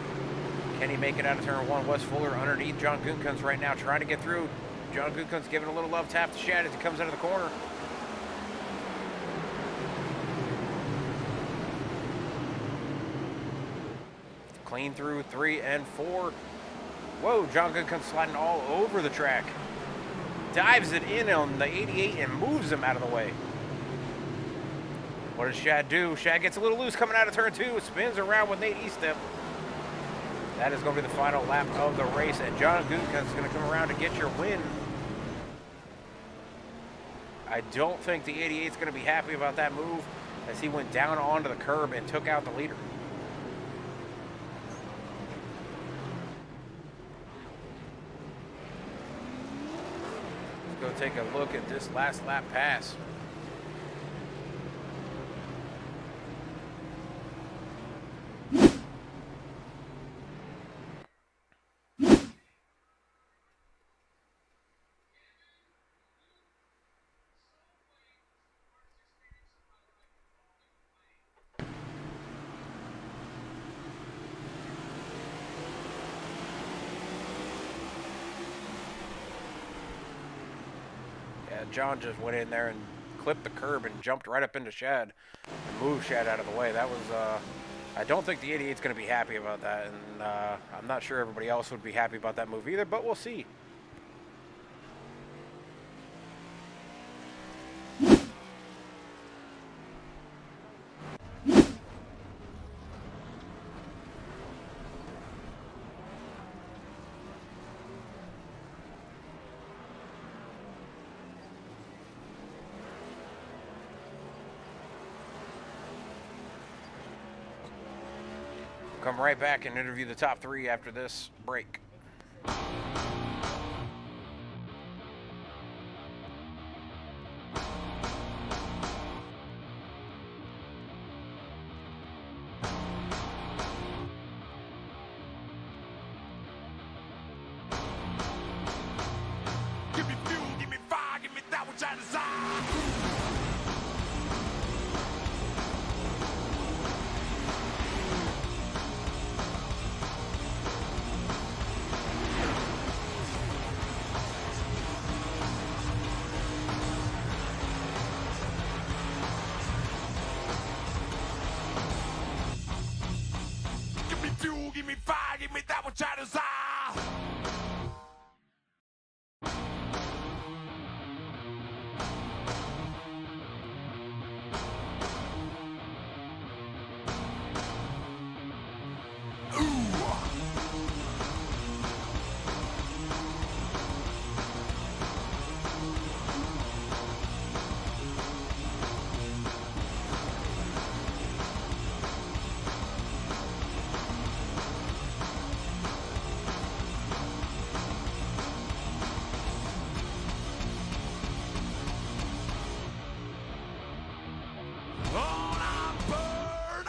Can he make it out of turn 1? Wes Fuller underneath John Goodkins right now, trying to get through. John Goodkins giving a little love tap to Shad as he comes out of the corner. Clean through 3 and 4. Whoa, John Goodkins sliding all over the track. Dives it in on the 88 and moves him out of the way. What does Shad do? Shad gets a little loose coming out of turn 2. Spins around with Nate Estep. That is going to be the final lap of the race, and John Goodkins is going to come around to get your win. I don't think the 88 is going to be happy about that move, as he went down onto the curb and took out the leader. Let's go take a look at this last lap pass. John just went in there and clipped the curb and jumped right up into Shad and moved Shad out of the way. That was, I don't think the 88's going to be happy about that, and I'm not sure everybody else would be happy about that move either, but we'll see. Come right back and interview the top 3 after this break. Give me fuel, give me fire, give me that which I desire. desire. On I burn.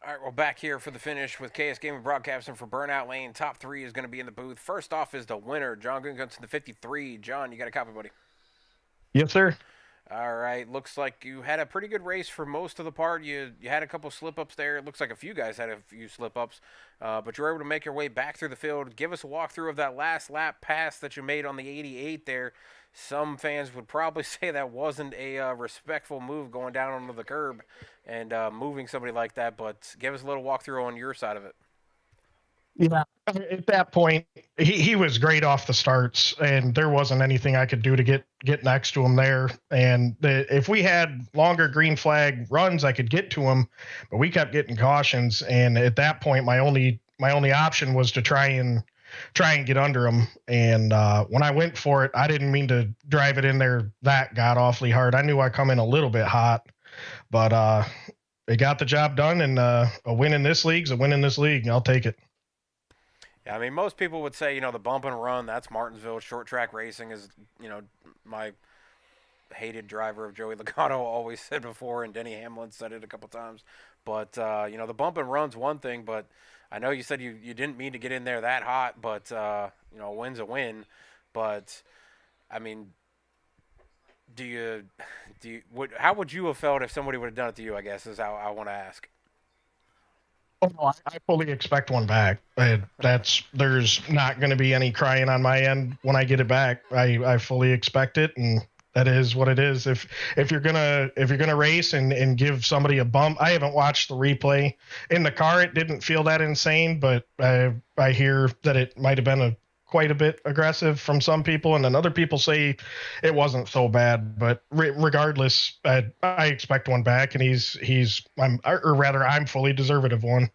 All right, we're back here for the finish with KS Gaming broadcasting for Burnout Lane. Top 3 is going to be in the booth. First off is the winner, John Gungunson, the 53. John, you got a copy, buddy? Yes, sir. All right, looks like you had a pretty good race for most of the part. You had a couple slip-ups there. It looks like a few guys had a few slip-ups, but you were able to make your way back through the field. Give us a walkthrough of that last lap pass that you made on the 88 there. Some fans would probably say that wasn't a respectful move going down onto the curb and moving somebody like that, but give us a little walkthrough on your side of it. Yeah. At that point, he was great off the starts, and there wasn't anything I could do to get next to him there. And if we had longer green flag runs, I could get to him, but we kept getting cautions. And at that point, my only option was to try and get under him. And when I went for it, I didn't mean to drive it in there that god awfully hard. I knew I come in a little bit hot, but it got the job done. And a win in this league's a win in this league. I'll take it. Yeah, I mean, most people would say, the bump and run, that's Martinsville. Short track racing is, my hated driver of Joey Logano always said before, and Denny Hamlin said it a couple times. But, the bump and run's one thing, but I know you said you didn't mean to get in there that hot, but, a win's a win. But, I mean, how would you have felt if somebody would have done it to you, I guess, is how I want to ask. Oh, no, I fully expect one back. There's not going to be any crying on my end when I get it back. I fully expect it, and that is what it is. If you're gonna race and give somebody a bump, I haven't watched the replay in the car. It didn't feel that insane, but I hear that it might have been quite a bit aggressive from some people, and then other people say it wasn't so bad. But regardless, I expect one back, and I'm fully deserving of one.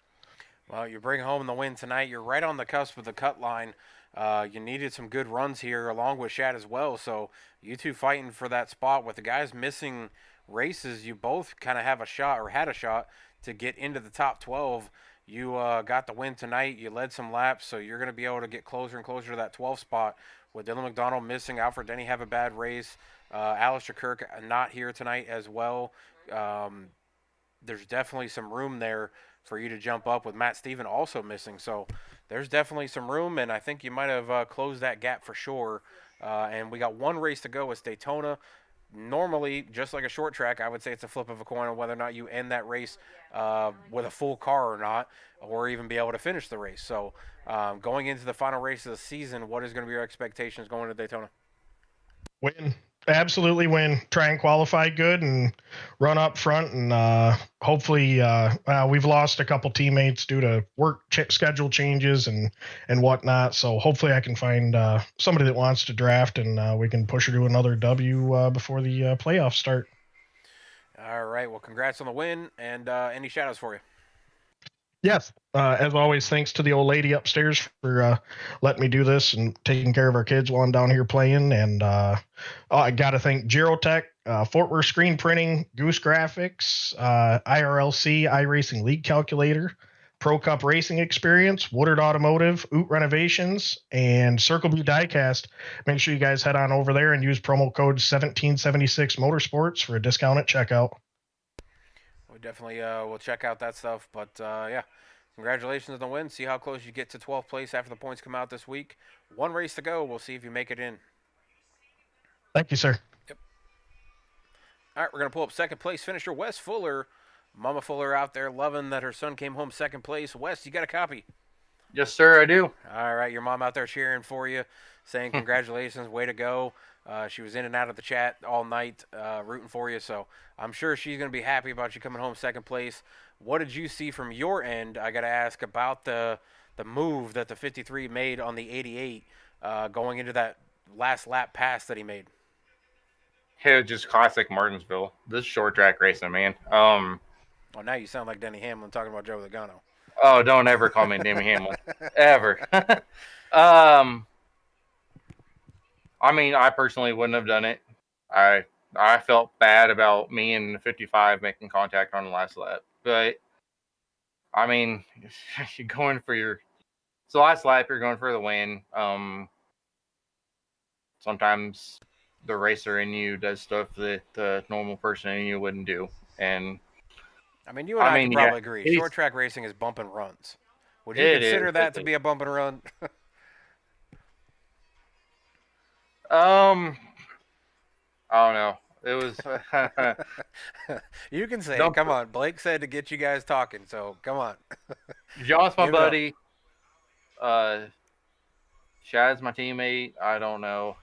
Well, you bring home the win tonight. You're right on the cusp of the cut line. You needed some good runs here along with Shad as well. So you two fighting for that spot with the guys missing races. You both kind of have a shot or had a shot to get into the top 12. You got the win tonight. You led some laps, so you're going to be able to get closer and closer to that 12 spot. With Dylan McDonald missing, Alfred Denny have a bad race. Alistair Kirk not here tonight as well. There's definitely some room there for you to jump up with Matt Steven also missing. So there's definitely some room, and I think you might have closed that gap for sure. And we got one race to go. It's Daytona. Normally, just like a short track, I would say it's a flip of a coin on whether or not you end that race with a full car or not, or even be able to finish the race. So going into the final race of the season, what is going to be your expectations going to Daytona? Win. Absolutely win. Try and qualify good and run up front, and hopefully we've lost a couple teammates due to work schedule changes and whatnot. So hopefully I can find somebody that wants to draft, and we can push her to another W before the playoffs start. All right. Well, congrats on the win, and any shout-outs for you? Yes. As always, thanks to the old lady upstairs for letting me do this and taking care of our kids while I'm down here playing. And I got to thank Girotech, Fort Worth Screen Printing, Goose Graphics, IRLC, iRacing League Calculator, Pro Cup Racing Experience, Woodard Automotive, Oot Renovations, and Circle B Diecast. Make sure you guys head on over there and use promo code 1776 Motorsports for a discount at checkout. We definitely will check out that stuff. But, yeah, congratulations on the win. See how close you get to 12th place after the points come out this week. One race to go. We'll see if you make it in. Thank you, sir. All right, we're going to pull up second place finisher Wes Fuller. Mama Fuller out there loving that her son came home second place. Wes, you got a copy? Yes, sir, I do. All right, your mom out there cheering for you, saying congratulations, way to go. She was in and out of the chat all night, rooting for you. So I'm sure she's going to be happy about you coming home second place. What did you see from your end? I got to ask about the move that the 53 made on the 88, going into that last lap pass that he made. Yeah, just classic Martinsville. This short track racing, man. Oh, now you sound like Denny Hamlin talking about Joe Logano. Oh, don't ever call me Demi Hamlin, ever. I mean, I personally wouldn't have done it. I felt bad about me and the 55 making contact on the last lap, but I mean, you're going for it's the last lap. You're going for the win. Sometimes the racer in you does stuff that the normal person in you wouldn't do, and I mean, you and I can yeah, probably agree. Short track racing is bump and runs. Would you consider that to be a bump and run? I don't know. It was. You can say it. Come on. Blake said to get you guys talking, so come on. John's my buddy. Shad's my teammate. I don't know.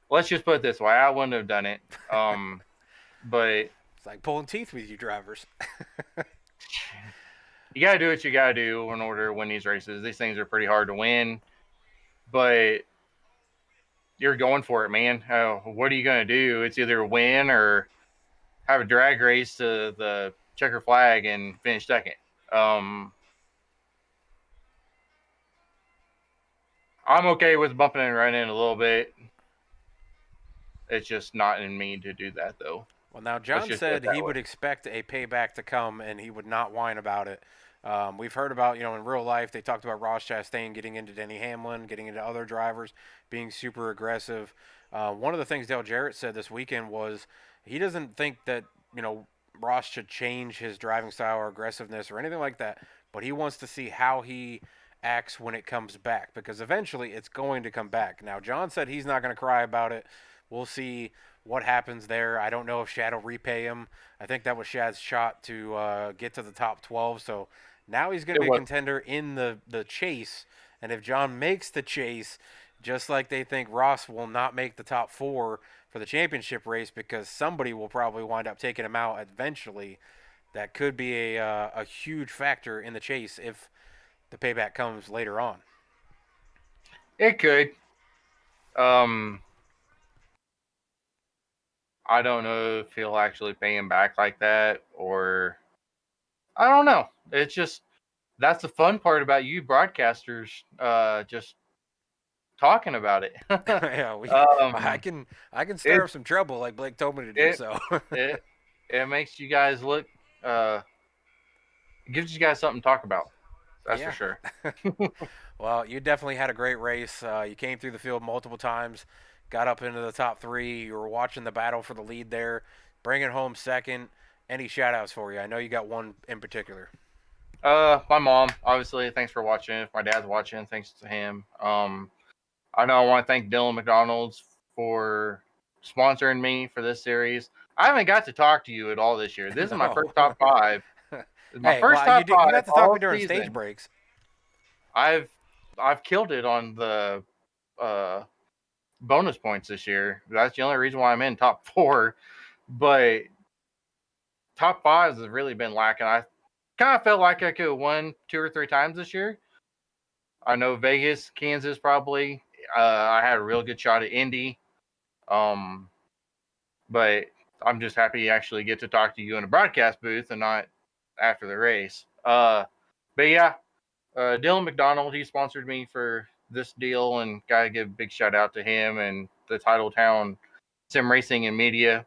Let's just put it this way. I wouldn't have done it. But it's like pulling teeth with you drivers. You gotta do what you gotta do in order to win these races. These things are pretty hard to win, but you're going for it, man. What are you gonna do? It's either win or have a drag race to the checker flag and finish second. I'm okay with bumping and running a little bit. It's just not in me to do that, though. Well, now John said he would expect a payback to come, and he would not whine about it. We've heard about, in real life, they talked about Ross Chastain getting into Denny Hamlin, getting into other drivers, being super aggressive. One of the things Dale Jarrett said this weekend was he doesn't think that, Ross should change his driving style or aggressiveness or anything like that, but he wants to see how he acts when it comes back, because eventually it's going to come back. Now, John said he's not going to cry about it. We'll see what happens there. I don't know if Shad will repay him. I think that was Shad's shot to get to the top 12. So now he's going to be a contender in the chase. And if John makes the chase, just like they think Ross will not make the top 4 for the championship race because somebody will probably wind up taking him out eventually, that could be a huge factor in the chase if the payback comes later on. It could. I don't know if he'll actually pay him back like that, or I don't know. It's just that's the fun part about you broadcasters, just talking about it. Yeah, I can stir up some trouble like Blake told me to do. It makes you guys look. It gives you guys something to talk about. That's for sure. Well, you definitely had a great race. You came through the field multiple times. Got up into the top 3. You were watching the battle for the lead there, bringing home second. Any shout-outs for you? I know you got one in particular. My mom, obviously. Thanks for watching. If my dad's watching, thanks to him. I know I want to thank Dylan McDonald's for sponsoring me for this series. I haven't got to talk to you at all this year. This is my first top 5. My first top 5. You got to talk to me during stage breaks. I've killed it on the bonus points this year. That's the only reason why I'm in top 4. But top 5s has really been lacking. I kind of felt like I could have won 2 or 3 times this year. I know Vegas, Kansas probably. I had a real good shot at Indy. But I'm just happy to actually get to talk to you in a broadcast booth and not after the race. But yeah, Dylan McDonald, he sponsored me for this deal, and gotta give a big shout out to him and the Titletown Sim Racing and Media.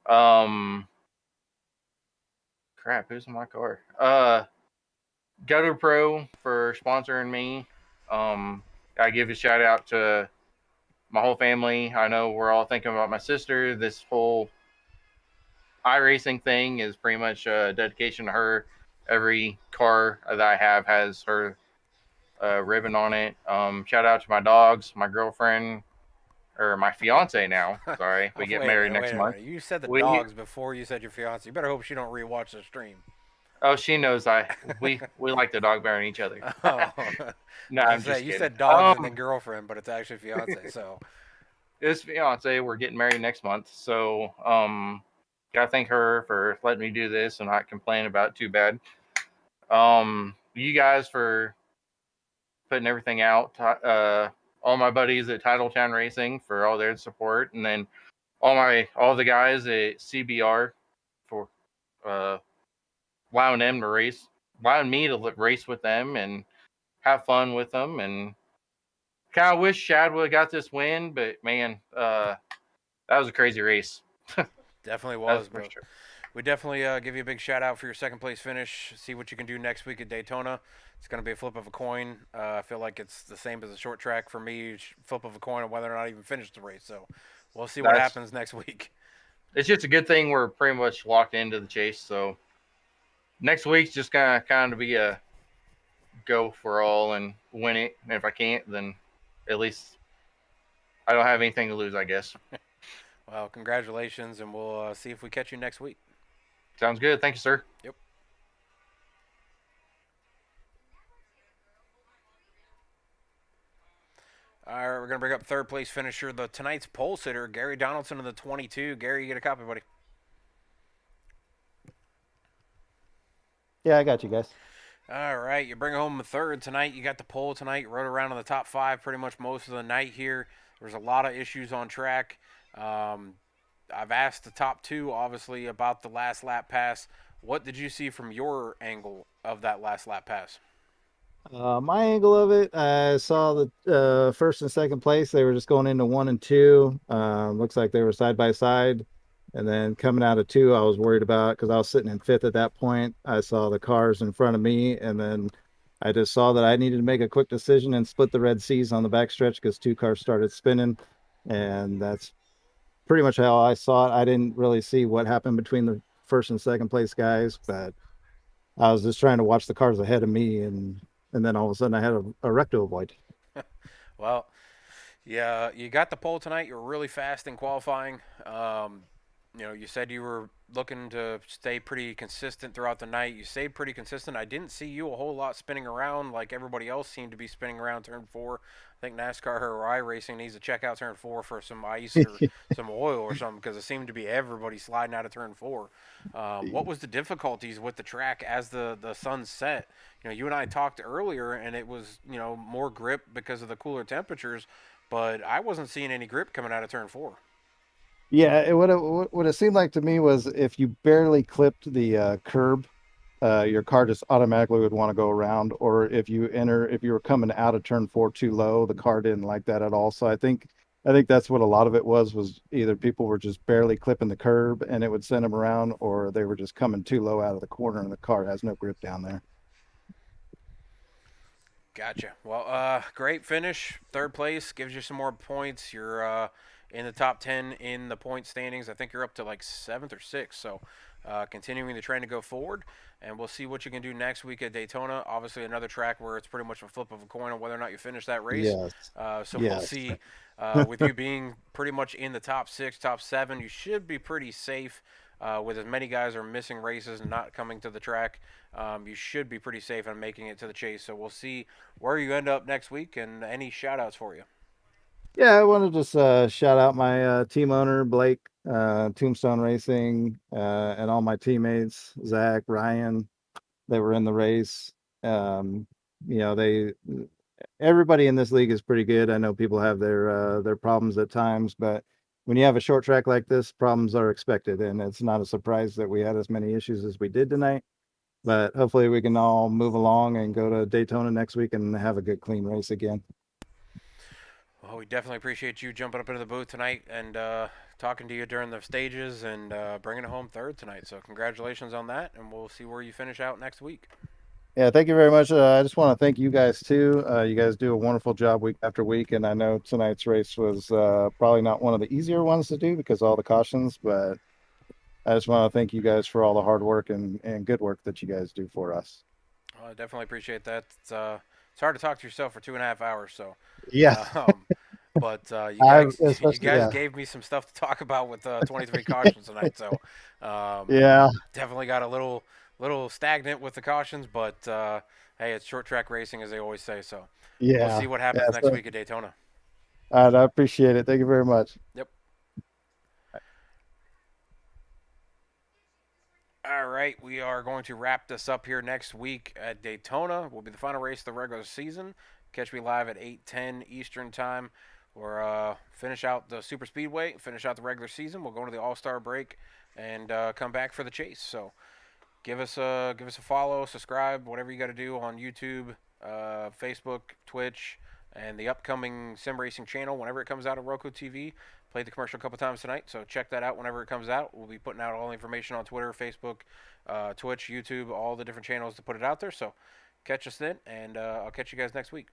Crap, who's in my car? Gutter Pro for sponsoring me. I give a shout out to my whole family. I know we're all thinking about my sister. This whole iRacing thing is pretty much a dedication to her. Every car that I have has her ribbon on it. Shout out to my dogs, my girlfriend, or my fiance now. Sorry, Oh, we get wait a married minute, next wait a month. minute. You said the We dogs before you said your fiance. You better hope she don't rewatch the stream. oh, she knows we like the dog better than each other. Oh, No, I I'm was say just you kidding. said dogs and then girlfriend, but it's actually fiance. So This fiance, we're getting married next month, so gotta thank her for letting me do this and not complain about it too bad. You guys for putting everything out. All my buddies at Titletown Racing for all their support, and then all the guys at CBR for uh, allowing them to race, allowing me to race with them and have fun with them. And kind of wish Shad would have got this win, but man, that was a crazy race. definitely That's was, for but sure. we definitely give you a big shout out for your second place finish. See what you can do next week at Daytona. It's going to be a flip of a coin. I feel like it's the same as a short track for me. Flip of a coin on whether or not I even finish the race. So we'll see what That's happens next week. it's just a good thing we're pretty much locked into the chase. So next week's just gonna kind of be a go for all and win it. And if I can't, then at least I don't have anything to lose, I guess. Well, congratulations, and we'll see if we catch you next week. Sounds good. Thank you, sir. Yep. All right, we're gonna bring up third place finisher, the tonight's pole sitter, Gary Donaldson in the 22. Gary, you get a copy, buddy. Yeah, I got you guys. All right, you bring home the third tonight. You got the pole tonight. You rode around in the top five pretty much most of the night here. There's a lot of issues on track. I've asked the top two, obviously, about the last lap pass. What did you see from your angle of that last lap pass? My angle of it, I saw the first and second place. They were just going into one and two. Looks like they were side by side. And then coming out of two, I was worried about because I was sitting in fifth at that point. I saw the cars in front of me, and then I just saw that I needed to make a quick decision and split the Red Seas on the backstretch because two cars started spinning. And that's pretty much how I saw it. I didn't really see what happened between the first and second place guys, but I was just trying to watch the cars ahead of me, and then all of a sudden I had a wreck to avoid. Well, yeah, you got the pole tonight. You were really fast in qualifying. You said you were looking to stay pretty consistent throughout the night. You stayed pretty consistent. I didn't see you a whole lot spinning around like everybody else seemed to be spinning around turn four. I think NASCAR or iRacing needs to check out turn four for some ice or some oil or something because it seemed to be everybody sliding out of turn four. What was the difficulties with the track as the sun set? You and I talked earlier, and it was more grip because of the cooler temperatures, but I wasn't seeing any grip coming out of turn four. Yeah, what it seemed like to me was if you barely clipped the curb, your car just automatically would want to go around. Or if you were coming out of turn four too low, the car didn't like that at all. So I think that's what a lot of it was either people were just barely clipping the curb and it would send them around, or they were just coming too low out of the corner and the car has no grip down there. Gotcha. Well, great finish. Third place gives you some more points. You're in the top 10 in the point standings. I think you're up to like seventh or sixth. So continuing the trend to go forward. And we'll see what you can do next week at Daytona. Obviously, another track where it's pretty much a flip of a coin on whether or not you finish that race. Yes. So we'll Yes. see. With you being pretty much in the top six, top seven, you should be pretty safe. With as many guys are missing races and not coming to the track, you should be pretty safe on making it to the chase. So we'll see where you end up next week and any shout outs for you. Yeah, I want to just shout out my team owner, Blake, Tombstone Racing, and all my teammates, Zach, Ryan. They were in the race. Um, they everybody in this league is pretty good. I know people have their problems at times, but when you have a short track like this, problems are expected, and it's not a surprise that we had as many issues as we did tonight. But hopefully, we can all move along and go to Daytona next week and have a good, clean race again. Well, we definitely appreciate you jumping up into the booth tonight and talking to you during the stages and bringing it home third tonight. So congratulations on that, and we'll see where you finish out next week. Yeah, thank you very much. I just want to thank you guys too. You guys do a wonderful job week after week, and I know tonight's race was probably not one of the easier ones to do because of all the cautions, but I just want to thank you guys for all the hard work and good work that you guys do for us. Well, I definitely appreciate that. It's hard to talk to yourself for 2.5 hours, so Yeah. But I you especially guys yeah. gave me some stuff to talk about with 23 cautions tonight. So Yeah. definitely got a little stagnant with the cautions, but hey, it's short track racing, as they always say. So we'll Yeah. see what Yeah. happens next So, week at Daytona. all right, I appreciate it. Thank you very much. Yep. All right, we are going to wrap this up here next week at Daytona. Will be the final race of the regular season. Catch me live at 8:10 Eastern time. Or finish out the super speedway, finish out the regular season. We'll go into the All-Star break and come back for the chase. So give us a follow, subscribe, whatever you got to do on YouTube, Facebook, Twitch, and the upcoming sim racing channel whenever it comes out on Roku TV. Played the commercial a couple times tonight, so check that out whenever it comes out. We'll be putting out all the information on Twitter, Facebook, Twitch, YouTube, all the different channels to put it out there. So catch us then, and I'll catch you guys next week.